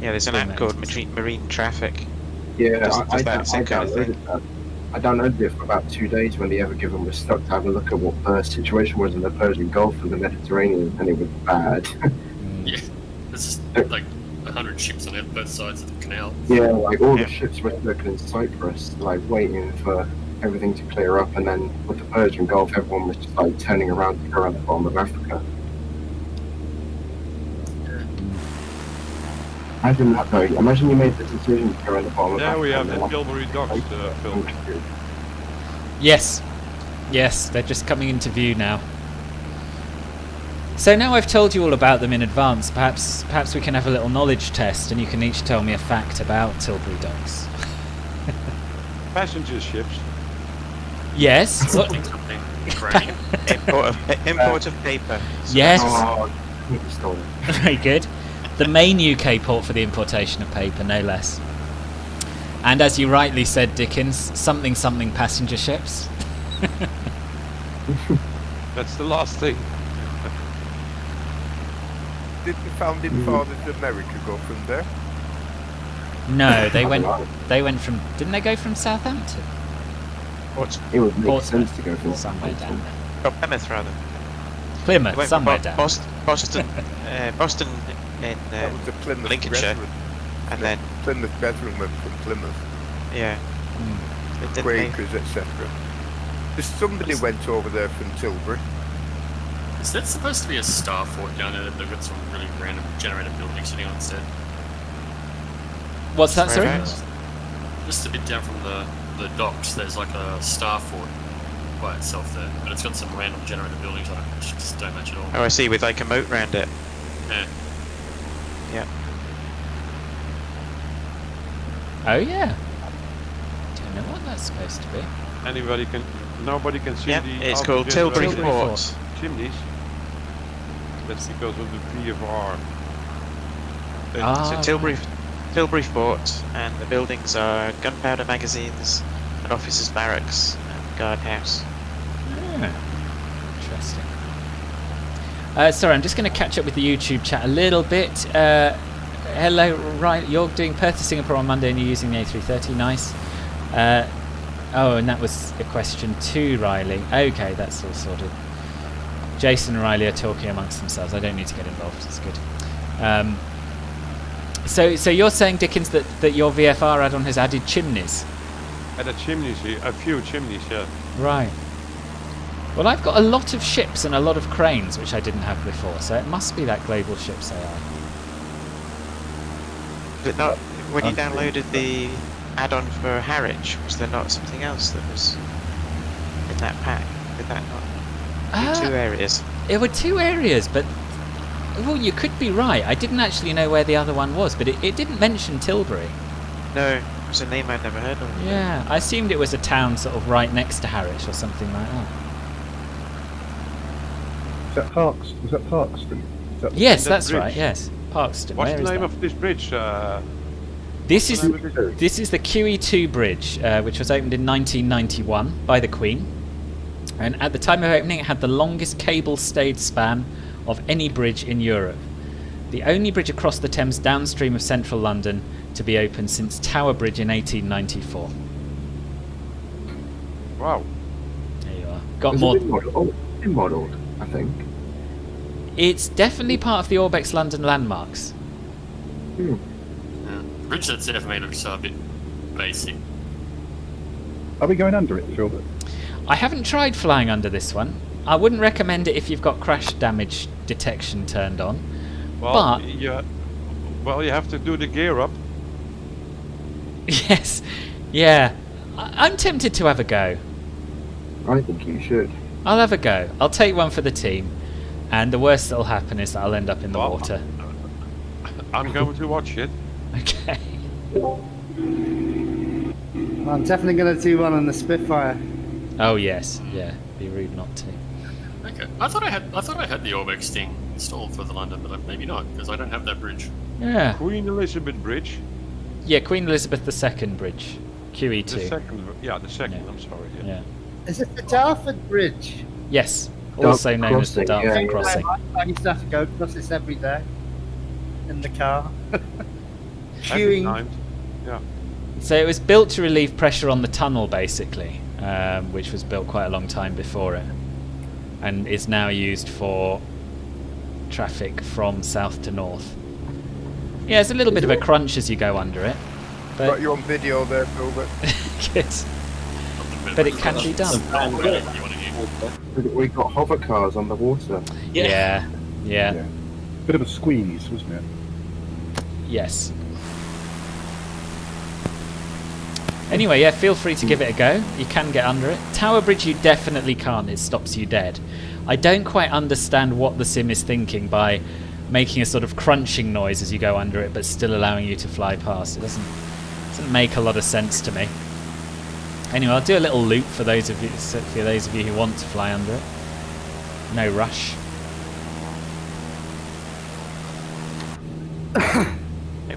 Yeah, there's an app called Marine Traffic. Yeah, Does that same kind of thing? downloaded that. I downloaded it for about 2 days when the Ever Given was stuck to have a look at what the situation was in the Persian Gulf and the Mediterranean, and it was bad. Yeah, there's like 100 ships on both sides of the canal. Yeah, like all the ships were stuck in Cyprus, like waiting for everything to clear up, and then with the Persian Gulf, everyone was just like turning around to go around the bottom of Africa. Imagine that though. Imagine you made the decision to go around the bottom of Africa. Now we have and the then Tilbury Docks film. Yes. Yes, they're just coming into view now. So now I've told you all about them in advance, perhaps we can have a little knowledge test and you can each tell me a fact about Tilbury Docks. Passenger ships. Yes. What? Import of paper. Yes. Oh, Very good. The main UK port for the importation of paper, no less. And as you rightly said, Dickens, something passenger ships. That's the last thing. Did the founding fathers of America go from there? No, they went from. Didn't they go from Southampton? It would make Portsmouth. sense to go from Somewhere down there. Oh, Plymouth rather. Plymouth, Went somewhere from down. Boston in That was the Plymouth Lincolnshire, Brethren. and then Plymouth Brethren went from Plymouth. yeah, didn't they? Quakers, etc. Somebody went over there from Tilbury. Is that supposed to be a star fort down there that they've got some really random generator building sitting on instead? What's that, sorry? Whereabouts? Just a bit down from the docks, there's like a star fort by itself there, but it's got some random generator buildings on it which just don't match at all. Oh, I see, with like a moat round it. Yeah. Yeah. Oh yeah. Don't know what that's supposed to be. Nobody can see Yeah, the. it's outer called Tilbury generator Fort. Chimneys. That's because of the VFR. So Tilbury Fort, and the buildings are gunpowder magazines, an officers' barracks, and guardhouse. Interesting. Sorry, I'm just going to catch up with the YouTube chat a little bit. Hello, right? You're doing Perth to Singapore on Monday, and you're using the A330. Nice. Oh, and that was a question to Riley. Okay, that's all sorted. Jason and Riley are talking amongst themselves. I don't need to get involved. It's good. So you're saying, Dickens, that your VFR add-on has added chimneys? Added chimneys, a few chimneys, yeah. Right. Well, I've got a lot of ships and a lot of cranes, which I didn't have before, so it must be that Global Ships AI. But not when you downloaded the add-on for Harwich, was there not something else that was in that pack? Did that not? Two areas. There were 2 areas, but well, you could be right. I didn't actually know where the other one was, but it didn't mention Tilbury. No, it was a name I'd never heard of. Yeah, I assumed it was a town sort of right next to Harwich or something like that. Is that Parks? Was that Parkston? Yes, that's right. Yes, Parkston. What's Where the is name that? of this bridge? This is the QE2 bridge, which was opened in 1991 by the Queen, and at the time of opening, it had the longest cable-stayed span of any bridge in Europe. The only bridge across the Thames downstream of central London to be opened since Tower Bridge in 1894. Wow. There you are. Got Has more. it been modelled, I think. It's definitely part of the Orbex London landmarks. Yeah. The bridge that's there for me looks a bit basic. Are we going under it, Philbert? I haven't tried flying under this one. I wouldn't recommend it if you've got crash damage detection turned on. Well, But you have to do the gear up. yes, yeah, I'm tempted to have a go. I think you should. I'll have a go. I'll take one for the team, and the worst that'll happen is that I'll end up in the water. I'm going to watch it. Okay. I'm definitely going to do one on the Spitfire. Oh yes, yeah. Be rude not to. Okay, I thought I had the Orbex thing installed for the London, but maybe not because I don't have that bridge. Yeah. Queen Elizabeth Bridge. Yeah, Queen Elizabeth II Bridge, QE2. The second. Yeah. I'm sorry. Yeah. Is it the Dartford Bridge? Yes, also known as the Crossing, Dartford yeah. Crossing. I used to have to go across this every day in the car. Every Queuing. time. Yeah. So it was built to relieve pressure on the tunnel, basically, which was built quite a long time before it, and is now used for traffic from south to north. Yeah, it's a little bit of a crunch as you go under it. But Got you on video there, Philbert. but it can be done. We got hover cars on the water. Yeah. Bit of a squeeze, wasn't it? Yes. Anyway, yeah, feel free to give it a go. You can get under it. Tower Bridge you definitely can't. It stops you dead. I don't quite understand what the sim is thinking by making a sort of crunching noise as you go under it, but still allowing you to fly past. It doesn't make a lot of sense to me. Anyway, I'll do a little loop for those of you who want to fly under it. No rush.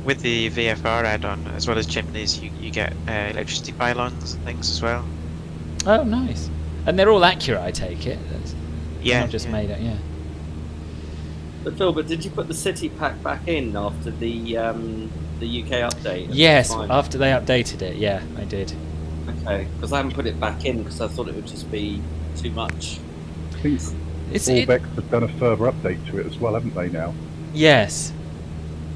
With the VFR add-on, as well as chimneys, you get electricity pylons and things as well. Oh, nice. And they're all accurate, I take it. They're not just made up, yeah. But Phil, did you put the city pack back in after the UK update? Yes, after they updated it. Yeah, I did. Okay, because I haven't put it back in because I thought it would just be too much. I think Orbex have done a further update to it as well, haven't they now? Yes.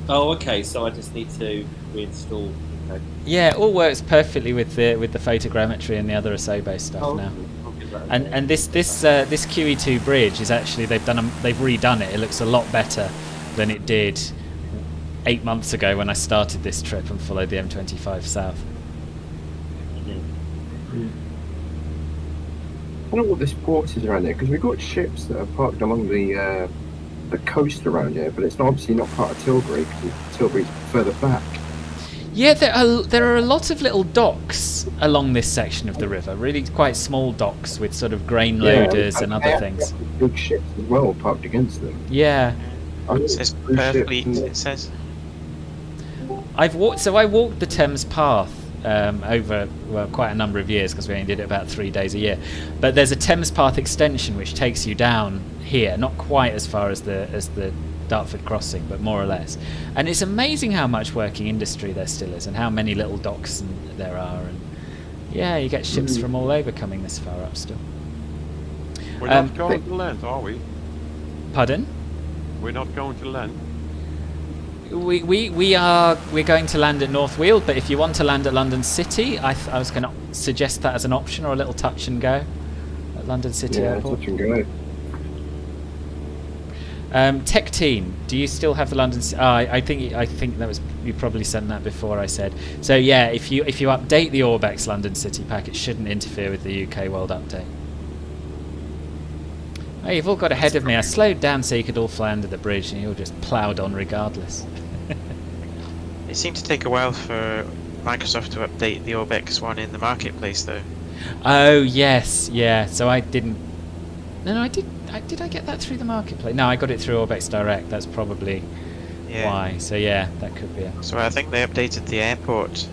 Oh, okay. So I just need to reinstall. Okay. Yeah, it all works perfectly with the photogrammetry and the other Asobo stuff now. And this QE2 bridge is actually they've redone it. It looks a lot better than it did 8 months ago when I started this trip and followed the M25 south. I don't know what this port is around there, because we've got ships that are parked along the coast around here, but it's obviously not part of Tilbury, because Tilbury's further back. Yeah, there are a lot of little docks along this section of the river, really quite small docks with sort of grain loaders and other things. Big ships as well parked against them. Yeah. It says Perfleet, it says. I walked the Thames Path over quite a number of years because we only did it about 3 days a year. But there's a Thames Path extension which takes you down here, not quite as far as the Dartford crossing, but more or less. And it's amazing how much working industry there still is and how many little docks there are. And yeah, you get ships from all over coming this far up still. We're not going to land, are we? Pardon? We're not going to land. We're going to land at North Weald, but if you want to land at London City, I was going to suggest that as an option, or a little touch and go at London City Airport. Touch and go. Tech team, do you still have the London? I think that was, you probably sent that before I said. So yeah, if you update the Orbex London City pack, it shouldn't interfere with the UK World update. Oh, you've all got ahead of me. I slowed down so you could all fly under the bridge, and you all just ploughed on regardless. It seemed to take a while for Microsoft to update the Orbex one in the marketplace, though. Oh yes, yeah. So I didn't. No, I did. Did I get that through the marketplace? No, I got it through Orbex Direct. That's probably why. So yeah, that could be it. So I think they updated the airport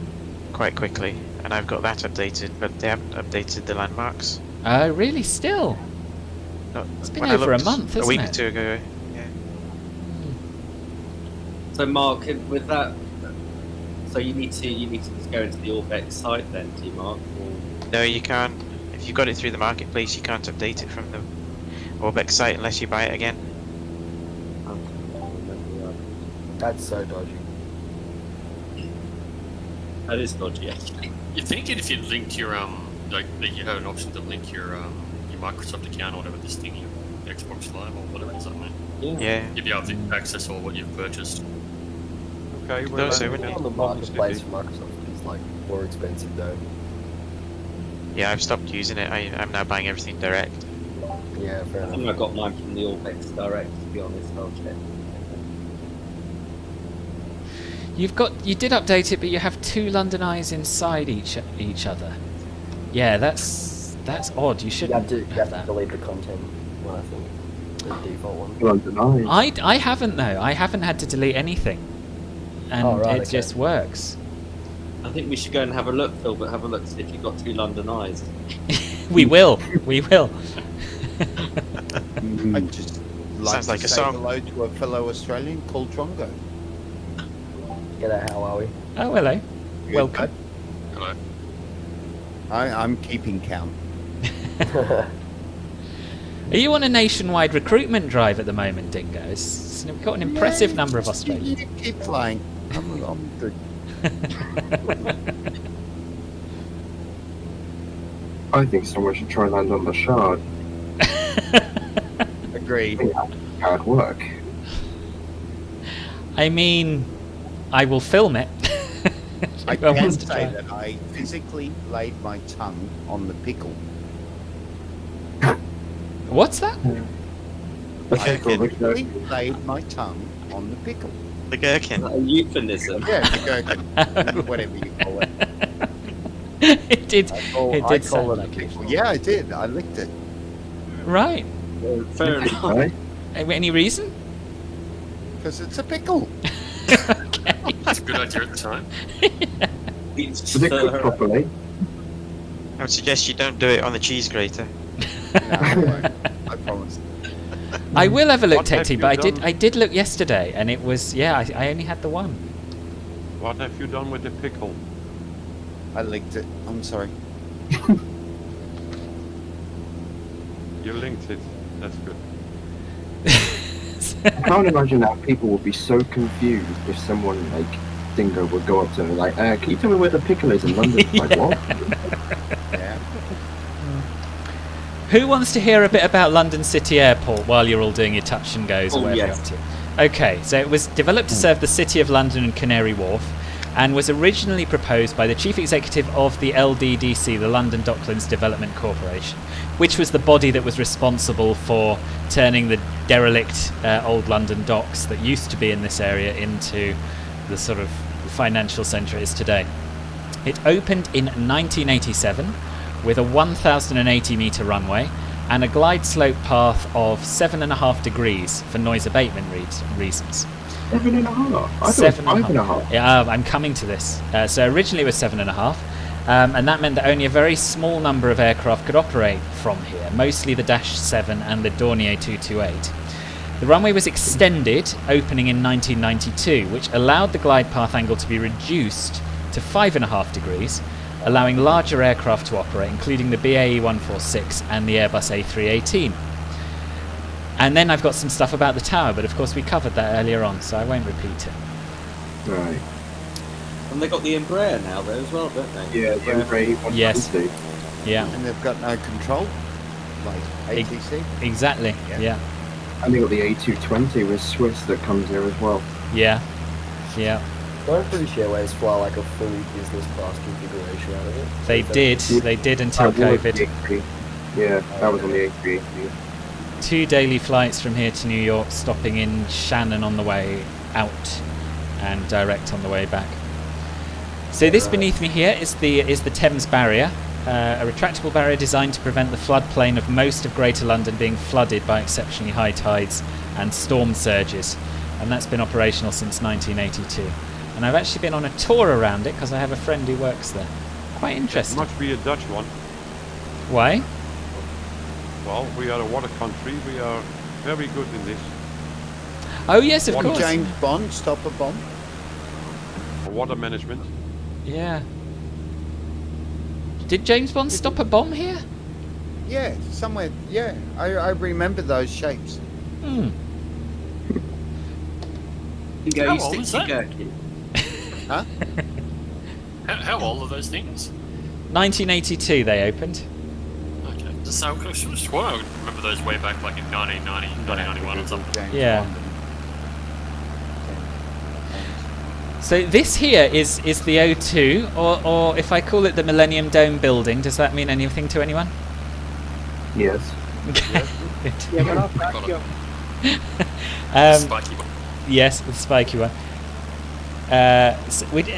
quite quickly, and I've got that updated, but they haven't updated the landmarks. Oh, really? Still? No, it's been over a month, isn't it? A week or two ago. Yeah. So Mark, with that, so you need to just go into the Orbex site then, do you, Mark? Or... No, you can't. If you got it through the marketplace, you can't update it from the Orbex site unless you buy it again. That's so dodgy. That is dodgy, actually. You think if you linked your like you had an option to link your Microsoft account or whatever, this thing, your Xbox Live or whatever it is, I mean. Yeah. You'd be able to access all what you've purchased. Okay, well, on the marketplace for Microsoft is like more expensive though. Yeah, I've stopped using it. I'm now buying everything direct. Yeah, fair enough. I think I got mine from the Orbex Direct, to be honest. I'll check. You did update it, but you have two London eyes inside each other. Yeah, that's odd. You shouldn't. You have to delete the content one, I think. The default one. London eyes. I haven't though. I haven't had to delete anything, and it just works. I think we should go and have a look, Phil, but have a look see if you've got two London eyes. We will. We will. I just Sounds like to a say song. hello to a fellow Australian called Drongo. G'day, how are we? Oh, hello. Good, Welcome. Hello. I'm keeping count. Are you on a nationwide recruitment drive at the moment, Dingoes? We've got an impressive number of Australians. You keep flying. I'm good. I think someone should try and land on the Shard. Agreed. Hard work. I mean, I will film it. I can say that I physically laid my tongue on the pickle. What's that? I physically laid my tongue on the pickle. The gherkin. A euphemism. Yeah, the gherkin. Whatever you call it. It did. It did sound it like it. Yeah, I did. I licked it. Right. Fair enough. Any reason? Because it's a pickle. That's a good idea at the time. Was it cooked properly? I would suggest you don't do it on the cheese grater. No, I won't. I promise. I will have a look, What have Tecti, you but done? I did look yesterday, and it was I only had the one. What have you done with the pickle? I licked it. I'm sorry. You linked it. That's good. I can't imagine how people would be so confused if someone like Dingo would go up to them and like, can you tell me where the pickle is in London? Like, what? Yeah. Who wants to hear a bit about London City Airport while you're all doing your touch and goes or whatever you're up to? Okay, so it was developed to serve the City of London and Canary Wharf, and was originally proposed by the Chief Executive of the LDDC, the London Docklands Development Corporation, which was the body that was responsible for turning the derelict old London docks that used to be in this area into the sort of financial centre it is today. It opened in 1987 with a 1,080 metre runway and a glide slope path of 7.5 degrees for noise abatement reasons. 7.5? I thought it was 5.5. Yeah, I'm coming to this. So originally it was 7.5, and that meant that only a very small number of aircraft could operate from here, mostly the Dash 7 and the Dornier 228. The runway was extended, opening in 1992, which allowed the glide path angle to be reduced to 5.5 degrees, allowing larger aircraft to operate, including the BAE 146 and the Airbus A318. And then I've got some stuff about the tower, but of course we covered that earlier on, so I won't repeat it. Right. And they got the Embraer now though as well, don't they? Yeah, the Embraer 150. Yes. Yeah. And they've got no control, like ATC. Exactly. Yeah. And they got the A220 with Swiss that comes here as well. Yeah. Yeah. Don't British Airways fly like a fully business class configuration out of it? They did until COVID. Yeah, that was on the A380. 2 daily flights from here to New York, stopping in Shannon on the way out and direct on the way back. So this beneath me here is the Thames barrier, a retractable barrier designed to prevent the floodplain of most of Greater London being flooded by exceptionally high tides and storm surges, and that's been operational since 1982. And I've actually been on a tour around it because I have a friend who works there. Quite interesting. It must be a Dutch one. Why? Well, we are a water country. We are very good in this. Oh yes, of course. James Bond stop a bomb? Water management. Yeah. Did James Bond stop a bomb here? Yeah, somewhere. Yeah, I remember those shapes. Hmm. You stick to gherkin. Huh? How old are those things? 1982 they opened. Okay. So I swear I remember those way back like in 1990, 1991 or something. Yeah. So this here is the O2, or if I call it the Millennium Dome building, does that mean anything to anyone? Yes. Yeah, but I'll back you up. Spiky one. Yes, the spiky one.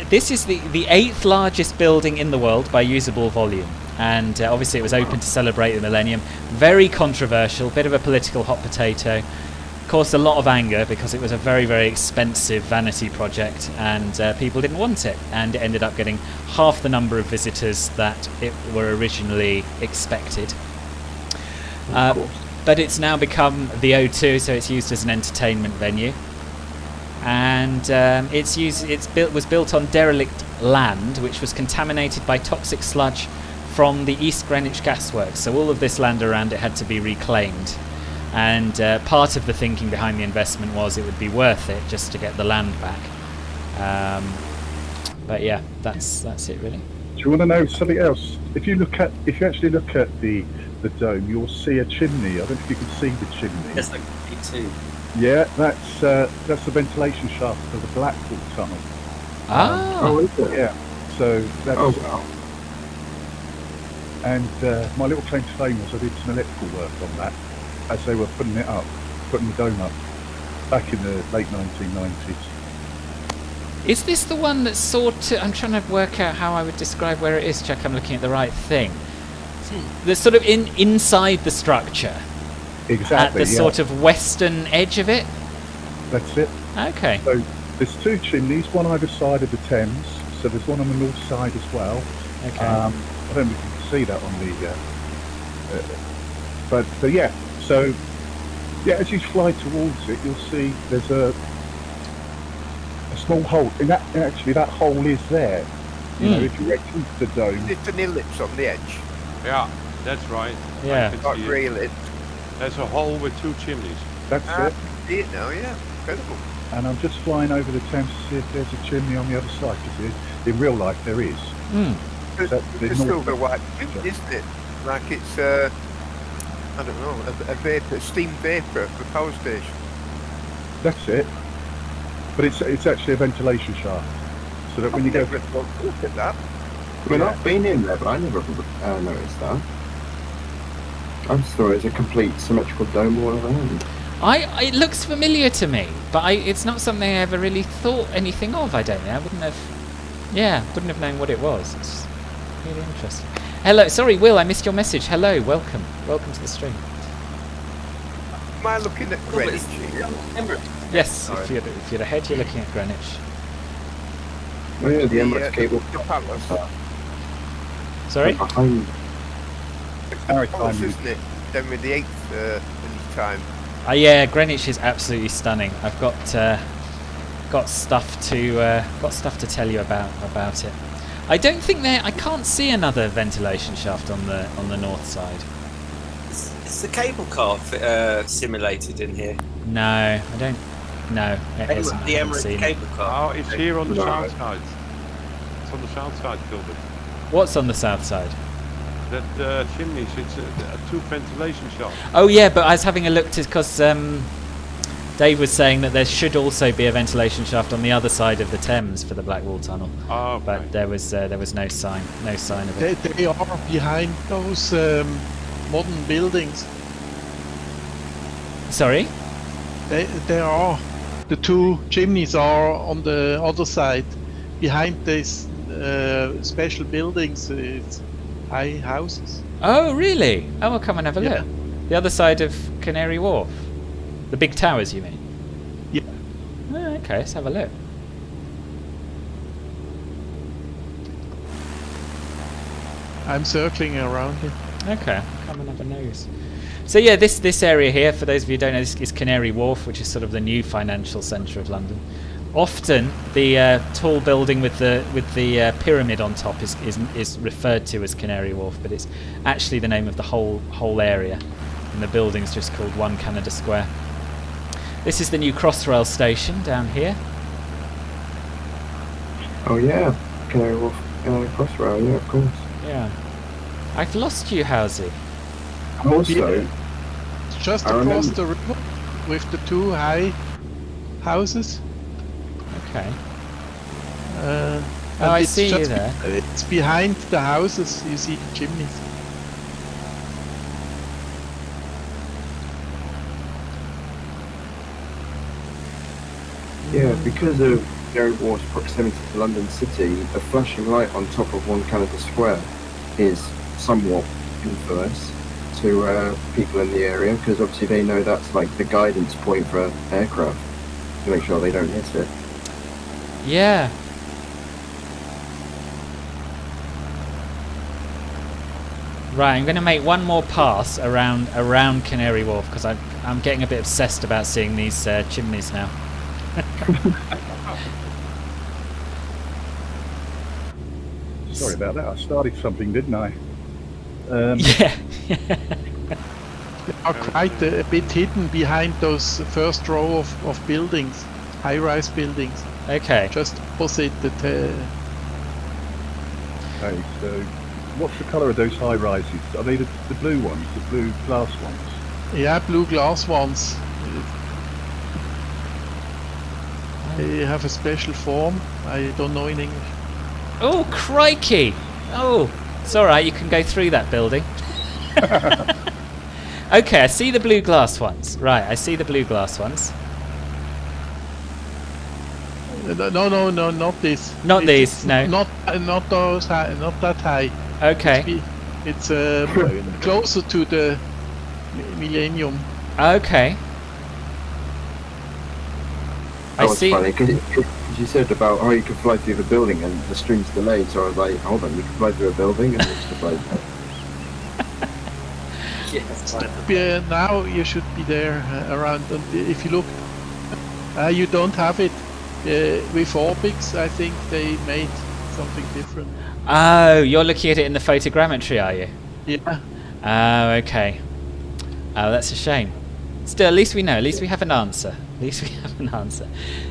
This is the 8th largest building in the world by usable volume, and obviously it was open to celebrate the millennium. Very controversial, bit of a political hot potato. Caused a lot of anger because it was a very, very expensive vanity project, and people didn't want it, and it ended up getting half the number of visitors that it were originally expected. But it's now become the O2, so it's used as an entertainment venue. And was built on derelict land, which was contaminated by toxic sludge from the East Greenwich gasworks. So all of this land around it had to be reclaimed. And part of the thinking behind the investment was it would be worth it just to get the land back. But yeah, that's it really. Do you want to know something else? If you actually look at the dome, you'll see a chimney. I don't know if you can see the chimney. Yes, I can see too. Yeah, that's the ventilation shaft for the Blackwall tunnel. Oh, is it? Yeah. So that's. Oh wow. And my little claim to fame was I did some electrical work on that as they were putting the dome up back in the late 1990s. Is this the one that's sort of... I'm trying to work out how I would describe where it is. Check I'm looking at the right thing. The sort of inside the structure. Exactly. At the sort of western edge of it? That's it. Okay. So there's 2 chimneys, one either side of the Thames. So there's one on the north side as well. Okay. I don't know if you can see that on the... but yeah, so Yeah, as you fly towards it, you'll see there's a small hole. And actually, that hole is there. You know, if you went into the dome. It's an ellipse on the edge. Yeah, that's right. Yeah. Not really. There's a hole with 2 chimneys. That's I it. see it now, yeah. Incredible. And I'm just flying over the Thames to see if there's a chimney on the other side, because in real life there is. It's still the white chimney, isn't it? Like it's, I don't know, a vapor, steam vapor for power station. That's it. But it's actually a ventilation shaft. So that when you go... Look at that. Well, I've been in there, but I never noticed that. I just thought it was a complete symmetrical dome all around. It looks familiar to me, but it's not something I ever really thought anything of. I don't know. I wouldn't have known what it was. It's really interesting. Hello, sorry, Will, I missed your message. Hello, welcome to the stream. Am I looking at Greenwich? Yes, if you're ahead, you're looking at Greenwich. Oh yeah, the Emirates cable. The palace. Sorry? The palace, isn't it? Then with the 8th in his time. Yeah, Greenwich is absolutely stunning. I've got stuff to tell you about it. I don't think I can't see another ventilation shaft on the north side. Is the cable car simulated in here? No, I don't. No, it isn't. The Emirates cable car. Oh, it's here on the south side. It's on the south side, Gilbert. What's on the south side? That chimneys, it's 2 ventilation shafts. Oh yeah, but I was having a look because Dave was saying that there should also be a ventilation shaft on the other side of the Thames for the Blackwall Tunnel. Oh, okay. But there was no sign of it. They are behind those modern buildings. Sorry? They are. The 2 chimneys are on the other side, behind these special buildings. It's high houses. Oh really? Oh, we'll come and have a look. The other side of Canary Wharf. The big towers, you mean? Yeah. Oh, okay, let's have a look. I'm circling around it. Okay, come and have a nose. So yeah, this area here, for those of you who don't know, is Canary Wharf, which is sort of the new financial centre of London. Often the tall building with the pyramid on top is referred to as Canary Wharf, but it's actually the name of the whole area, and the building's just called 1 Canada Square. This is the new Crossrail station down here. Oh yeah, Canary Wharf Crossrail, yeah, of course. Yeah. I've lost you, Housie. Also, it's just across the river with the 2 high houses. Okay. I see you there. It's behind the houses. You see the chimneys. yeah, because of Canary Wharf's proximity to London City, the flashing light on top of 1 Canada Square is somewhat infamous to people in the area, because obviously they know that's like the guidance point for aircraft to make sure they don't hit it. Yeah. Right, I'm going to make one more pass around Canary Wharf because I'm getting a bit obsessed about seeing these chimneys now. Sorry about that. I started something, didn't I? Yeah. They are quite a bit hidden behind those first row of buildings, high-rise buildings. Okay. Just opposite the... Okay, so what's the colour of those high rises? Are they the blue ones, the blue glass ones? Yeah, blue glass ones. They have a special form. I don't know in English. Oh, crikey! Oh, it's alright, you can go through that building. Okay, I see the blue glass ones. Right, I see the blue glass ones. No, not this. Not these, no. Not those high, not that high. Okay. It's closer to the Millennium. Okay. That was funny, because you said about, you can fly through the building and the stream's delayed, so I was like, hold on, you can fly through a building? And it's just like... Yes. Now you should be there around. And if you look, you don't have it with Orbix. I think they made something different. Oh, you're looking at it in the photogrammetry, are you? Yeah. Oh, okay. Oh, that's a shame. Still, at least we know. At least we have an answer. At least we have an answer.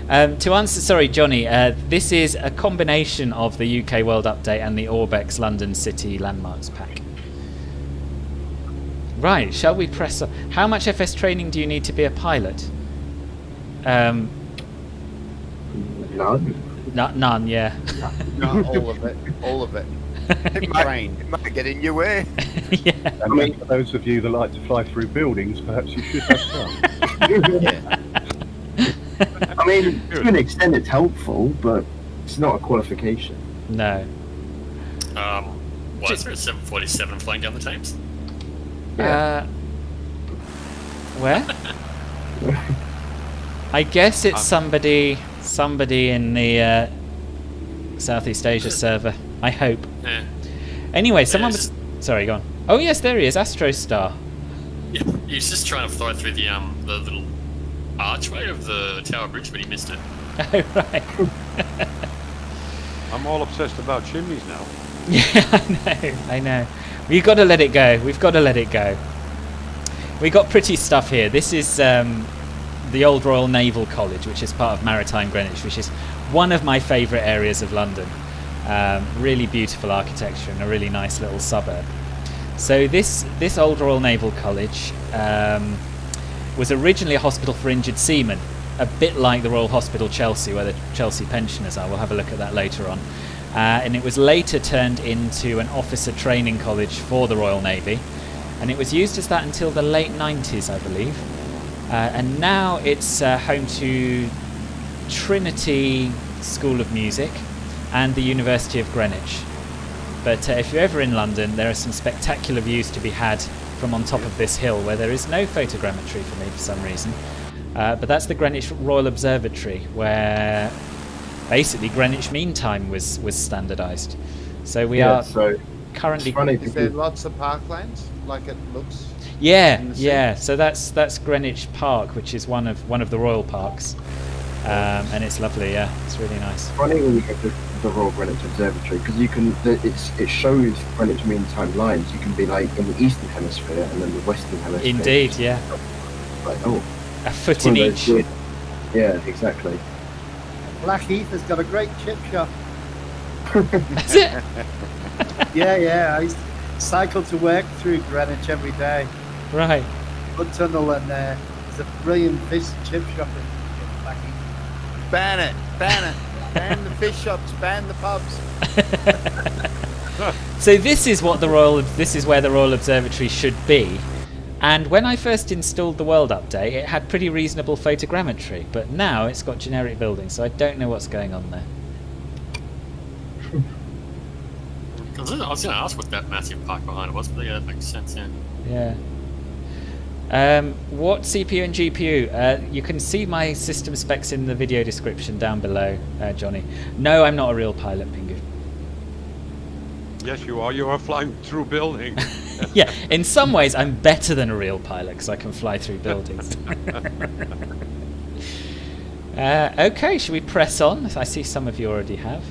To answer, sorry, Johnny. This is a combination of the UK World Update and the Orbex London City Landmarks Pack. Right. Shall we press on? How much FS training do you need to be a pilot? None. None. Yeah. Not all of it. All of it. It might get in your way. Yeah. And I mean, for those of you that like to fly through buildings, perhaps you should have some. Yeah. I mean, to an extent it's helpful, but it's not a qualification. No. Why is there a 747 flying down the Thames? Where? I guess it's somebody in the Southeast Asia server. I hope. Yeah. Anyway, someone was... Sorry, go on. Oh yes, there he is, Astrostar. Yeah, he was just trying to fly through the little archway of the Tower Bridge, but he missed it. Oh, right. I'm all obsessed about chimneys now. Yeah, I know. We've got to let it go. We've got to let it go. We got pretty stuff here. This is the Old Royal Naval College, which is part of Maritime Greenwich, which is one of my favourite areas of London. Really beautiful architecture and a really nice little suburb. So this Old Royal Naval College was originally a hospital for injured seamen, a bit like the Royal Hospital Chelsea, where the Chelsea pensioners are. We'll have a look at that later on. And it was later turned into an officer training college for the Royal Navy, and it was used as that until the late 90s, I believe. And now it's home to Trinity School of Music and the University of Greenwich. But if you're ever in London, there are some spectacular views to be had from on top of this hill, where there is no photogrammetry for me for some reason. But that's the Greenwich Royal Observatory, where basically Greenwich Mean Time was standardised. So we are currently... Is there lots of parklands, like it looks? Yeah. So that's Greenwich Park, which is one of the royal parks. And it's lovely, yeah. It's really nice. Funny when you go to the Royal Greenwich Observatory, because you can, it shows Greenwich Mean Time lines. You can be like in the Eastern Hemisphere and then the Western Hemisphere. Indeed, yeah. Like, a foot in each. Yeah, exactly. Blackheath has got a great chip shop. That's it? Yeah. I used to cycle to work through Greenwich every day. Right. Good tunnel, and there's a brilliant fish and chip shop in Blackheath. Ban it. Ban the fish shops, ban the pubs. So this is where the Royal Observatory should be. And when I first installed the World Update, it had pretty reasonable photogrammetry, but now it's got generic buildings, so I don't know what's going on there. I was going to ask what that massive park behind it was, but yeah, that makes sense, yeah. What CPU and GPU? You can see my system specs in the video description down below, Johnny. No, I'm not a real pilot, Pingu. Yes, you are. You are flying through buildings. Yeah, in some ways I'm better than a real pilot because I can fly through buildings. Okay, should we press on? I see some of you already have.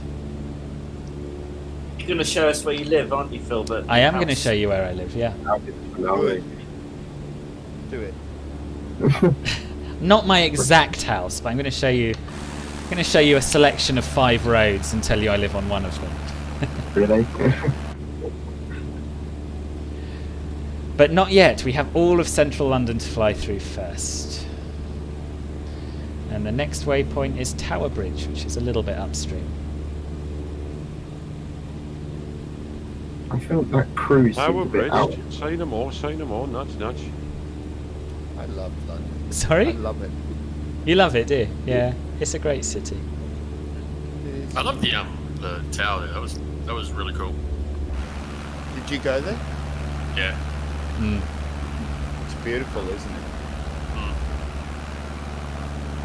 You're going to show us where you live, aren't you, Philbert? I am going to show you where I live, yeah. Do it. Not my exact house, but I'm going to show you. I'm going to show you a selection of 5 roads and tell you I live on one of them. Really? But not yet. We have all of central London to fly through first. And the next waypoint is Tower Bridge, which is a little bit upstream. I feel that cruise Tower Bridge. out. Say no more. Nudge. I love London. Sorry? I love it. You love it, do you? Yeah. It's a great city. I love the tower there. That was really cool. Did you go there? Yeah. It's beautiful, isn't it?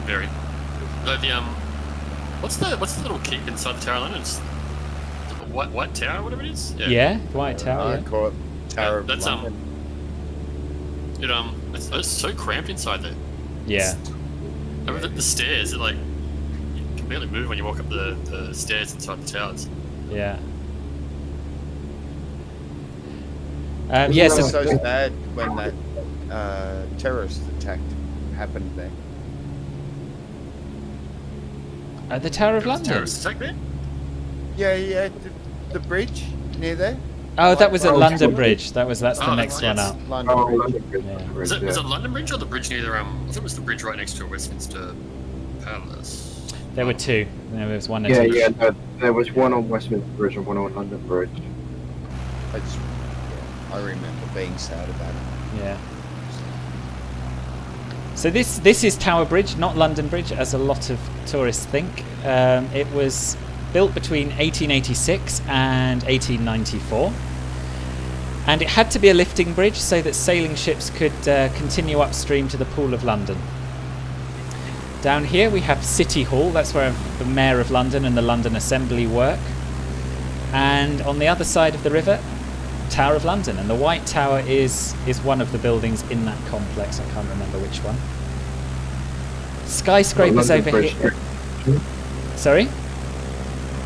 Very. The what's the little keep inside the tower? It's the White Tower, whatever it is. Yeah, White Tower. I call it Tower of that's London. It's so cramped inside there. Yeah. The stairs, like you can barely move when you walk up the stairs inside the towers. Yeah. It yes. was so bad when that terrorist attack happened there. At the Tower of London. Terrorist attack there? Yeah, the bridge near there. Oh, that was at London Bridge. That's the next one up. London Bridge. Yeah. Is it London Bridge or the bridge near I thought it was the bridge right next to Westminster Palace. There were two. There was one. There was one on Westminster Bridge and one on London Bridge. I remember being sad about it. Yeah. So this is Tower Bridge, not London Bridge, as a lot of tourists think. It was built between 1886 and 1894. And it had to be a lifting bridge so that sailing ships could continue upstream to the Pool of London. Down here we have City Hall, that's where the Mayor of London and the London Assembly work. And on the other side of the river, Tower of London. And the White Tower is one of the buildings in that complex. I can't remember which one. Skyscrapers over here. Sorry?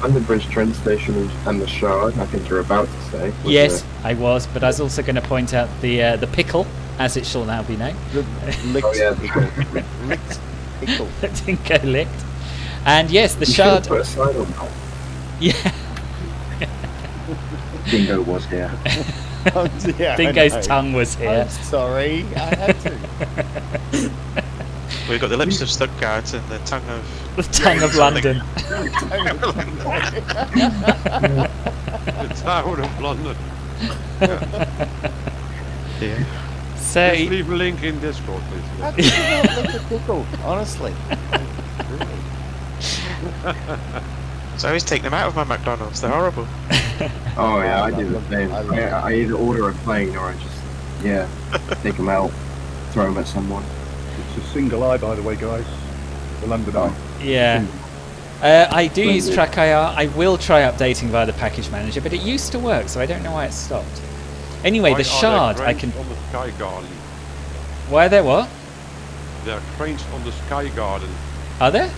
London Bridge train station and the Shard, I think you're about to say. Yes, I was, but I was also going to point out the pickle, as it shall now be known. Licked pickle. Dingo licked. And yes, the Shard. Put a sign on that. Yeah. Dingo was here. Yeah, Dingo's tongue was here. I'm sorry, I had to. We've got the lips of Stuttgart and the tongue of... The tongue of London. The Tower of London. Yeah. So Just leave a link in Discord, please. How did you not lick a pickle? Honestly. So I always take them out of my McDonald's. They're horrible. Oh yeah, I do the same. I either order a plane or I just, take them out, throw them at someone. It's a single eye, by the way, guys. The London Eye. Yeah. I do use Track IR. I will try updating via the package manager, but it used to work, so I don't know why it stopped. Anyway, the Shard, I can... on the Sky Garden. Why are there what? There are cranes on the Sky Garden. Are there?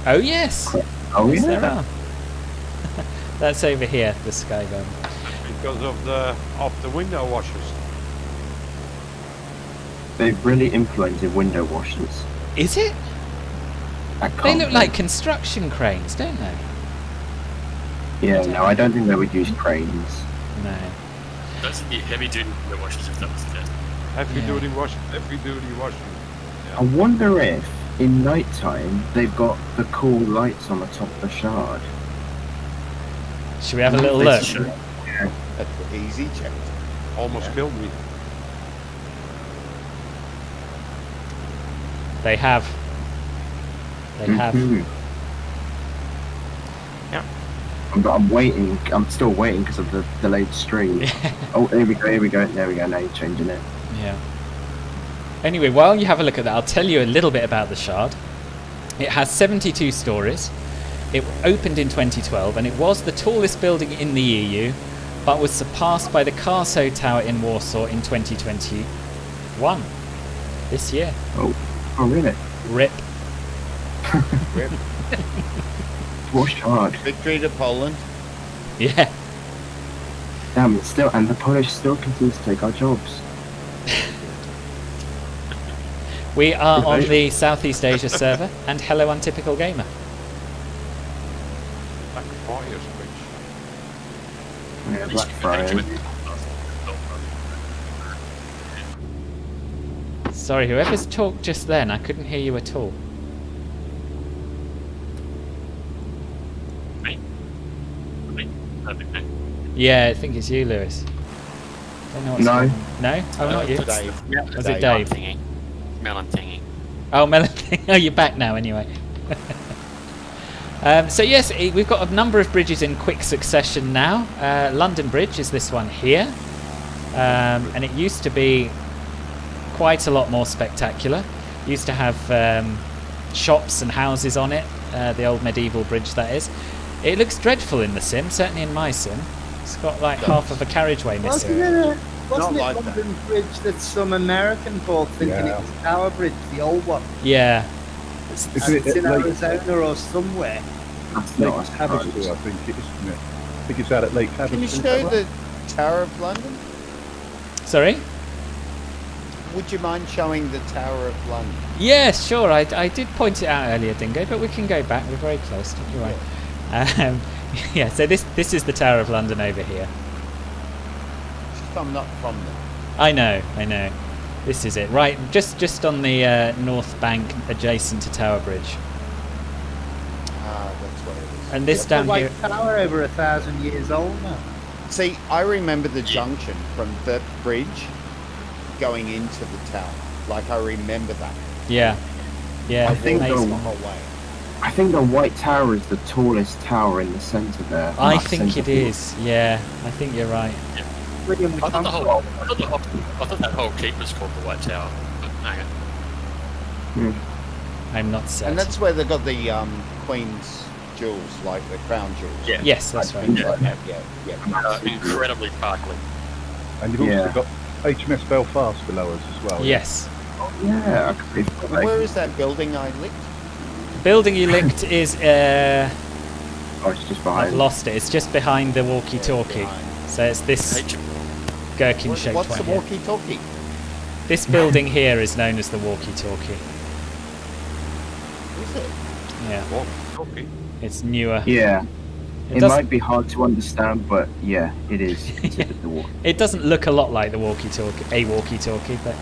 Oh yes. Oh Yes, there yeah. are. That's over here, the Sky Garden. Because of the window washers. They've really implemented window washers. Is it? They look like construction cranes, don't they? Yeah, no, I don't think they would use cranes. No. Those would be heavy duty window washers if that was the case. Heavy duty washing. Yeah. I wonder if, in night time, they've got the cool lights on the top of the Shard. Should we have a little look? Yeah. That's easy check. Almost killed me. They have. They have. Yeah. I'm waiting. I'm still waiting because of the delayed stream. Oh, here we go. There we go. Now you're changing it. Yeah. Anyway, while you have a look at that, I'll tell you a little bit about the Shard. It has 72 stories. It opened in 2012, and it was the tallest building in the EU, but was surpassed by the Carso Tower in Warsaw in 2021. This year. Oh really? RIP. Rip. Washed hard. Victory to Poland. Yeah. Damn, it's still, and the Polish still continue to take our jobs. We are on the Southeast Asia server, and hello Untypical Gamer. Like a fire switch. Yeah, Blackfriars. Sorry, whoever's talked just then, I couldn't hear you at all. Me? Yeah, I think it's you, Lewis. Don't know what's going on. No? Oh, not you. Dave. Was it Dave? Melon thingy. Oh, Melon. Oh, you're back now anyway. So yes, we've got a number of bridges in quick succession now. London Bridge is this one here. And it used to be quite a lot more spectacular. Used to have shops and houses on it. The old medieval bridge, that is. It looks dreadful in the sim, certainly in my sim. It's got like half of a carriageway missing. Wasn't it like that. London Bridge that some American bought thinking it was Tower Bridge, the old one? Yeah. And it's in Arizona or somewhere. That's Lake not a Havasu, surprise. I think it is, isn't it? I think it's out at Lake Havasu. Can you show the Tower of London? Sorry? Would you mind showing the Tower of London? Yes, sure. I did point it out earlier, Dingo, but we can go back. We're very close. Don't you worry. Yeah. So this is the Tower of London over here. I'm not from there. I know. This is it. Right, just on the north bank, adjacent to Tower Bridge. Ah, that's what it is. And this down the here. White Tower over 1,000 years old now. See, I remember the junction from the bridge going into the tower. Like, I remember that. Yeah. I think amazing. I think the White Tower is the tallest tower in the centre there. I That think centre it is. Yeah, I think you're right. I thought that whole keep was called the White Tower. But hang on. I'm not certain. And that's where they got the Queen's jewels, like the crown jewels. Yeah. Yes, that's right. Yeah. Incredibly sparkling. And you've also got HMS Belfast below us as well. Yes. Yeah. Where is that building I licked? The building you licked is. Oh, it's just behind. I've lost it. It's just behind the walkie-talkie. So it's this gherkin-shaped What's one the here. walkie-talkie? This building here is known as the walkie-talkie. Is it? Yeah. Walkie-talkie. It's newer. Yeah. It doesn't- might be hard to understand, but yeah, it is considered the walkie. It doesn't look a lot like the walkie-talkie, but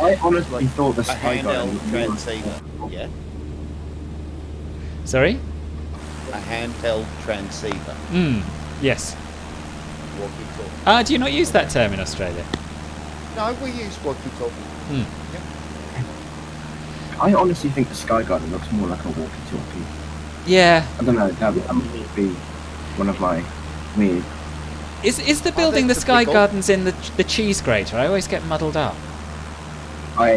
I honestly thought the A Sky handheld Garden transceiver. Yeah. sorry. A handheld transceiver. Yes. Walkie-talkie. Do you not use that term in Australia? No, we use walkie-talkie. I honestly think the Sky Garden looks more like a walkie-talkie. Yeah. I don't know. That would be one of my weird. Is the building the the Sky pickle. Gardens in the cheese grater? I always get muddled up. I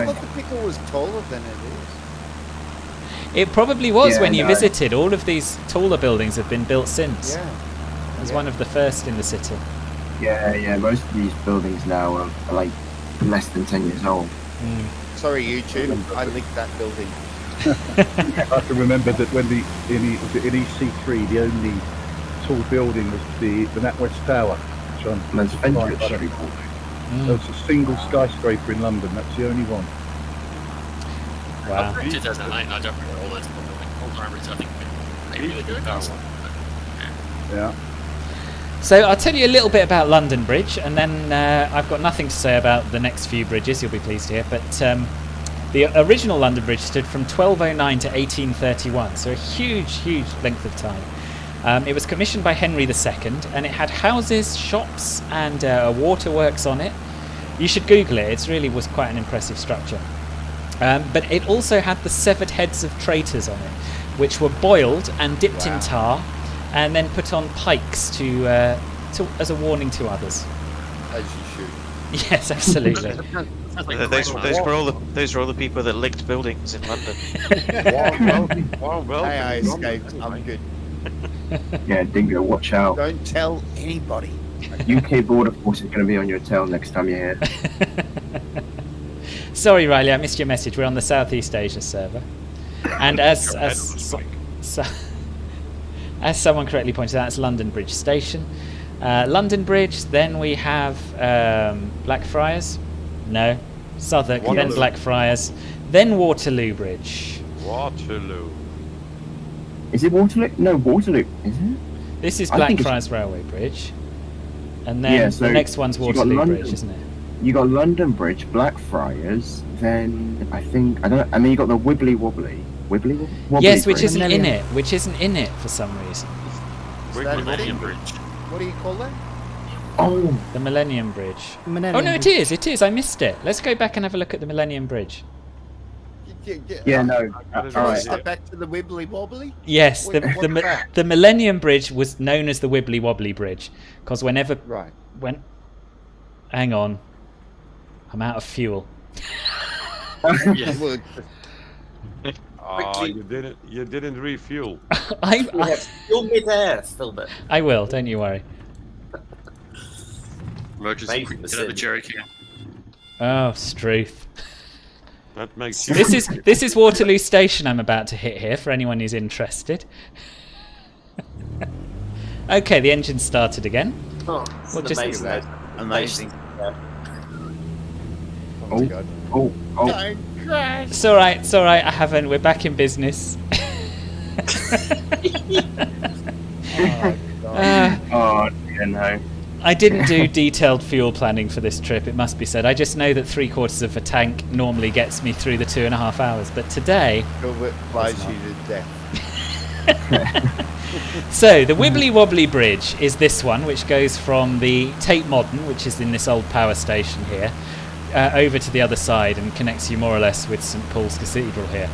thought the pickle was taller than it is. It probably was Yeah, when you no. visited. All of these taller buildings have been built since. Yeah. It was one of the first in the city. Yeah. Most of these buildings now are like less than 10 years old. Sorry, YouTube. I licked that building. I can remember that when in EC3, the only tall building was the NatWest Tower, which I'm That's Venture surprised I don't- Street. There's a single skyscraper in London. That's the only one. Wow. 2008, and I don't remember all those primaries. I think maybe they do it last one. Yeah. So I'll tell you a little bit about London Bridge, and then I've got nothing to say about the next few bridges. You'll be pleased to hear. But the original London Bridge stood from 1209 to 1831, so a huge length of time. It was commissioned by Henry II, and it had houses, shops, and waterworks on it. You should Google it. It really was quite an impressive structure. But it also had the severed heads of traitors on it, which were boiled and dipped in tar, and then put on pikes to as a warning to others. As you should. Yes, absolutely. Those were all the people that licked buildings in London. Well, Hey, I escaped. I'm good. Yeah, Dingo, watch out. Don't tell anybody. UK Border Force is going to be on your tail next time you're here. Sorry, Riley, I missed your message. We're on the Southeast Asia server, and as someone correctly pointed out, it's London Bridge Station. London Bridge. Then we have Blackfriars. No, Southwark. Then Waterloo. Blackfriars. Then Waterloo Bridge. Waterloo. Is it Waterloo? No, Waterloo, is it? This is I think it's- Blackfriars Railway Bridge, and then Yeah, so the next one's you got Waterloo London. Bridge, isn't it? You got London Bridge, Blackfriars, then and then you got the Wibbly Wobbly. Wobbly Yes, which Bridge. isn't in it. Which isn't in it for some reason. Millennium Bridge. What do you call that? Oh, The Millennium Bridge. Millennium Oh no, it Bridge. is. It is. I missed it. Let's go back and have a look at the Millennium Bridge. yeah, no. got it All right. right. Step back to the wibbly wobbly. Yes, What's that? the Millennium Bridge was known as the Wibbly Wobbly Bridge because whenever Right. hang on, I'm out of fuel. Yes. Well, You didn't refuel. You're mid-air, Philbert. I will. Don't you worry. Emergency Made quick from the get out of the city. jerry can. Oh, Struth. That makes This is Waterloo Station I'm about to hit here for anyone who's interested. Okay, the engine started again. Oh, it's We'll an just- amazing. Amazing. Yeah. Oh, God. oh, oh. Don't crash. It's all right. It's all right. I haven't. We're back in business. Oh, yeah, no. I didn't do detailed fuel planning for this trip, it must be said. I just know that 3/4 of a tank normally gets me through the 2.5 hours, but today... It flies you to death. So, the Wibbly Wobbly Bridge is this one, which goes from the Tate Modern, which is in this old power station here, over to the other side and connects you more or less with St Paul's Cathedral here.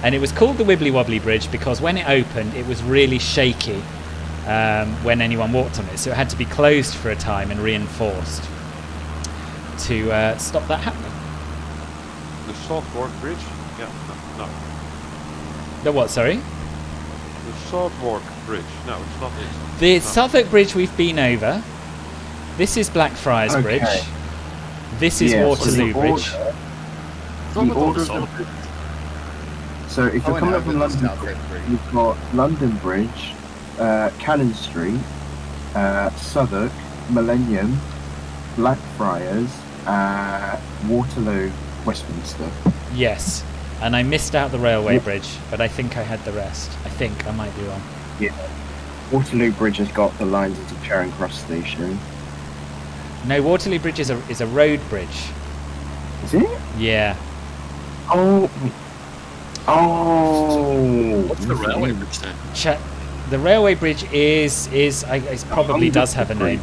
And it was called the Wibbly Wobbly Bridge because when it opened, it was really shaky. When anyone walked on it, so it had to be closed for a time and reinforced to stop that happening. The Southwark Bridge? Yeah, no. The what, sorry? The Southwark Bridge. No, it's not it. The No. Southwark Bridge we've been over. This is Blackfriars Okay. Bridge. This is Yeah, so Waterloo the Bridge. order of the- So if you're coming up from London Bridge, you've got London Bridge, Cannon Street, Southwark, Millennium, Blackfriars, Waterloo, Westminster. Yes, and I missed out the railway bridge, but I think I had the rest. I think I might be wrong. Yeah. Waterloo Bridge has got the lines into Charing Cross Station. No, Waterloo Bridge is a road bridge. Is it? Yeah. Oh. Oh. What's the railway bridge then? The railway bridge is it probably does have a name.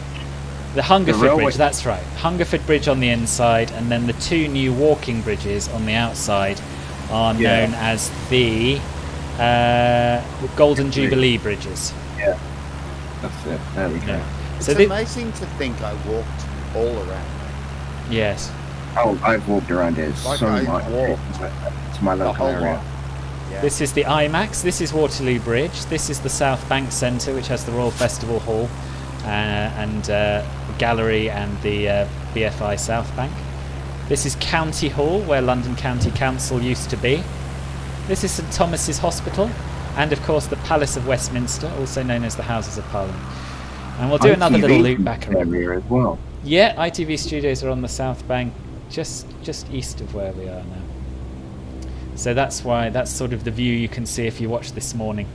The Hungerford railway- Bridge, that's right. Hungerford Bridge on the inside, and then the two new walking bridges on the outside are Yeah. known as the Golden Jubilee Bridges. Yeah. That's it. There we go. It's So thi- amazing to think I walked all around. Yes. Oh, I've walked around it Like so I much. walked It's my the local whole area. lot. Yeah. This is the IMAX, this is Waterloo Bridge, this is the South Bank Centre, which has the Royal Festival Hall and gallery and the BFI South Bank. This is County Hall, where London County Council used to be. This is St Thomas's Hospital, and of course the Palace of Westminster, also known as the Houses of Parliament. And we'll do another little loop back around. Area as well. Yeah, ITV studios are on the South Bank, just east of where we are now. So that's sort of the view you can see if you watch this morning.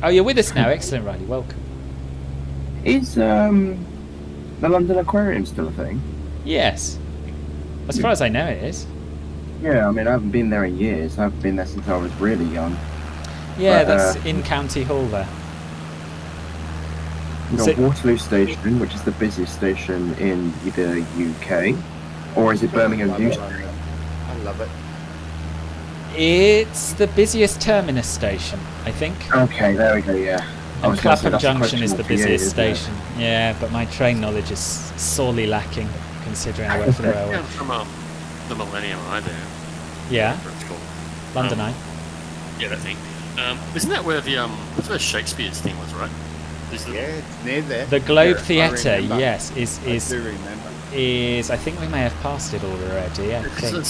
Oh, you're with us now. Excellent, Riley. Welcome. Is the London Aquarium still a thing? Yes. As far as I know, it is. Yeah, I mean, I haven't been there in years. I've been there since I was really young. Yeah, But, that's in County Hall there. You've got Waterloo Station, which is the busiest station in either UK, or is it Birmingham Euston? I love it. It's the busiest terminus station, I think. Okay, there we go, yeah. I And was gonna say, Clapham that's a Junction is question the for you, busiest isn't it? station. Yeah, but my train knowledge is sorely lacking, considering I work for the railway. Yeah, from the Millennium Eye there. Yeah. Whatever it's called. London Eye. Yeah, that thing. Isn't that where that's where Shakespeare's thing was, right? Yeah, it's near there. The Globe Yeah, I Theatre, remember. yes, is I do remember. I think we may have passed it already. I think.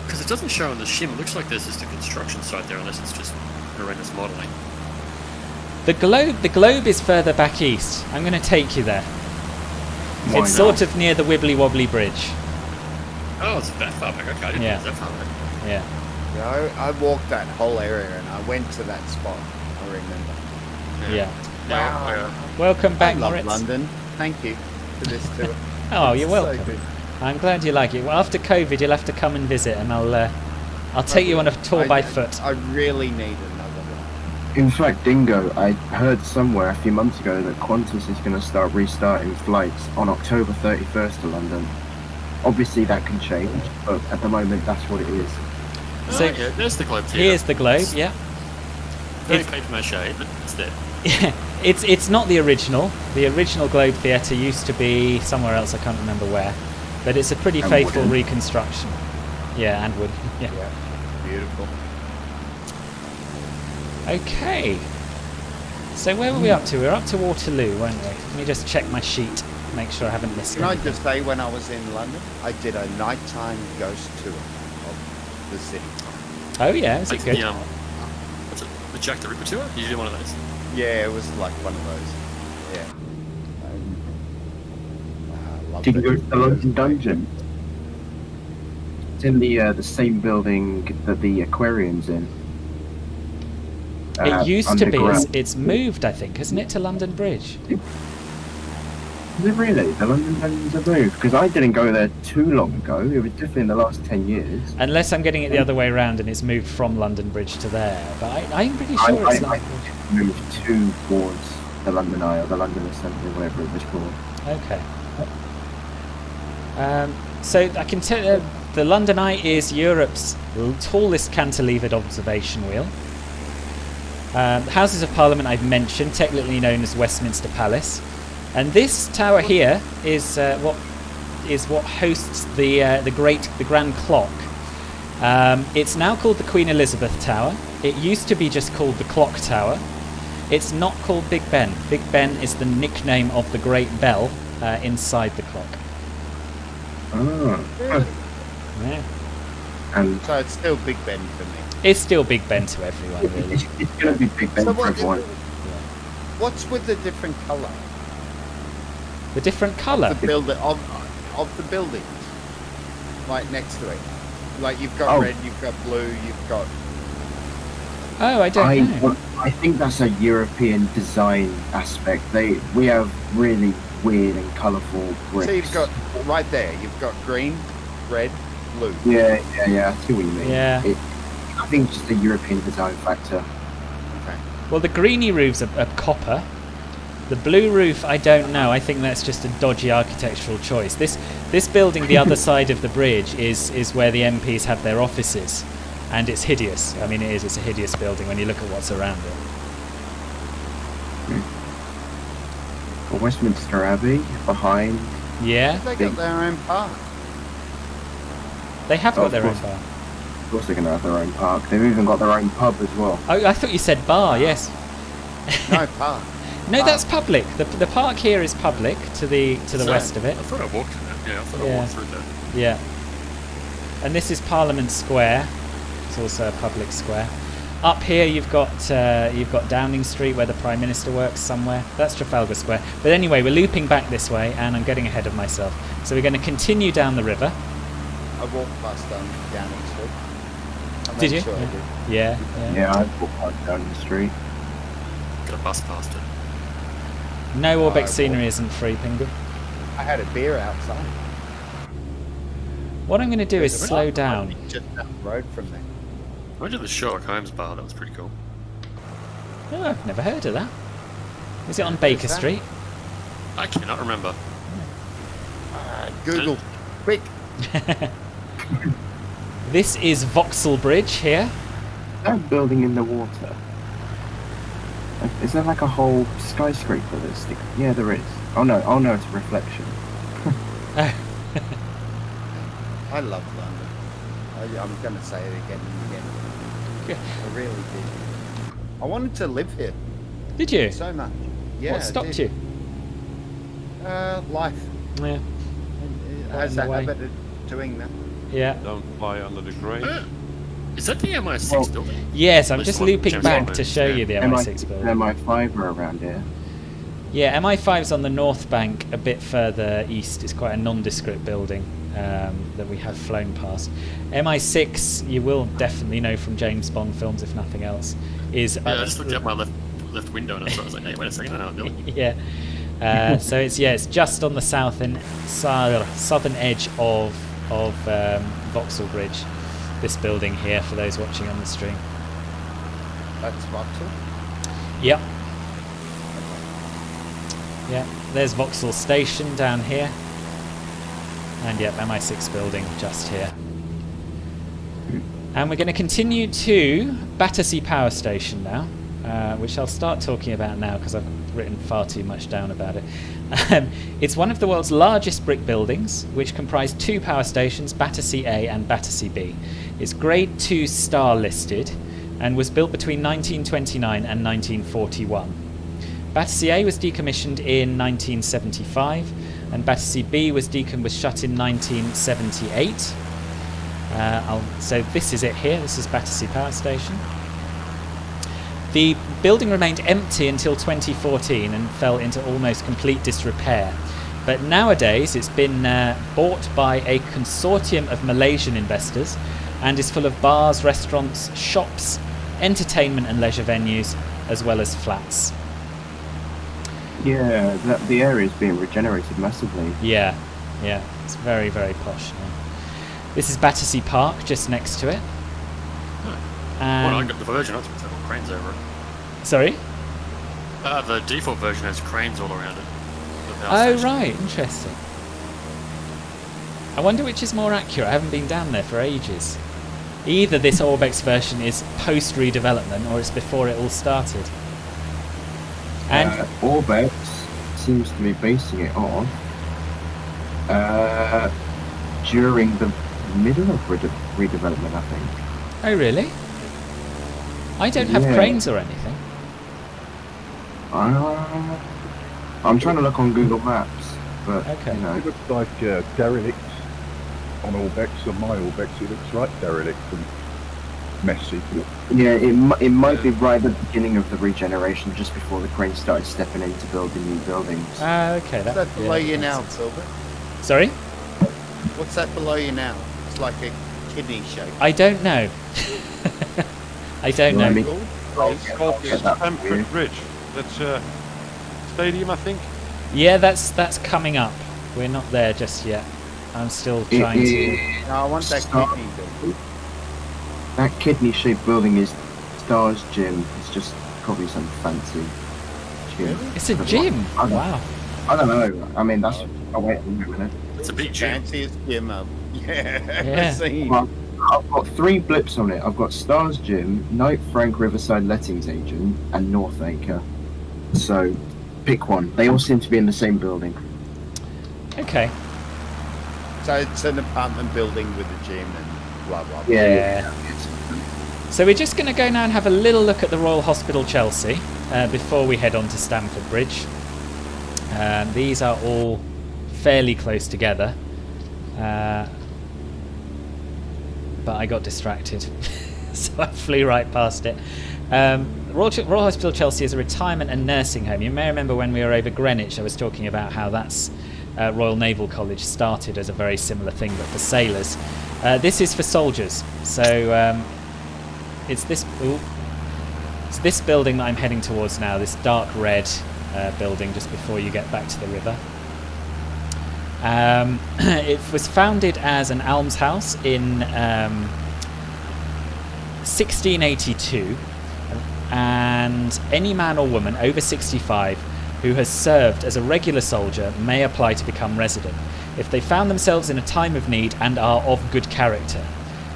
Because it doesn't show on the shim. It looks like there's just a construction site there, unless it's just horrendous modelling. The Globe is further back east. I'm going to take you there. Why It's not? sort of near the Wibbly Wobbly Bridge. Oh, it's that far back. Okay, I didn't Yeah. know it was that far back. Yeah. Yeah, I walked that whole area and I went to that spot. I remember. Yeah. Wow. Welcome back, I love Moritz. London. Thank you for this tour. Oh, It's you're so welcome. good. I'm glad you like it. Well, after COVID, you'll have to come and visit, and I'll take you on a tour by foot. I really need another one. In fact, Dingo, I heard somewhere a few months ago that Qantas is going to start restarting flights on October 31st to London. Obviously, that can change, but at the moment, that's what it is. So yeah, there's the Globe Theatre. Here's the Globe. Yeah. Very It's- paper mache, but it's there. Yeah, it's not the original. The original Globe Theatre used to be somewhere else. I can't remember where, but it's a pretty And faithful wooden. reconstruction. Yeah, and wood. Yeah. Beautiful. Okay. So where were we up to? We were up to Waterloo, weren't we? Let me just check my sheet. make sure I haven't missed Can I anything. just say, when I was in London, I did a nighttime ghost tour of the city. Oh yeah, is it Like good? the, what's it, the Jack the Ripper tour? You did one of those? Yeah, it was like one of those. Yeah. I loved Did you it. go to the London Dungeon? It's in the same building that the aquarium's in. It used to be. underground. It's moved, I think, hasn't it, to London Bridge? Is it really? The London Dungeons have moved? Because I didn't go there too long ago. It was definitely in the last 10 years. Unless I'm getting it the other way around and it's moved from London Bridge to there. But I'm pretty sure it's I London. moved towards the London Eye or the London Assembly, whatever it was called. Okay. So I can tell you, the London Eye is Europe's tallest cantilevered observation wheel. The Houses of Parliament I've mentioned, technically known as Westminster Palace, and this tower here is what hosts the Grand Clock. It's now called the Queen Elizabeth Tower. It used to be just called the Clock Tower. It's not called Big Ben. Big Ben is the nickname of the Great Bell inside the clock. Oh. Yeah. And So it's still Big Ben for me. It's still Big Ben to everyone, really. it's going to be Big Ben So for everyone. What's with the different colour? The different colour? Of the buildings, like next to it. Like you've got red, you've got blue, you've got... Oh, I don't know. I think that's a European design aspect. We have really weird and colourful bricks. So you've got, right there, you've got green, red, blue. Yeah, I see what you mean. Yeah. I think it's just a European design factor. Okay. Well, the greeny roof's are copper. The blue roof, I don't know. I think that's just a dodgy architectural choice. This building, the other side of the bridge, is where the MPs have their offices. And it's hideous. I mean, it is. It's a hideous building when you look at what's around it. Well, Westminster Abbey, behind. Yeah. They got their own park. They have got their own course. bar. Of course they're going to have their own park. They've even got their own pub as well. Oh, I thought you said bar, yes. No, park. No, that's public. The park here is public to the west of it. I thought I walked in it. Yeah, I thought I walked through there. Yeah. And this is Parliament Square. It's also a public square. Up here you've got Downing Street where the Prime Minister works somewhere. That's Trafalgar Square. But anyway, we're looping back this way and I'm getting ahead of myself. So we're going to continue down the river. I walked past Downing Street. Did you? Sure I did. Yeah. Yeah, I walked past Downing Street. Got a bus past it. No Orbeck scenery isn't free, Pingu. I had a beer outside. What I'm going to do is slow down. Just down the road from there. I went to the Sherlock Holmes bar. That was pretty cool. Oh, I've never heard of that. Is it on Baker Street? I cannot remember. Google, quick. This is Vauxhall Bridge here. That building in the water. Is there like a whole skyscraper that's sticking? Yeah, there is. Oh no, it's a reflection. I love London. I'm going to say it again and again. I really did. I wanted to live here. Did you? So much. Yeah. What stopped you? Life. Yeah. It has a habit of doing that. Yeah. Don't fly under the crane. Is that the MI6 building? Yes, I'm This just one, looping James back Bond, to show yeah. you the MI6 building. MI5 are around here. Yeah, MI5's on the north bank, a bit further east. It's quite a nondescript building that we have flown past. MI6, you will definitely know from James Bond films, if nothing else, is... Yeah, I just looked out my left window and I was like, hey, wait a second, I know that building. Yeah. So it's just on the southern edge of Vauxhall Bridge. This building here, for those watching on the stream. That's Vauxhall? Yep. Yeah, there's Vauxhall Station down here. And yep, MI6 building just here. And we're going to continue to Battersea Power Station now, which I'll start talking about now because I've written far too much down about it. It's one of the world's largest brick buildings, which comprise two power stations, Battersea A and Battersea B. It's Grade 2 star listed and was built between 1929 and 1941. Battersea A was decommissioned in 1975, and Battersea B was shut in 1978. So this is it here. This is Battersea Power Station. The building remained empty until 2014 and fell into almost complete disrepair. But nowadays it's been bought by a consortium of Malaysian investors and is full of bars, restaurants, shops, entertainment and leisure venues, as well as flats. Yeah, the area is being regenerated massively. Yeah, it's very, very posh now. This is Battersea Park, just next to it. Well, I got the version of it. Cranes over it. Sorry? The default version has cranes all around it. Oh, right, interesting. I wonder which is more accurate. I haven't been down there for ages. Either this Orbex version is post redevelopment or it's before it all started. And Orbex seems to be basing it on during the middle of redevelopment, I think. Oh, really? I don't have cranes or anything. I'm trying to look on Google Maps, but okay. You know. It looks like derelict on Orbex, on my Orbex. It looks right derelict and messy. Yeah, it might be right at the beginning of the regeneration, just before the cranes started stepping into building new buildings. Okay. What's that below you now, Silver? Sorry? What's that below you now? It's like a kidney shape. I don't know. I don't know. Stamford Bridge. That's stadium, I think. Yeah, that's coming up. We're not there just yet. I'm still trying to. No, I want that kidney building. That kidney-shaped building is Stars Gym. It's just probably some fancy gym. It's a gym. Wow. I don't know. I mean, that's. Oh wait a minute. It's a big gym. Fanciest gym I've Yeah. seen. Well, I've got 3 blips on it. I've got Stars Gym, Knight Frank Riverside Lettings Agent, and North Acre. So, pick one. They all seem to be in the same building. Okay. So it's an apartment building with a gym and blah blah blah. Yeah. So we're just going to go now and have a little look at the Royal Hospital Chelsea before we head on to Stamford Bridge. These are all fairly close together. But I got distracted, so I flew right past it. Royal Hospital Chelsea is a retirement and nursing home. You may remember when we were over Greenwich, I was talking about how that's Royal Naval College started as a very similar thing, but for sailors. This is for soldiers. So it's this building that I'm heading towards now, this dark red building just before you get back to the river. It was founded as an almshouse in 1682, and any man or woman over 65 who has served as a regular soldier may apply to become resident if they found themselves in a time of need and are of good character.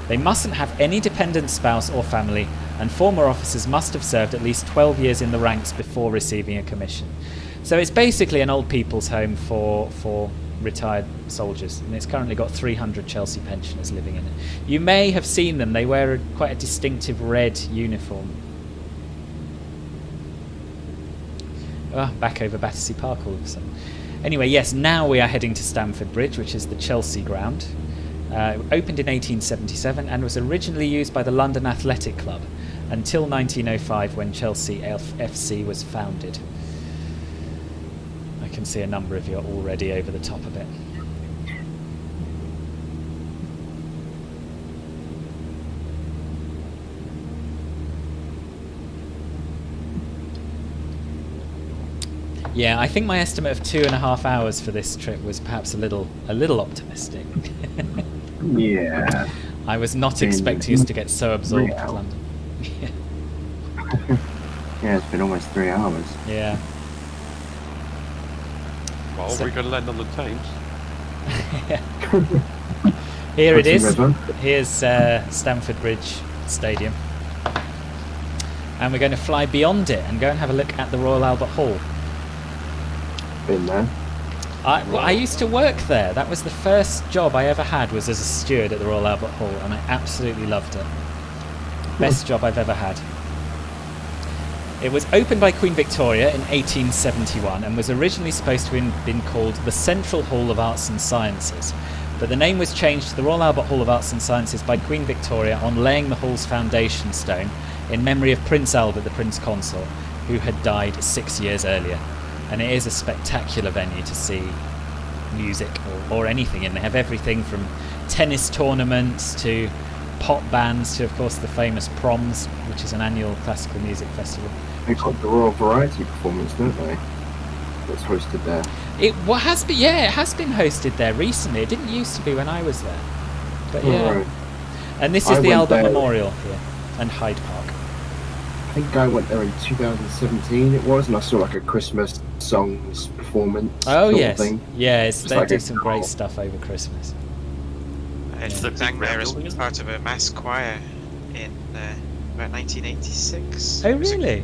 They mustn't have any dependent spouse or family, and former officers must have served at least 12 years in the ranks before receiving a commission. So it's basically an old people's home for retired soldiers, and it's currently got 300 Chelsea pensioners living in it. You may have seen them. They wear quite a distinctive red uniform. Back over Battersea Park all of a sudden. Anyway, yes, now we are heading to Stamford Bridge, which is the Chelsea ground. It opened in 1877 and was originally used by the London Athletic Club until 1905, when Chelsea FC was founded. I can see a number of you are already over the top of it. Yeah, I think my estimate of 2.5 hours for this trip was perhaps a little optimistic. Yeah. I was not expecting us to get so absorbed with London. Yeah, it's been almost 3 hours. Yeah. Well, So- we're going to land on the Thames. Here it What's is. the river? Here's Stamford Bridge Stadium. And we're going to fly beyond it and go and have a look at the Royal Albert Hall. Been there. I used to work there. That was the first job I ever had, was as a steward at the Royal Albert Hall, and I absolutely loved it. Best job I've ever had. It was opened by Queen Victoria in 1871 and was originally supposed to have been called the Central Hall of Arts and Sciences, but the name was changed to the Royal Albert Hall of Arts and Sciences by Queen Victoria on laying the hall's foundation stone in memory of Prince Albert, the Prince Consort, who had died 6 years earlier. And it is a spectacular venue to see music or anything in. They have everything from tennis tournaments to pop bands to, of course, the famous Proms, which is an annual classical music festival. They've got the Royal Variety Performance, don't they? That's hosted there. It has been, yeah, it has been hosted there recently. It didn't used to be when I was there, but yeah. Right. And this is the Albert Memorial here and Hyde Park. I think I went there in 2017. It was, and I saw like a Christmas songs performance. Oh sort yes, of thing. yes, they like do some great stuff over Christmas. It's the bang there as part of a mass choir in about 1986. Oh really?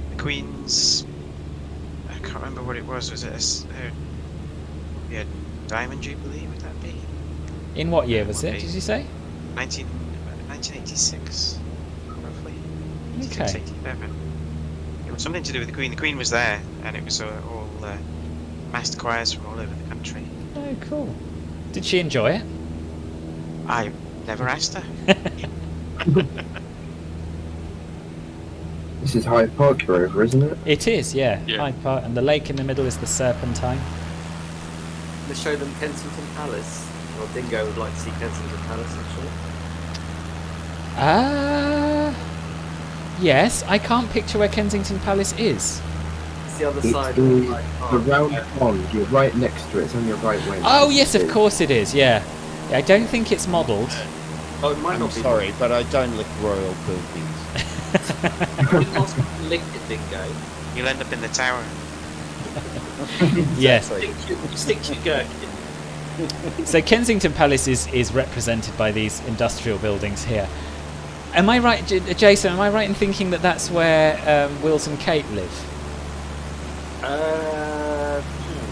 The Queen's. I can't remember what it was. Was it a Diamond Jubilee? Would that be? In what year was it? Did you say? 1986, roughly. Okay. 87. It was something to do with the Queen. The Queen was there, and it was all massed choirs from all over the country. Oh, cool. Did she enjoy it? I never asked her. This is Hyde Park you're over, isn't it? It is, yeah. Hyde Park, and the lake in the middle is the Serpentine. Let's show them Kensington Palace. Or Dingo would like to see Kensington Palace, actually. Yes, I can't picture where Kensington Palace is. It's the other It's side the, of Hyde Park. the round pond. You're right next to it. It's on your right wing. Oh yes, of course it is, yeah. I don't think it's modelled. Oh, it might I'm not be. sorry, but I don't lick royal buildings. You must lick it, Dingo. You'll end up in the tower. Yes. Stick to your gherkin. So Kensington Palace is represented by these industrial buildings here. Am I right, Jason? Am I right in thinking that that's where Wills and Kate live?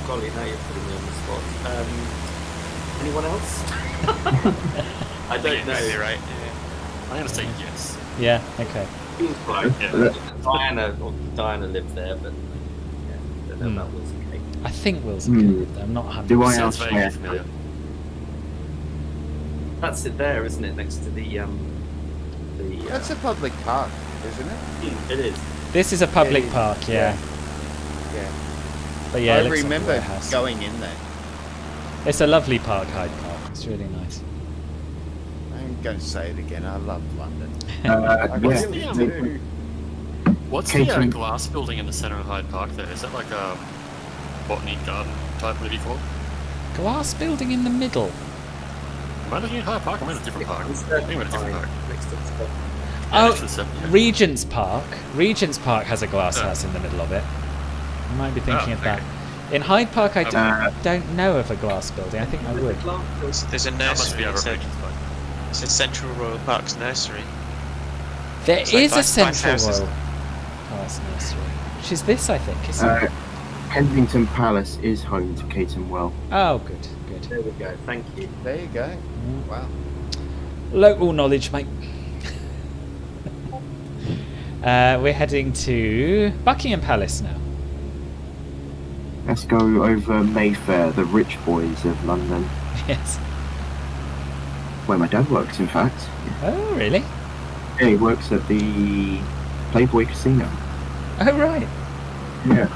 Golly, now you're putting me on the spot. Anyone else? I don't know. You're right. Yeah. I'm gonna say yes. Yeah. Okay. Yeah. Diana lived there, but yeah, don't know about Wills and Kate. I think Wills and Kate lived there. I'm not 100%. Do I Sounds ask vaguely where? familiar. That's it there, isn't it? Next to the That's a public park, isn't it? It is. This is a public park, yeah. Yeah. But yeah, I it looks like a remember warehouse. going in there. It's a lovely park, Hyde Park. It's really nice. I'm going to say it again. I love London. What's the glass building in the centre of Hyde Park there? Is that like a botany garden type, whatever you call it? Glass building in the middle. Am I looking at Hyde Park? I'm in a different park. It's I'm in a different park. next to the spot. Yeah, next to the Southend Pier. Regent's Park. Regent's Park has a glass house in the middle of it. You might be thinking of that. In Hyde Park, I don't know of a glass building. I think I would. There's a That must be nursery. over It's Regent's Park. a Central Royal Parks nursery. There It's like is a five Central houses. Royal Parks nursery, which is this, I think, isn't it? Kensington Palace is home to Kate and Well. Oh, good, good. There we go. Thank you. There you go. Wow. Local knowledge, mate. We're heading to Buckingham Palace now. Let's go over Mayfair, the rich boys of London. Yes. Where my dad works, in fact. Oh, really? Yeah, he works at the Playboy Casino. Oh, right. Yeah.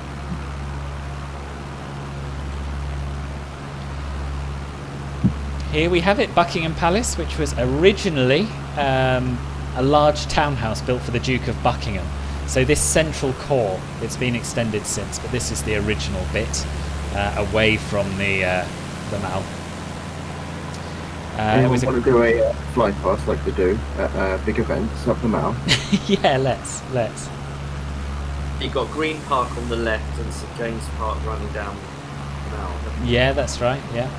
Here we have it, Buckingham Palace, which was originally a large townhouse built for the Duke of Buckingham. So this central core, it's been extended since, but this is the original bit away from the Mall. Anyone want to do a fly past like they do at big events up the Mall? Yeah, let's. You've got Green Park on the left and St James Park running down now. Yeah, that's right, yeah.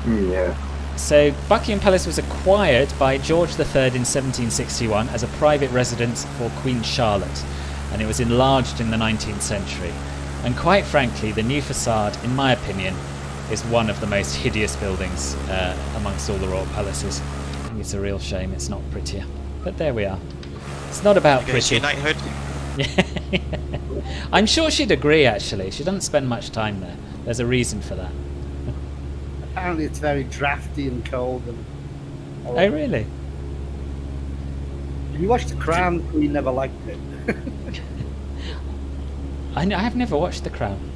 Yeah. So Buckingham Palace was acquired by George III in 1761 as a private residence for Queen Charlotte, and it was enlarged in the 19th century. And quite frankly, the new facade, in my opinion, is one of the most hideous buildings amongst all the royal palaces. I think it's a real shame it's not prettier. But there we are. It's not about pretty. Knighthood. I'm sure she'd agree, actually. She doesn't spend much time there. There's a reason for that. Apparently it's very drafty and cold. And Oh, really? If you watched The Crown, the Queen never liked it. I have never watched The Crown.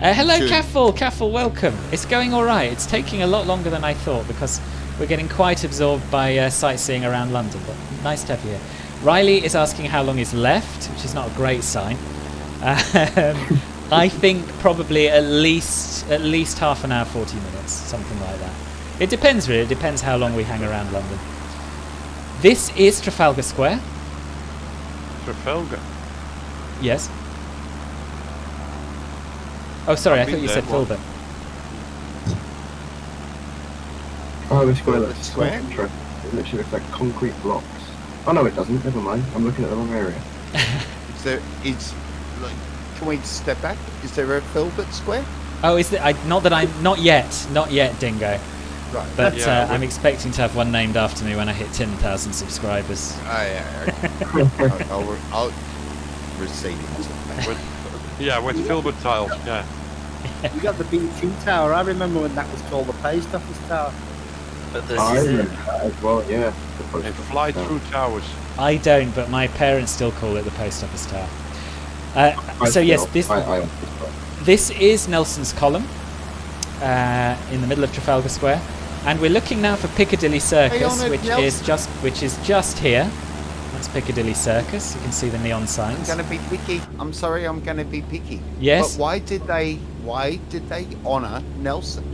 Hello, Caffel. Caffel, welcome. It's going all right. It's taking a lot longer than I thought because we're getting quite absorbed by sightseeing around London. But nice to have you here. Riley is asking how long is left, which is not a great sign. I think probably at least half an hour, 40 minutes, something like that. It depends, really. It depends how long we hang around London. This is Trafalgar Square. Trafalgar? Yes. Oh, sorry, I I've thought been you there said Filbert. Oh, the square looks square. It literally looks like concrete blocks. Oh no, it doesn't. Never mind. I'm looking at the wrong area. Can we step back? Is there a Filbert Square? Oh, is there? Not yet, Dingo. Right. But Yeah, I'm expecting to have one named after me when I hit 10,000 subscribers. Oh, yeah. I'll receive it. With Filbert tiles, yeah. We got the BT Tower. I remember when that was called the Post Office Tower. But I remember that as well, yeah. And fly through towers. I don't, but my parents still call it the Post Office Tower. Yes, this is Nelson's Column in the middle of Trafalgar Square, and we're looking now for Piccadilly Circus, which is just here. That's Piccadilly Circus. You can see the neon signs. I'm going to be picky. I'm sorry, I'm going to be picky. Yes. But why did they honour Nelson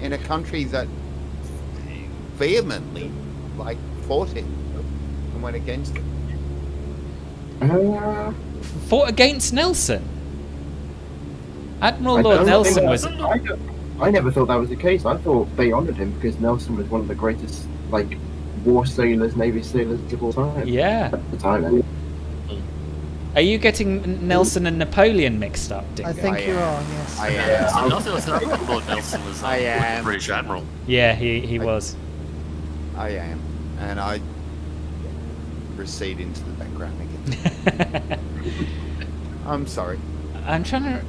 in a country that vehemently fought him and went against him? Fought against Nelson? Admiral Lord Nelson was... I never thought that was the case. I thought they honoured him because Nelson was one of the greatest, war sailors, Navy sailors of all time. Yeah. At the time, anyway. Are you getting Nelson and Napoleon mixed up, Dingo? I think you are, yes. I am. Lord Nelson was I am. British Admiral. Yeah, he was. I am. And I recede into the background again. I'm sorry. I'm trying to...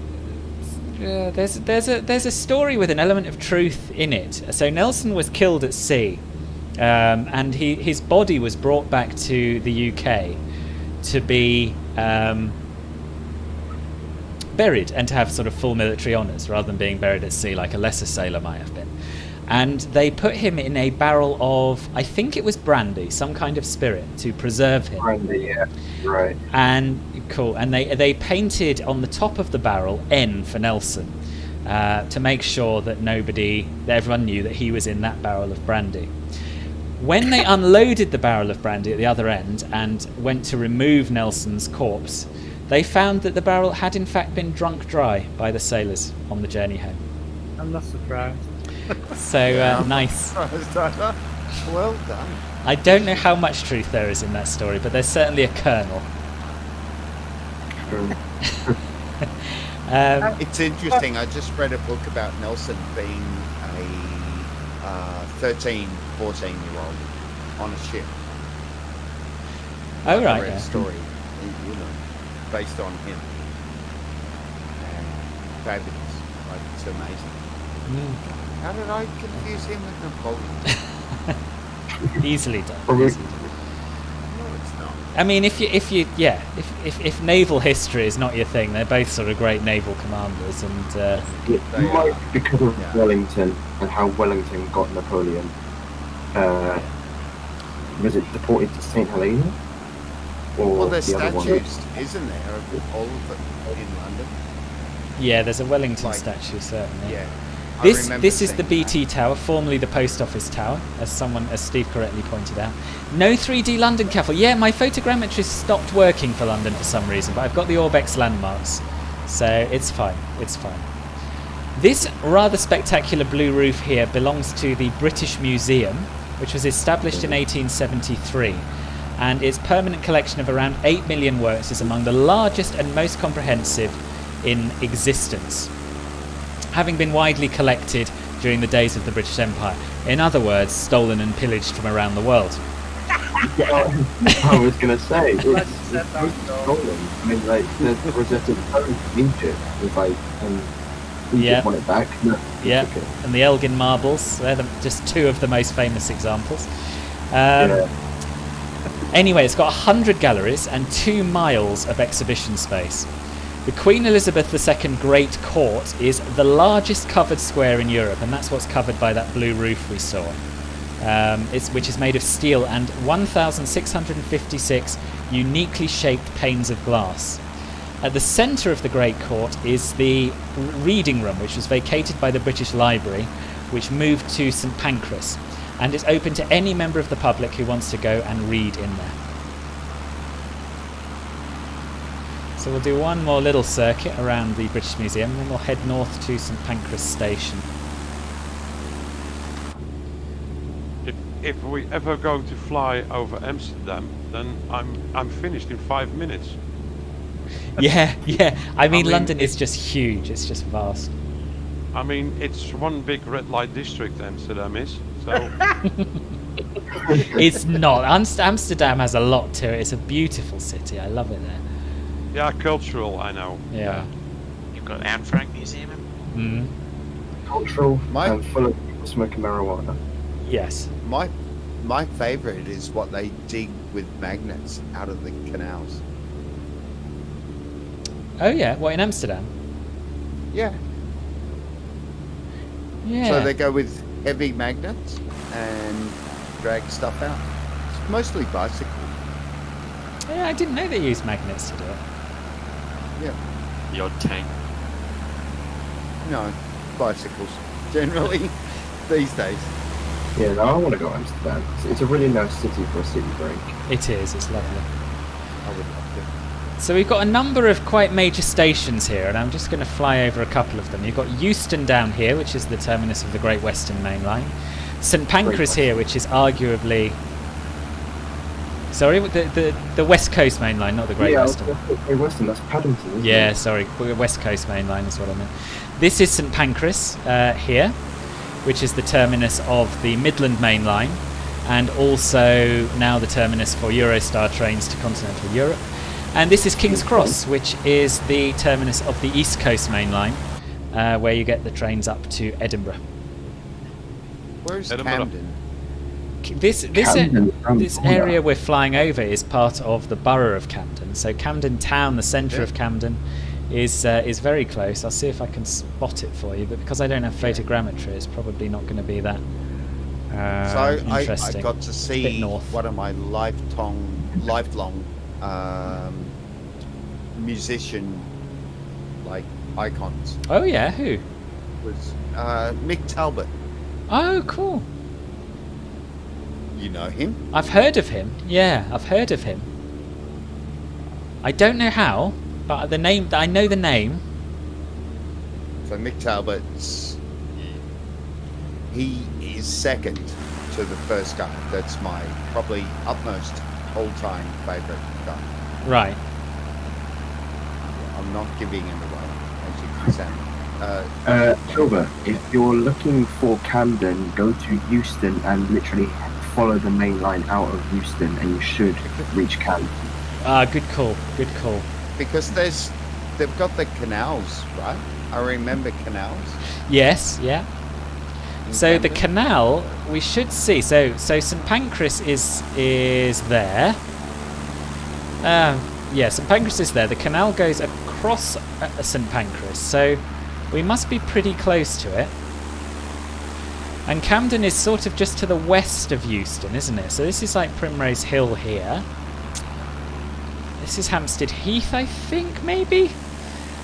there's a story with an element of truth in it. So Nelson was killed at sea, and his body was brought back to the UK to be buried and to have sort of full military honours rather than being buried at sea like a lesser sailor might have been. And they put him in a barrel of, I think it was brandy, some kind of spirit, to preserve him. Brandy, yeah, right. And cool. And they painted on the top of the barrel N for Nelson, to make sure that everyone knew that he was in that barrel of brandy. When they unloaded the barrel of brandy at the other end and went to remove Nelson's corpse, they found that the barrel had in fact been drunk dry by the sailors on the journey home. I'm not surprised. So nice. Well done. I don't know how much truth there is in that story, but there's certainly a kernel. It's interesting. I just read a book about Nelson being a 13, 14-year-old on a ship. Oh, right. I read Yeah. a story, based on him. And fabulous. It's amazing. How did I confuse him with Napoleon? Easily done. No, it's not. I mean, if naval history is not your thing, they're both sort of great naval commanders, and because of Wellington and how Wellington got Napoleon. Was it deported to St Helena? Well, there's statues, isn't there, of all of them in London? Yeah, there's a Wellington statue, certainly. Yeah. This is the BT Tower, formerly the Post Office Tower, as Steve correctly pointed out. No 3D London Caffel. Yeah, my photogrammetrist stopped working for London for some reason, but I've got the Orbex landmarks, so it's fine. It's fine. This rather spectacular blue roof here belongs to the British Museum, which was established in 1873, and its permanent collection of around 8 million works is among the largest and most comprehensive in existence, having been widely collected during the days of the British Empire. In other words, stolen and pillaged from around the world. I was going to say, it's stolen. I mean, like, the Rosetta Stone from Egypt was like, Egypt want it back. No, yeah, okay. And the Elgin marbles, they're just two of the most famous examples. Anyway, it's got 100 galleries and 2 miles of exhibition space. The Queen Elizabeth II Great Court is the largest covered square in Europe, and that's what's covered by that blue roof we saw, which is made of steel and 1,656 uniquely shaped panes of glass. At the centre of the Great Court is the reading room, which was vacated by the British Library, which moved to St Pancras, and it's open to any member of the public who wants to go and read in there. So we'll do one more little circuit around the British Museum, and then we'll head north to St Pancras Station. If we ever go to fly over Amsterdam, then I'm finished in 5 minutes. Yeah. I mean, London is just huge. It's just vast. I mean, it's one big red light district, Amsterdam is. So. It's not. Amsterdam has a lot to it. It's a beautiful city. I love it there. Yeah, cultural, I know. Yeah. You've got Anne Frank Museum. Cultural and full of people smoking marijuana. Yes. My favourite is what they dig with magnets out of the canals. Oh yeah, what, in Amsterdam? Yeah. Yeah. So they go with heavy magnets and drag stuff out. It's mostly bicycles. Yeah, I didn't know they used magnets to do it. Yeah. The odd tank. No, bicycles generally these days. Yeah, no, I want to go to Amsterdam. It's a really nice city for a city break. It is. It's lovely. I would love to. So we've got a number of quite major stations here, and I'm just going to fly over a couple of them. You've got Euston down here, which is the terminus of the Great Western Main Line. St Pancras here, which is arguably... Sorry, the West Coast Main Line, not the Great Western. Yeah, Great Western, that's Paddington, isn't Yeah, it? sorry, West Coast Main Line is what I meant. This is St Pancras here, which is the terminus of the Midland Main Line, and also now the terminus for Eurostar trains to continental Europe. And this is King's Cross, which is the terminus of the East Coast Main Line, where you get the trains up to Edinburgh. Where's Edinburgh? Camden? This area we're flying over is part of the borough of Camden. So Camden Town, the centre of Camden, is very close. I'll see if I can spot it for you, but because I don't have photogrammetry, it's probably not going to be that interesting. I got to see one of my lifelong musician icons. Oh yeah, who? Was Mick Talbot. Oh, cool. You know him? I've heard of him. Yeah, I've heard of him. I don't know how, but the name. I know the name. So Mick Talbot's... He is second to the first guy. That's my probably utmost all-time favourite guy. Right. I'm not giving him away, as you can say. Silver, if you're looking for Camden, go to Euston and literally follow the main line out of Euston and you should reach Camden. Good call, good call. Because they've got the canals, right? I remember canals. Yes, yeah. So the canal, we should see. So St Pancras is there. Yeah, St Pancras is there. The canal goes across St Pancras, so we must be pretty close to it. And Camden is sort of just to the west of Euston, isn't it? So this is like Primrose Hill here. This is Hampstead Heath, I think, maybe?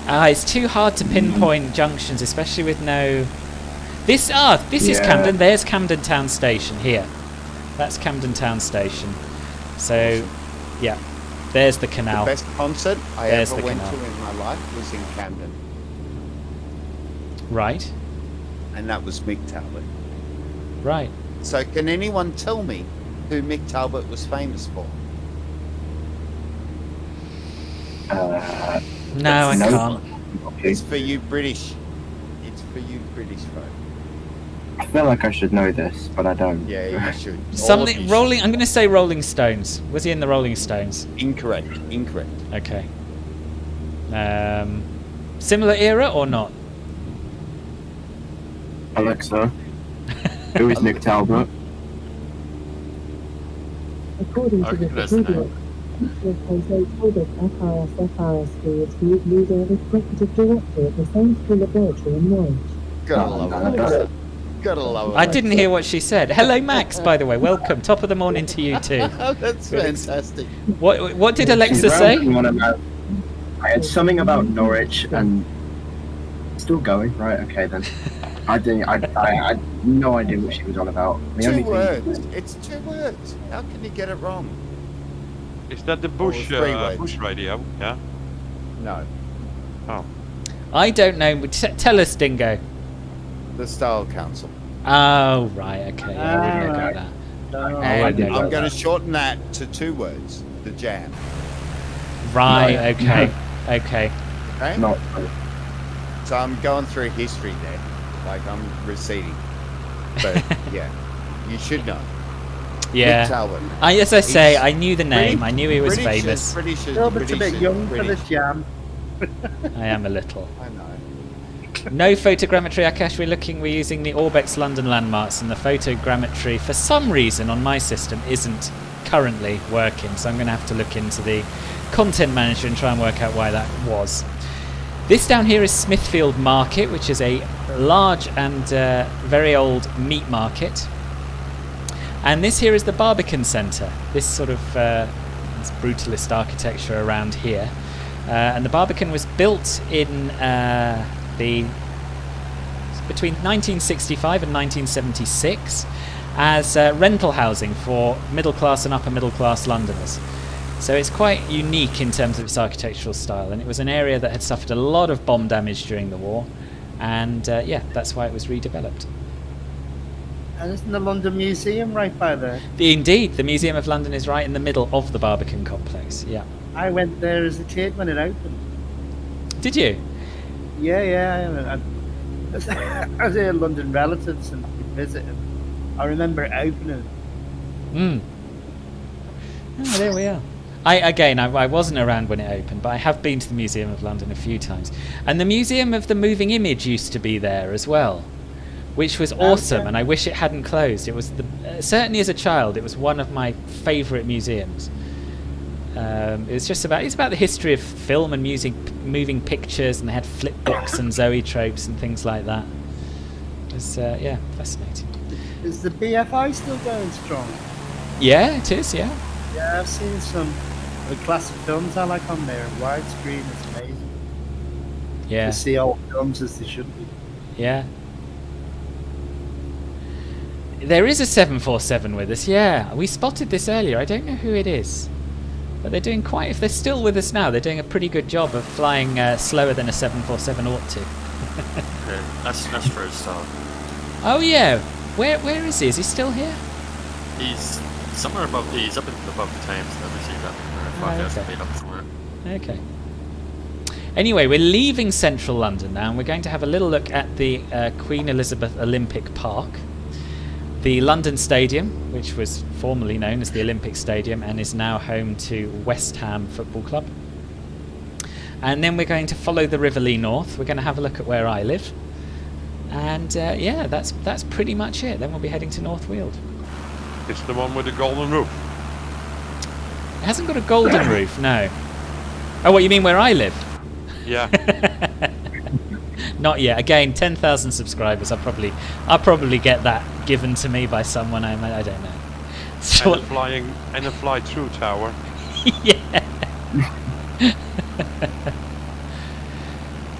It's too hard to pinpoint junctions, especially with no... This is Camden. There's Camden Town Station here. That's Camden Town Station. So, yeah, there's the canal. The best concert I ever went to in my life was in Camden. Right. And that was Mick Talbot. Right. So can anyone tell me who Mick Talbot was famous for? No, I can't. It's for you British. It's for you British folk. I feel like I should know this, but I don't. Yeah, you should. Something Rolling. I'm going to say Rolling Stones. Was he in the Rolling Stones? Incorrect. Okay. Similar era or not? Alexa, who is Nick Talbot? According to Wikipedia, FRS Fields, who leader and executive director at the Southend Pier laboratory in Norwich. Gotta love it. I didn't hear what she said. Hello, Max, by the way. Welcome. Top of the morning to you too. That's fantastic. What did Alexa say? I had something about Norwich and still going. Right, okay then. I had no idea what she was on about. Two words. It's 2 words. How can you get it wrong? Is that the Bush radio? Yeah. No. Oh. I don't know. Tell us, Dingo. The Style Council. Oh, right. Okay. I wouldn't have got that. I'm going to shorten that to 2 words. The Jam. Right. Okay. Okay. Okay. No. So I'm going through history there. Like I'm receding. But yeah, you should know. Yeah. Nick Talbot. As I say, I knew the name. I knew he was famous. Gilbert's a bit young for the Jam. I am a little. I know. No photogrammetry, Akash. We're using the Orbex London landmarks, and the photogrammetry, for some reason, on my system, isn't currently working. So I'm going to have to look into the content manager and try and work out why that was. This down here is Smithfield Market, which is a large and very old meat market. And this here is the Barbican Centre. This sort of this brutalist architecture around here. And the Barbican was built in between 1965 and 1976 as rental housing for middle class and upper middle class Londoners. So it's quite unique in terms of its architectural style, and it was an area that had suffered a lot of bomb damage during the war, and yeah, that's why it was redeveloped. And isn't the London Museum right by there? Indeed, the Museum of London is right in the middle of the Barbican complex, yeah. I went there as a kid when it opened. Did you? Yeah. I was here London relatives and visiting. I remember it opening. Oh, there we are. I wasn't around when it opened, but I have been to the Museum of London a few times. And the Museum of the Moving Image used to be there as well, which was awesome, and I wish it hadn't closed. It was certainly as a child, it was one of my favourite museums. It's about the history of film and music, moving pictures, and they had flip books and zoetropes and things like that. It was fascinating. Is the BFI still going strong? Yeah, it is. Yeah. Yeah, I've seen some of the classic films I like on there. Widescreen is amazing. Yeah. To see old films as they should be. Yeah. There is a 747 with us. Yeah, we spotted this earlier. I don't know who it is, but they're doing quite. If they're still with us now, they're doing a pretty good job of flying slower than a 747 ought to. Yeah, that's Astro's style. Oh yeah. Where is he? Is he still here? He's somewhere above. He's up above the Thames. Obviously, that 5,000 feet up somewhere. Okay. Anyway, we're leaving central London now, and we're going to have a little look at the Queen Elizabeth Olympic Park, the London Stadium, which was formerly known as the Olympic Stadium and is now home to West Ham Football Club. And then we're going to follow the River Lee north. We're going to have a look at where I live. And yeah, that's pretty much it. Then we'll be heading to North Weald. It's the one with the golden roof. It hasn't got a golden roof, no. Oh, what you mean where I live? Yeah. Not yet. Again, 10,000 subscribers. I'll probably get that given to me by someone. I don't know. So and a fly-through tower. Yeah.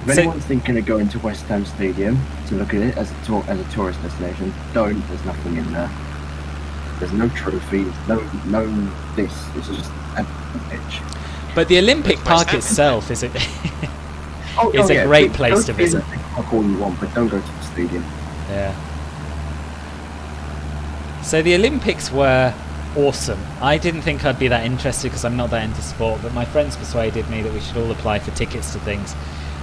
If anyone's thinking of going to West Ham Stadium to look at it as a tourist destination, don't. There's nothing in there. There's no trophies, no this. It's just a pitch. But the Olympic Park itself is a great place to visit. Park all you want, but don't go to the stadium. Yeah. So the Olympics were awesome. I didn't think I'd be that interested because I'm not that into sport, but my friends persuaded me that we should all apply for tickets to things,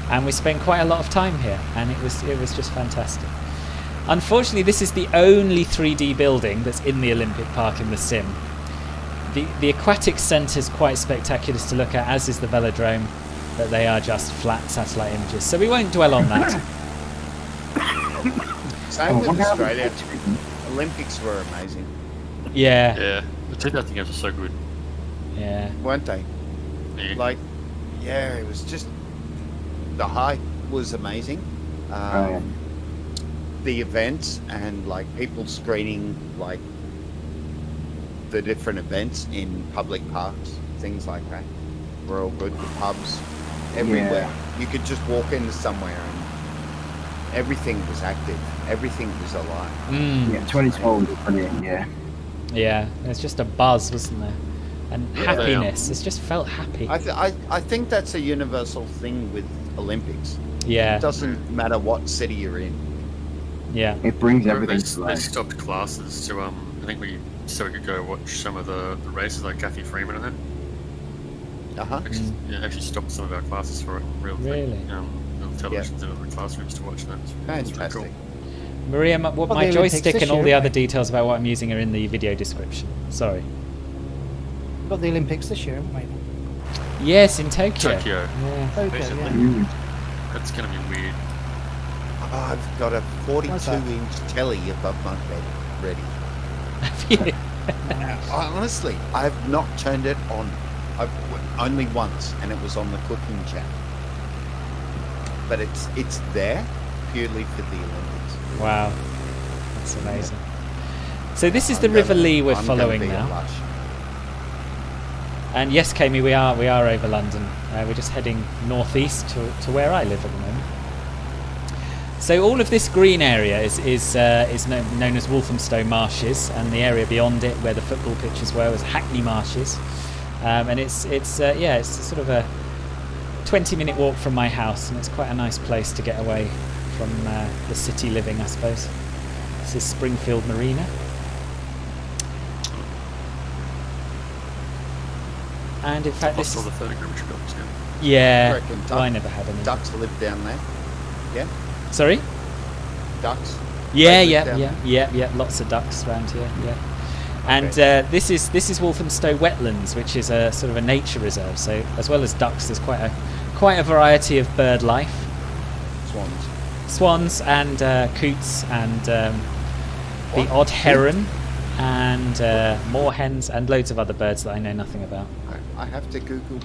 and we spent quite a lot of time here, and it was just fantastic. Unfortunately, this is the only 3D building that's in the Olympic Park in the sim. The aquatic centre is quite spectacular to look at, as is the velodrome, but they are just flat satellite images. So we won't dwell on that. Same with Australia. Olympics were amazing. Yeah. Yeah. The 2000 games were so good. Yeah. Weren't they? Yeah. Like, yeah, it was just... The hype was amazing. The events and, like, people screening, like, the different events in public parks, things like that, were all good. The pubs, everywhere. Yeah. You could just walk into somewhere and everything was active. Everything was alive. Yeah, 2012 was brilliant, yeah. Yeah, there's just a buzz, wasn't there? And happiness. It just felt happy. I think that's a universal thing with Olympics. Yeah. It doesn't matter what city you're in. Yeah. It brings everything to They life. stopped classes to, I think we could go watch some of the races like Kathy Freeman and them. Actually stopped some of our classes for it. Real really? Televisions in the classrooms to watch that. Fantastic. Cool. Maria, my joystick and all the other details about what I'm using are in the video description. Sorry. We've got the Olympics this year, haven't we? Yes, in Tokyo. Yeah. Tokyo, That's going to be weird. I've got a 42-inch telly above my bed ready. Honestly, I have not turned it on. Only once, and it was on the cooking channel. But it's there purely for the Olympics. Wow, that's amazing. So this is the River Lee we're following now. And yes, Kami, we are over London. We're just heading northeast to where I live at the moment. So all of this green area is known as Walthamstow Marshes, and the area beyond it, where the football pitches were, was Hackney Marshes. And it's sort of a 20-minute walk from my house, and it's quite a nice place to get away from the city living, I suppose. This is Springfield Marina. And in fact, this is... the photogrammetry buildings, yeah. I never had any. Ducks live down there. Yeah. Sorry? Ducks. Yeah. Lots of ducks around here. Yeah. And this is Walthamstow Wetlands, which is a sort of a nature reserve. So as well as ducks, there's quite a variety of bird life. Swans and coots and the odd heron and moorhens and loads of other birds that I know nothing about. I have to Google.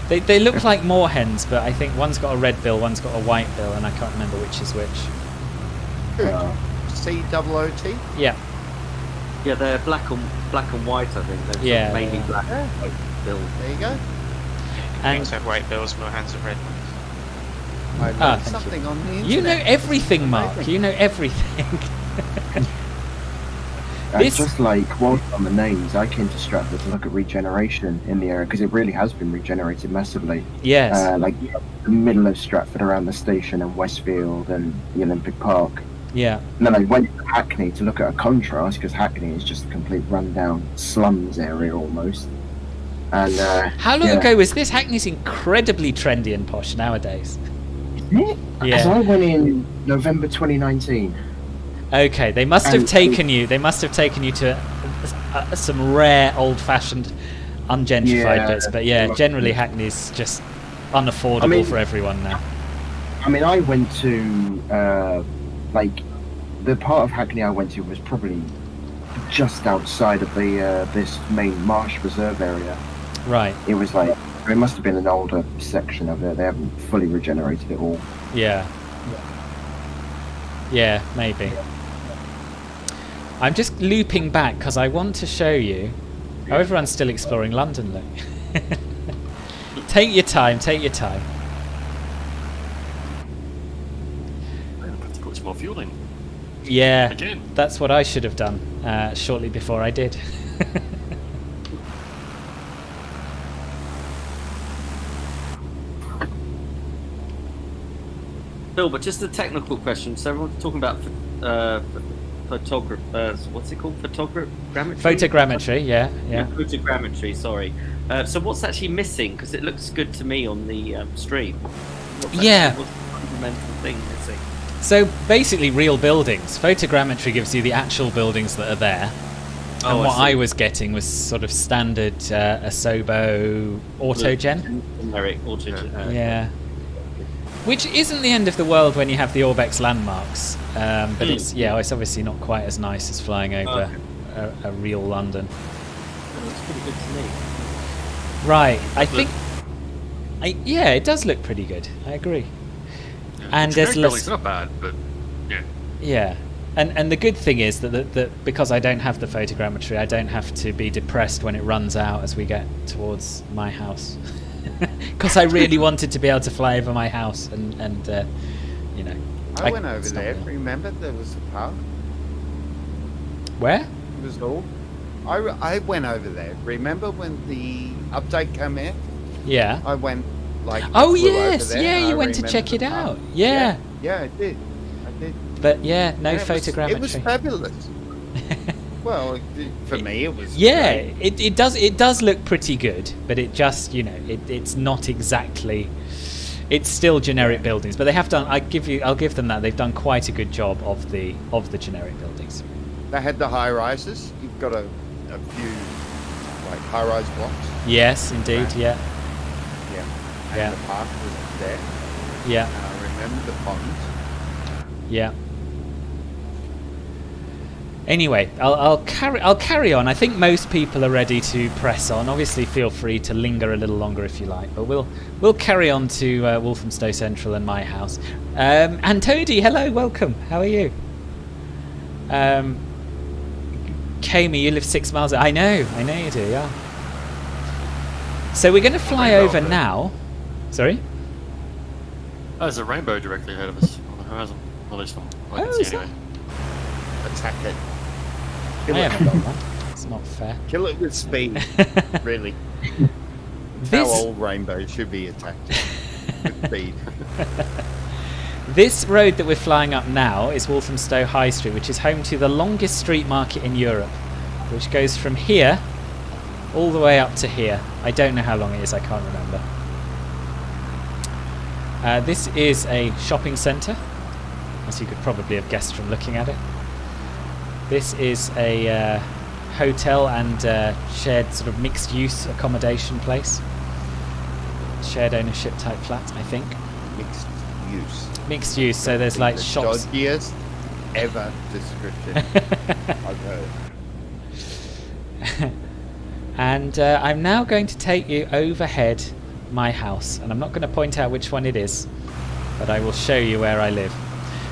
They look like moorhens, but I think one's got a red bill, one's got a white bill, and I can't remember which is which. C-O-O-T? Yeah. Yeah, they're black and white, I think. They're mainly black and white bills. There you go. Things have white bills, moorhens have red ones. I learned something on the internet. You know everything, Mark. You know everything. Just like whilst on the names, I came to Stratford to look at regeneration in the area because it really has been regenerated massively. Yes. Like the middle of Stratford around the station and Westfield and the Olympic Park. Yeah. And then I went to Hackney to look at a contrast because Hackney is just a complete rundown slums area almost. And how long ago was this? Hackney's incredibly trendy and posh nowadays. Isn't it? Because I went in November 2019. Okay, they must have taken you. They must have taken you to some rare, old-fashioned, ungentrified bits. But yeah, generally Hackney's just unaffordable for everyone now. I mean, I went to like the part of Hackney I went to was probably just outside of the this main marsh reserve area. Right. It was like it must have been an older section of it. They haven't fully regenerated it all. Yeah. Yeah, maybe. I'm just looping back because I want to show you how everyone's still exploring London, look. Take your time, take your time. I'm going to have to put some more fuel in. Yeah, Again. That's what I should have done shortly before I did. Bill, but just a technical question. So everyone's talking about photogrammetry. What's it called? Photogrammetry? Photogrammetry, yeah. Photogrammetry, sorry. So what's actually missing? Because it looks good to me on the stream. What's the fundamental thing missing? So basically, real buildings. Photogrammetry gives you the actual buildings that are there. And what I was getting was sort of standard Asobo autogen. Generic autogen. Yeah. Which isn't the end of the world when you have the Orbex landmarks. But it's obviously not quite as nice as flying over a real London. That looks pretty good to me. Right. I think... it does look pretty good. I agree. Yeah, and there's less... It's not bad, but yeah. Yeah. And the good thing is that because I don't have the photogrammetry, I don't have to be depressed when it runs out as we get towards my house. Because I really wanted to be able to fly over my house and you know. I went over there. Remember there was a park? Where? It was all. I went over there. Remember when the update came in? Yeah. I went like. Oh flew yes, over there, yeah. and You I went to remember check the it park. out. Yeah. Yeah, I did. But yeah, no And photogrammetry. It was fabulous. Well, for me, it was. Yeah, great. it does look pretty good, but it just it's not exactly. It's still generic buildings, but they have done. I'll give them that. They've done quite a good job of the generic buildings. They had the high rises. You've got a few like high rise blocks. Yes, indeed. Right. Yeah. Yeah. And Yeah. the park was there. Yeah. And I remember the ponds. Yeah. Anyway, I'll carry on. I think most people are ready to press on. Obviously, feel free to linger a little longer if you like, but we'll carry on to Walthamstow Central and my house. And Toadie, hello, welcome. How are you? Kami, you live 6 miles. I know you do. Yeah. So we're going to fly over now. Sorry. Oh, there's a rainbow directly ahead of us on the horizon. At least I can see anyway. Attack it. I haven't got one. It's not fair. Kill it with speed. Really. How old rainbows should be attacked with speed. This road that we're flying up now is Walthamstow High Street, which is home to the longest street market in Europe, which goes from here all the way up to here. I don't know how long it is, I can't remember. This is a shopping centre, as you could probably have guessed from looking at it. This is a hotel and shared sort of mixed-use accommodation place. Shared ownership type flat, I think. Mixed use. Mixed use, so there's like the shops. Dodgiest ever description I've heard. And I'm now going to take you overhead my house, and I'm not going to point out which one it is, but I will show you where I live.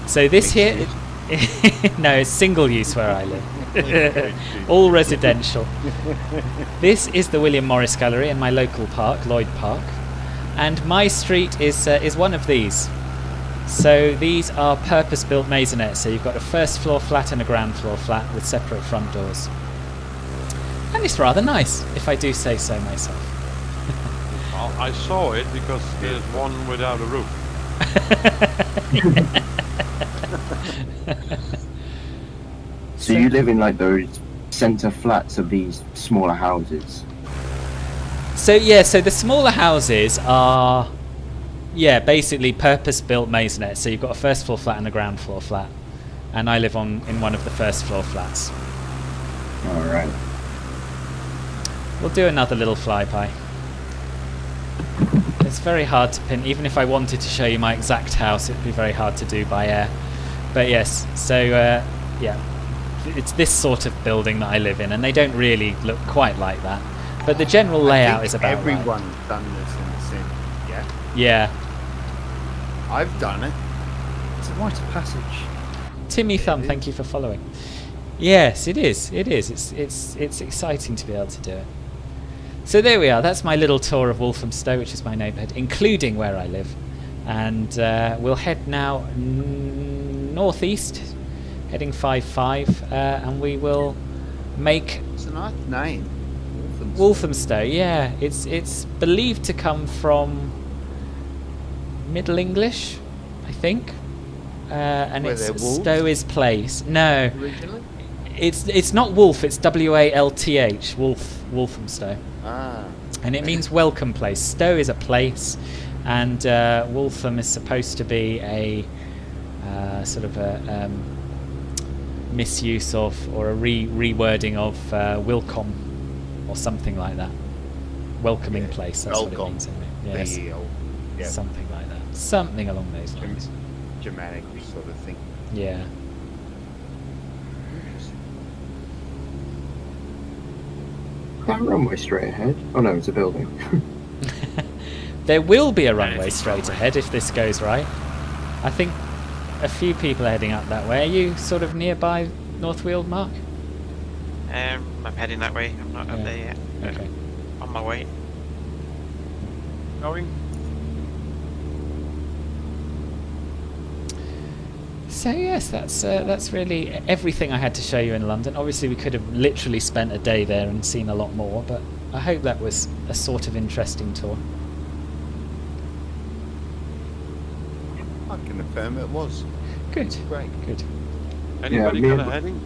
So this here, no, it's single use where I live. All residential. This is the William Morris Gallery in my local park, Lloyd Park, and my street is one of these. So these are purpose-built maisonettes. So you've got a first floor flat and a ground floor flat with separate front doors, and it's rather nice, if I do say so myself. Well, I saw it because there's one without a roof. So you live in like those centre flats of these smaller houses? So yeah, so the smaller houses are, basically purpose-built maisonettes. So you've got a first floor flat and a ground floor flat, and I live in one of the first floor flats. All right. We'll do another little flyby. It's very hard to pin. Even if I wanted to show you my exact house, it'd be very hard to do by air. But yes, so it's this sort of building that I live in, and they don't really look quite like that. But the general layout is about right. Everyone's done this in the sim, yeah? Yeah. I've done it. It's a rite of passage. Timmy Thumb, thank you for following. Yes, it is. It is. It's exciting to be able to do it. So there we are. That's my little tour of Walthamstow, which is my neighbourhood, including where I live. And we'll head now northeast, heading 5-5, and we will make... It's a nice name. Walthamstow, yeah. It's believed to come from Middle English, I think. And Where it's they're wolves? Stow is place. No. Originally? It's not wolf, it's W-A-L-T-H, Walthamstow. Ah. And it means welcome place. Stow is a place, and Waltham is supposed to be a sort of a misuse of, or a rewording of Wilcom or something like that. Welcoming place, that's what it means in it. Yes. Yeah. Something like that. Something along those lines. Germanic sort of thing. Yeah. That runway straight ahead? Oh no, it's a building. There will be a runway straight ahead if this goes right. I think a few people are heading up that way. Are you sort of nearby North Weald, Mark? I'm heading that way. I'm not up there yet. Okay. On my way. Going. So yes, that's really everything I had to show you in London. Obviously, we could have literally spent a day there and seen a lot more, but I hope that was a sort of interesting tour. I can affirm it was. Good. Great. Good. Anybody me kind of and- heading?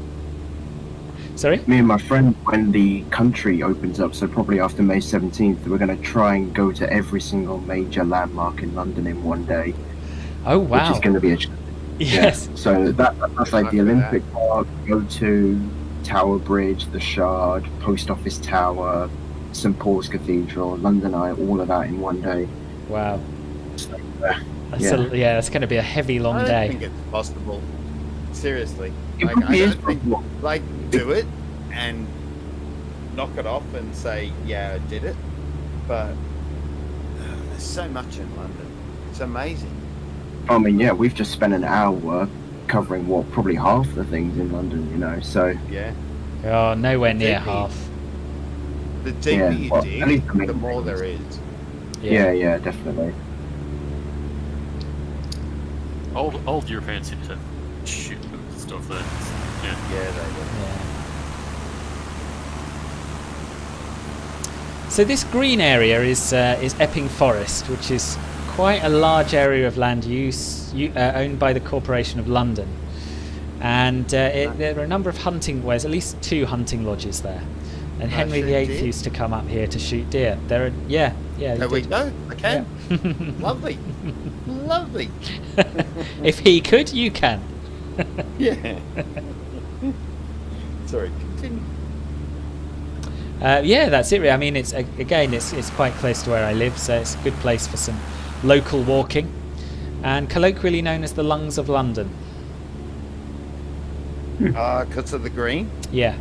Sorry? Me and my friend, when the country opens up, so probably after May 17th, we're going to try and go to every single major landmark in London in one day. Oh wow. Which is going to be a Yes. Yeah. So that's like the Olympic Park, O2, Tower Bridge, the Shard, Post Office Tower, St Paul's Cathedral, London Eye, all of that in one day. Wow. So, That's going to be a heavy, long I don't day. think it's possible. Seriously. It Like, probably I is don't think, possible. like, do it and knock it off and say, yeah, I did it. But there's so much in London. It's amazing. I mean, yeah, we've just spent an hour covering probably half the things in London, you know. So Yeah. Oh, nowhere near Maybe. half. The deeper you well, dig, at least the main the more things. there is. yeah, definitely. Old Europeans seem to shoot stuff there. Yeah. Yeah, they do. So this green area is Epping Forest, which is quite a large area of land use owned by the Corporation of London, and there are a number of hunting. Well, there's at least 2 hunting lodges there, and Henry shoot VIII deer? used to come up here to shoot deer. There are he There we did. go. I can. Lovely. Lovely. If he could, you can. Yeah. Sorry, continue. That's it. Really. I mean, it's quite close to where I live, so it's a good place for some local walking, and colloquially known as the lungs of London. Because of the green? Yeah.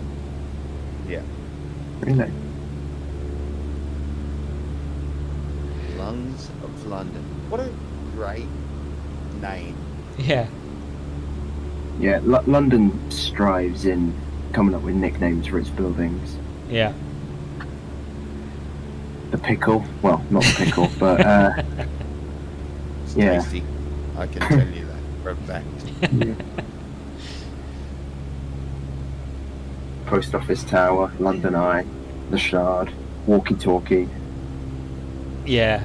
Yeah. Really? Lungs of London. What a great name. Yeah. Yeah, London strives in coming up with nicknames for its buildings. Yeah. The Pickle, well, not the Pickle, but It's yeah. tasty. I can tell you that for a fact. Post Office Tower, London Eye, the Shard, Walkie Talkie. Yeah.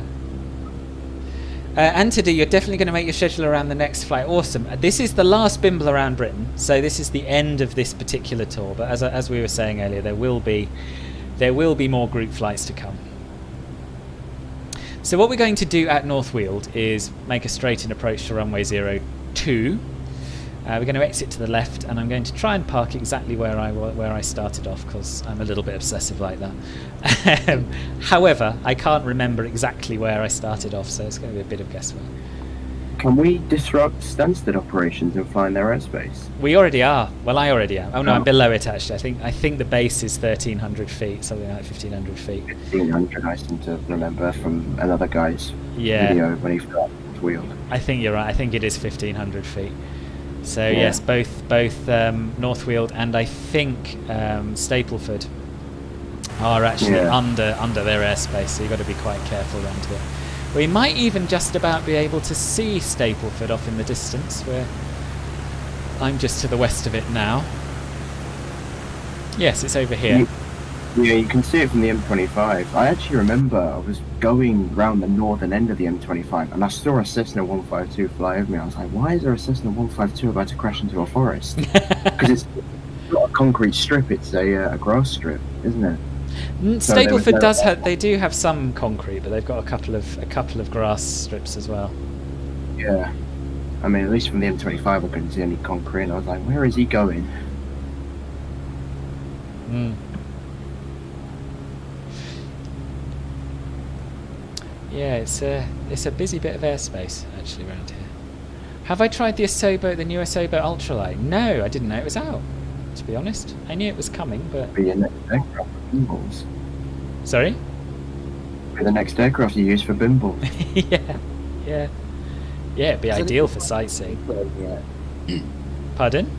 Antony, you're definitely going to make your schedule around the next flight. Awesome. This is the last Bimble around Britain, so this is the end of this particular tour. But as we were saying earlier, there will be more group flights to come. So what we're going to do at North Weald is make a straight-in approach to runway 02. We're going to exit to the left, and I'm going to try and park exactly where I started off, because I'm a little bit obsessive like that. However, I can't remember exactly where I started off, so it's going to be a bit of guesswork. Can we disrupt Stansted operations and fly in their airspace? We already are. Well, I already am. Oh no, Oh. I'm below it actually. I think the base is 1,300 feet, something like 1,500 feet. 1,500, I seem to remember from another guy's Yeah. video when he flew up North Weald. I think you're right. I think it is 1,500 feet. So Yeah. yes, both North Weald and I think Stapleford are actually under their airspace, so you've got to be quite careful around here. We might even just about be able to see Stapleford off in the distance, where I'm just to the west of it now. Yes, it's over here. Yeah, you can see it from the M25. I actually remember I was going round the northern end of the M25 and I saw a Cessna 152 fly over me. I was like, why is there a Cessna 152 about to crash into a forest? Because it's not a concrete strip, it's a grass strip, isn't it? So Stapleford they do have some concrete, but they've got a couple of grass strips as well. Yeah. I mean, at least from the M25, I couldn't see any concrete. And I was like, where is he going? Yeah, it's a busy bit of airspace actually around here. Have I tried the Asobo, the new Asobo Ultralight? No, I didn't know it was out. To be honest, I knew it was coming, but. Be your next aircraft for Bimbles. Sorry. Be the next aircraft you use for Bimbles. yeah. It'd be ideal for sightseeing. Yet? Pardon?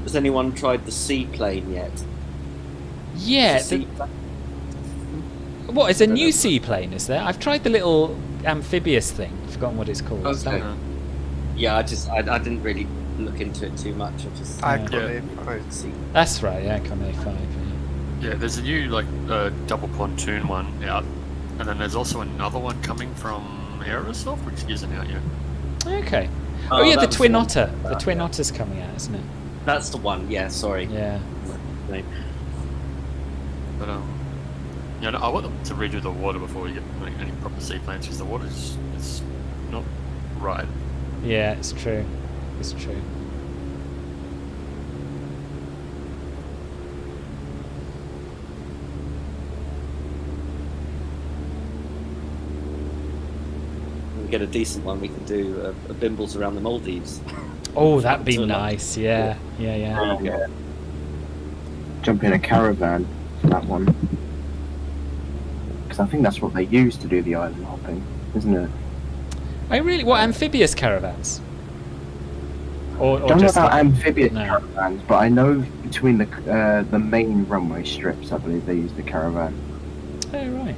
Has anyone tried the seaplane yet? Yeah. What is a new seaplane? Is there? I've tried the little amphibious thing. I've forgotten what it's called. Is that- Yeah, I didn't really look into it too much. I just see. That's right. Yeah, Icon A5. Yeah, there's a new double pontoon one out, and then there's also another one coming from Aerosoft, which isn't out yet. Okay. Oh yeah, the that Twin was the Otter. The Twin Otter's coming out, isn't it? That's the one. Yeah, sorry. Yeah. But yeah, no, I want them to redo the water before we get any proper seaplanes, because the water's it's not right. Yeah, it's true. It's true. When we get a decent one, we can do a Bimbles around the Maldives. Oh, that'd be nice. Yeah. Jump in a caravan for that one. Because I think that's what they use to do the island hopping, isn't it? Oh, really? What, amphibious caravans? Or I don't know just about like- amphibious No. caravans, but I know between the main runway strips, I believe they use the caravan. Oh, right.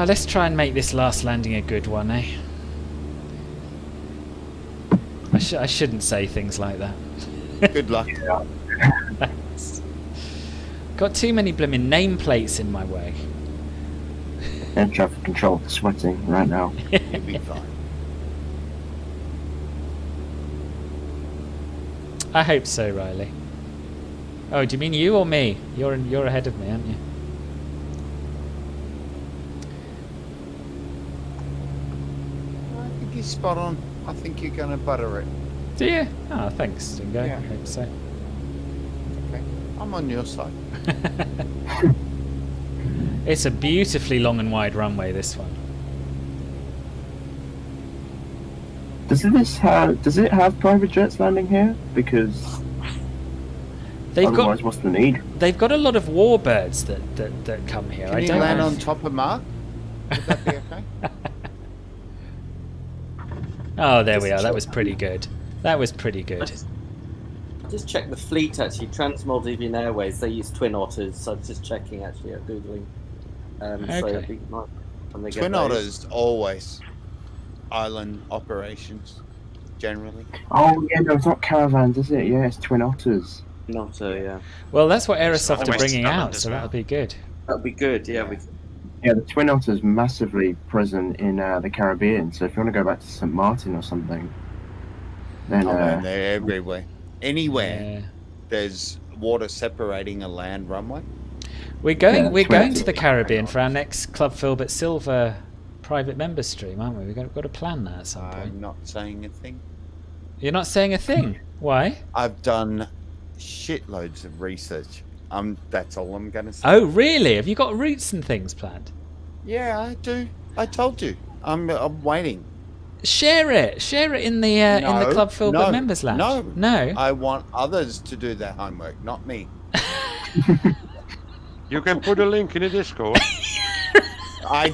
Let's try and make this last landing a good one, eh? I shouldn't say things like that. Good luck. Got too many blooming nameplates in my way. Air traffic control sweating right now. You'll be fine. I hope so, Riley. Oh, do you mean you or me? You're ahead of me, aren't you? I think he's spot on. I think you're going to butter it. Do you? Oh, thanks, Dingo. Yeah. I hope so. Okay. I'm on your side. It's a beautifully long and wide runway, this one. Does it have private jets landing here? Because otherwise, what's the need? They've got a lot of warbirds that come here. Can I you don't land know. on top of Mark? Would that be okay? Oh, there we are. That was pretty good. That was pretty good. Just check the fleet actually. Trans-Maldivian Airways, they use Twin Otters. So I'm just checking actually, googling. So it'd be nice when they get Twin those. Otters always island operations, generally. Oh yeah, no, it's not caravans, is it? Yeah, it's Twin Otters. Twin Otter, yeah. Well, that's what Aerosoft are West bringing Scotland out, as so well. that'll be good. That'd be good. Yeah, we. Yeah, the Twin Otter's massively present in the Caribbean. So if you want to go back to St. Martin or something, then Man, they're everywhere. Anywhere Yeah. there's water separating a land runway. We're going. Yeah, we're Twin going to the Caribbean for our next Club Filbert Silver private member stream, aren't we? We've got to plan that at some point. I'm not saying a thing. You're not saying a thing. Why? I've done shitloads of research. That's all I'm going to say. Oh, really? Have you got routes and things planned? Yeah, I do. I told you. I'm waiting. Share it. Share it in the Club Filbert members lounge. No. I want others to do their homework, not me. You can put a link in the Discord. I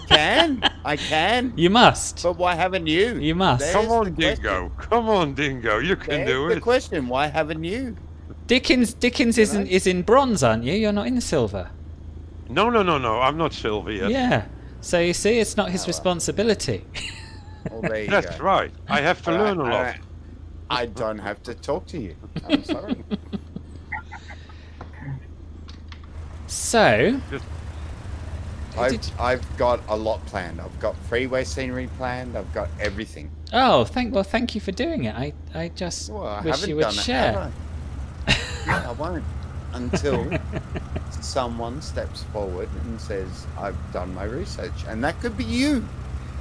can. You must. But why haven't you? You must. There's Come on, the question. Dingo. Come on, Dingo. You can There's do the it. question. Why haven't you? Dickens is in bronze, aren't you? You're not in silver. No. I'm not silver yet. Yeah. So you see, it's not his responsibility. Well, there you That's go. right. I have to learn a lot. I don't have to talk to you. I'm sorry. So, I've got a lot planned. I've got freeway scenery planned. I've got everything. thank you for doing it. I just Well, I wish haven't you would done it, share. have I? Yeah, I won't. until someone steps forward and says, I've done my research. And that could be you.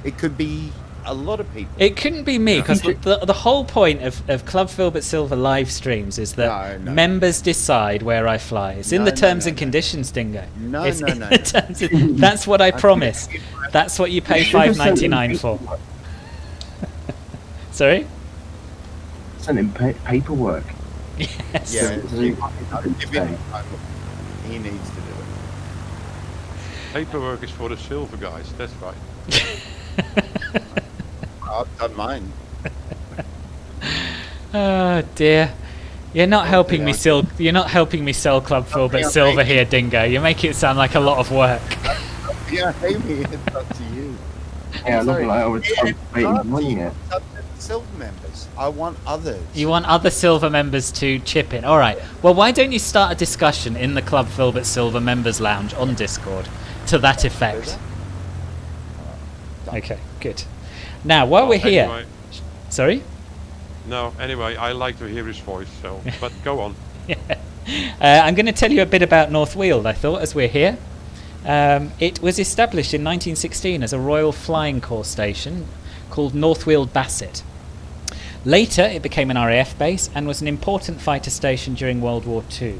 It could be a lot of people. It couldn't be me, because the whole point of Club Filbert Silver live streams is that members decide where I fly. It's in the terms and conditions, Dingo. No. That's what I promise. That's what you pay $5.99 for. Sorry? Send him paperwork. Yes. Yeah, he needs to do it. Paperwork is for the silver guys, that's right. I've done mine. Oh dear. You're not helping me sell Club Filbert Silver here, Dingo. You make it sound like a lot of work. Yeah, Amy, it's up to you. Yeah, look like I was money here. Silver members. I want others. You want other silver members to chip in. Alright. Well, why don't you start a discussion in the Club Filbert Silver Members Lounge on Discord to that effect? Okay, good. Now, while we're here... Anyway, sorry? no, anyway, I like to hear his voice, so... But go on. I'm going to tell you a bit about North Weald, I thought, as we're here. It was established in 1916 as a Royal Flying Corps station called North Weald Basset. Later, it became an RAF base and was an important fighter station during World War II.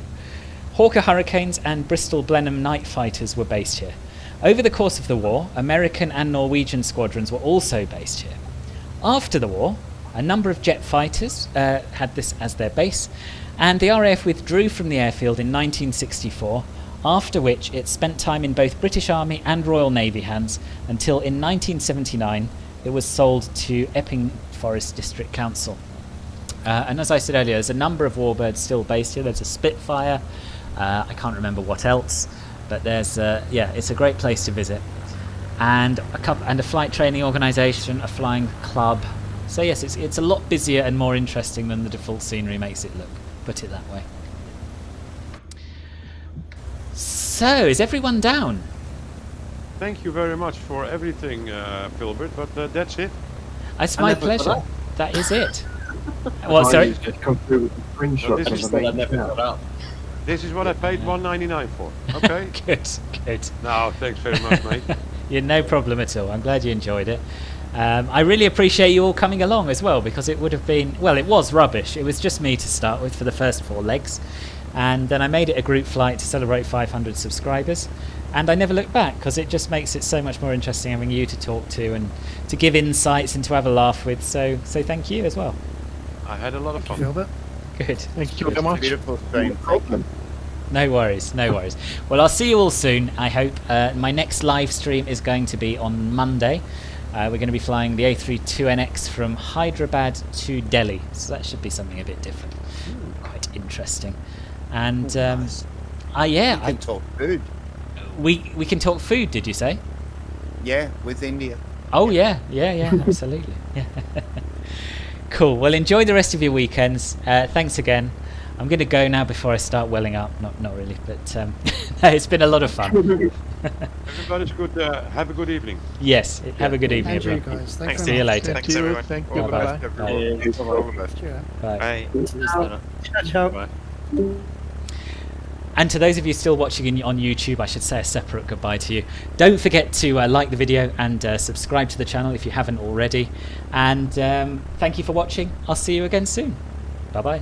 Hawker Hurricanes and Bristol Blenheim Night Fighters were based here. Over the course of the war, American and Norwegian squadrons were also based here. After the war, a number of jet fighters had this as their base, and the RAF withdrew from the airfield in 1964, after which it spent time in both British Army and Royal Navy hands until in 1979 it was sold to Epping Forest District Council. And as I said earlier, there's a number of warbirds still based here. There's a Spitfire, I can't remember what else, but there's it's a great place to visit, and a flight training organisation, a flying club. So yes, it's a lot busier and more interesting than the default scenery makes it look. Put it that way. So is everyone down? Thank you very much for everything, Filbert, but that's it. It's my pleasure. That is it. Well, sorry. This is what I paid $1.99 for. Okay. Good. No, thanks very much, mate. Yeah, no problem at all. I'm glad you enjoyed it. I really appreciate you all coming along as well, because it would have been, well, it was rubbish. It was just me to start with for the first 4 legs, and then I made it a group flight to celebrate 500 subscribers, and I never looked back, because it just makes it so much more interesting having you to talk to and to give insights and to have a laugh with. So thank you as well. I had a lot of fun. Filbert. Good. Thank you very much. Beautiful stream. No worries. Well, I'll see you all soon, I hope. My next live stream is going to be on Monday. We're going to be flying the A32NX from Hyderabad to Delhi, so that should be something a bit different. Quite interesting. And nice. We can talk food. We can talk food, did you say? Yeah, with India. Oh yeah, absolutely. Yeah. Cool. Well, enjoy the rest of your weekends. Thanks again. I'm going to go now before I start welling up. Not really, but it's been a lot of fun. Everybody's good. Have a good evening. Yes, have a good evening, everyone. Guys. Thanks. See you later. Thank you. Thank you. Bye-bye. Bye. Bye. Ciao. And to those of you still watching on YouTube, I should say a separate goodbye to you. Don't forget to like the video and subscribe to the channel if you haven't already. And thank you for watching. I'll see you again soon. Bye-bye.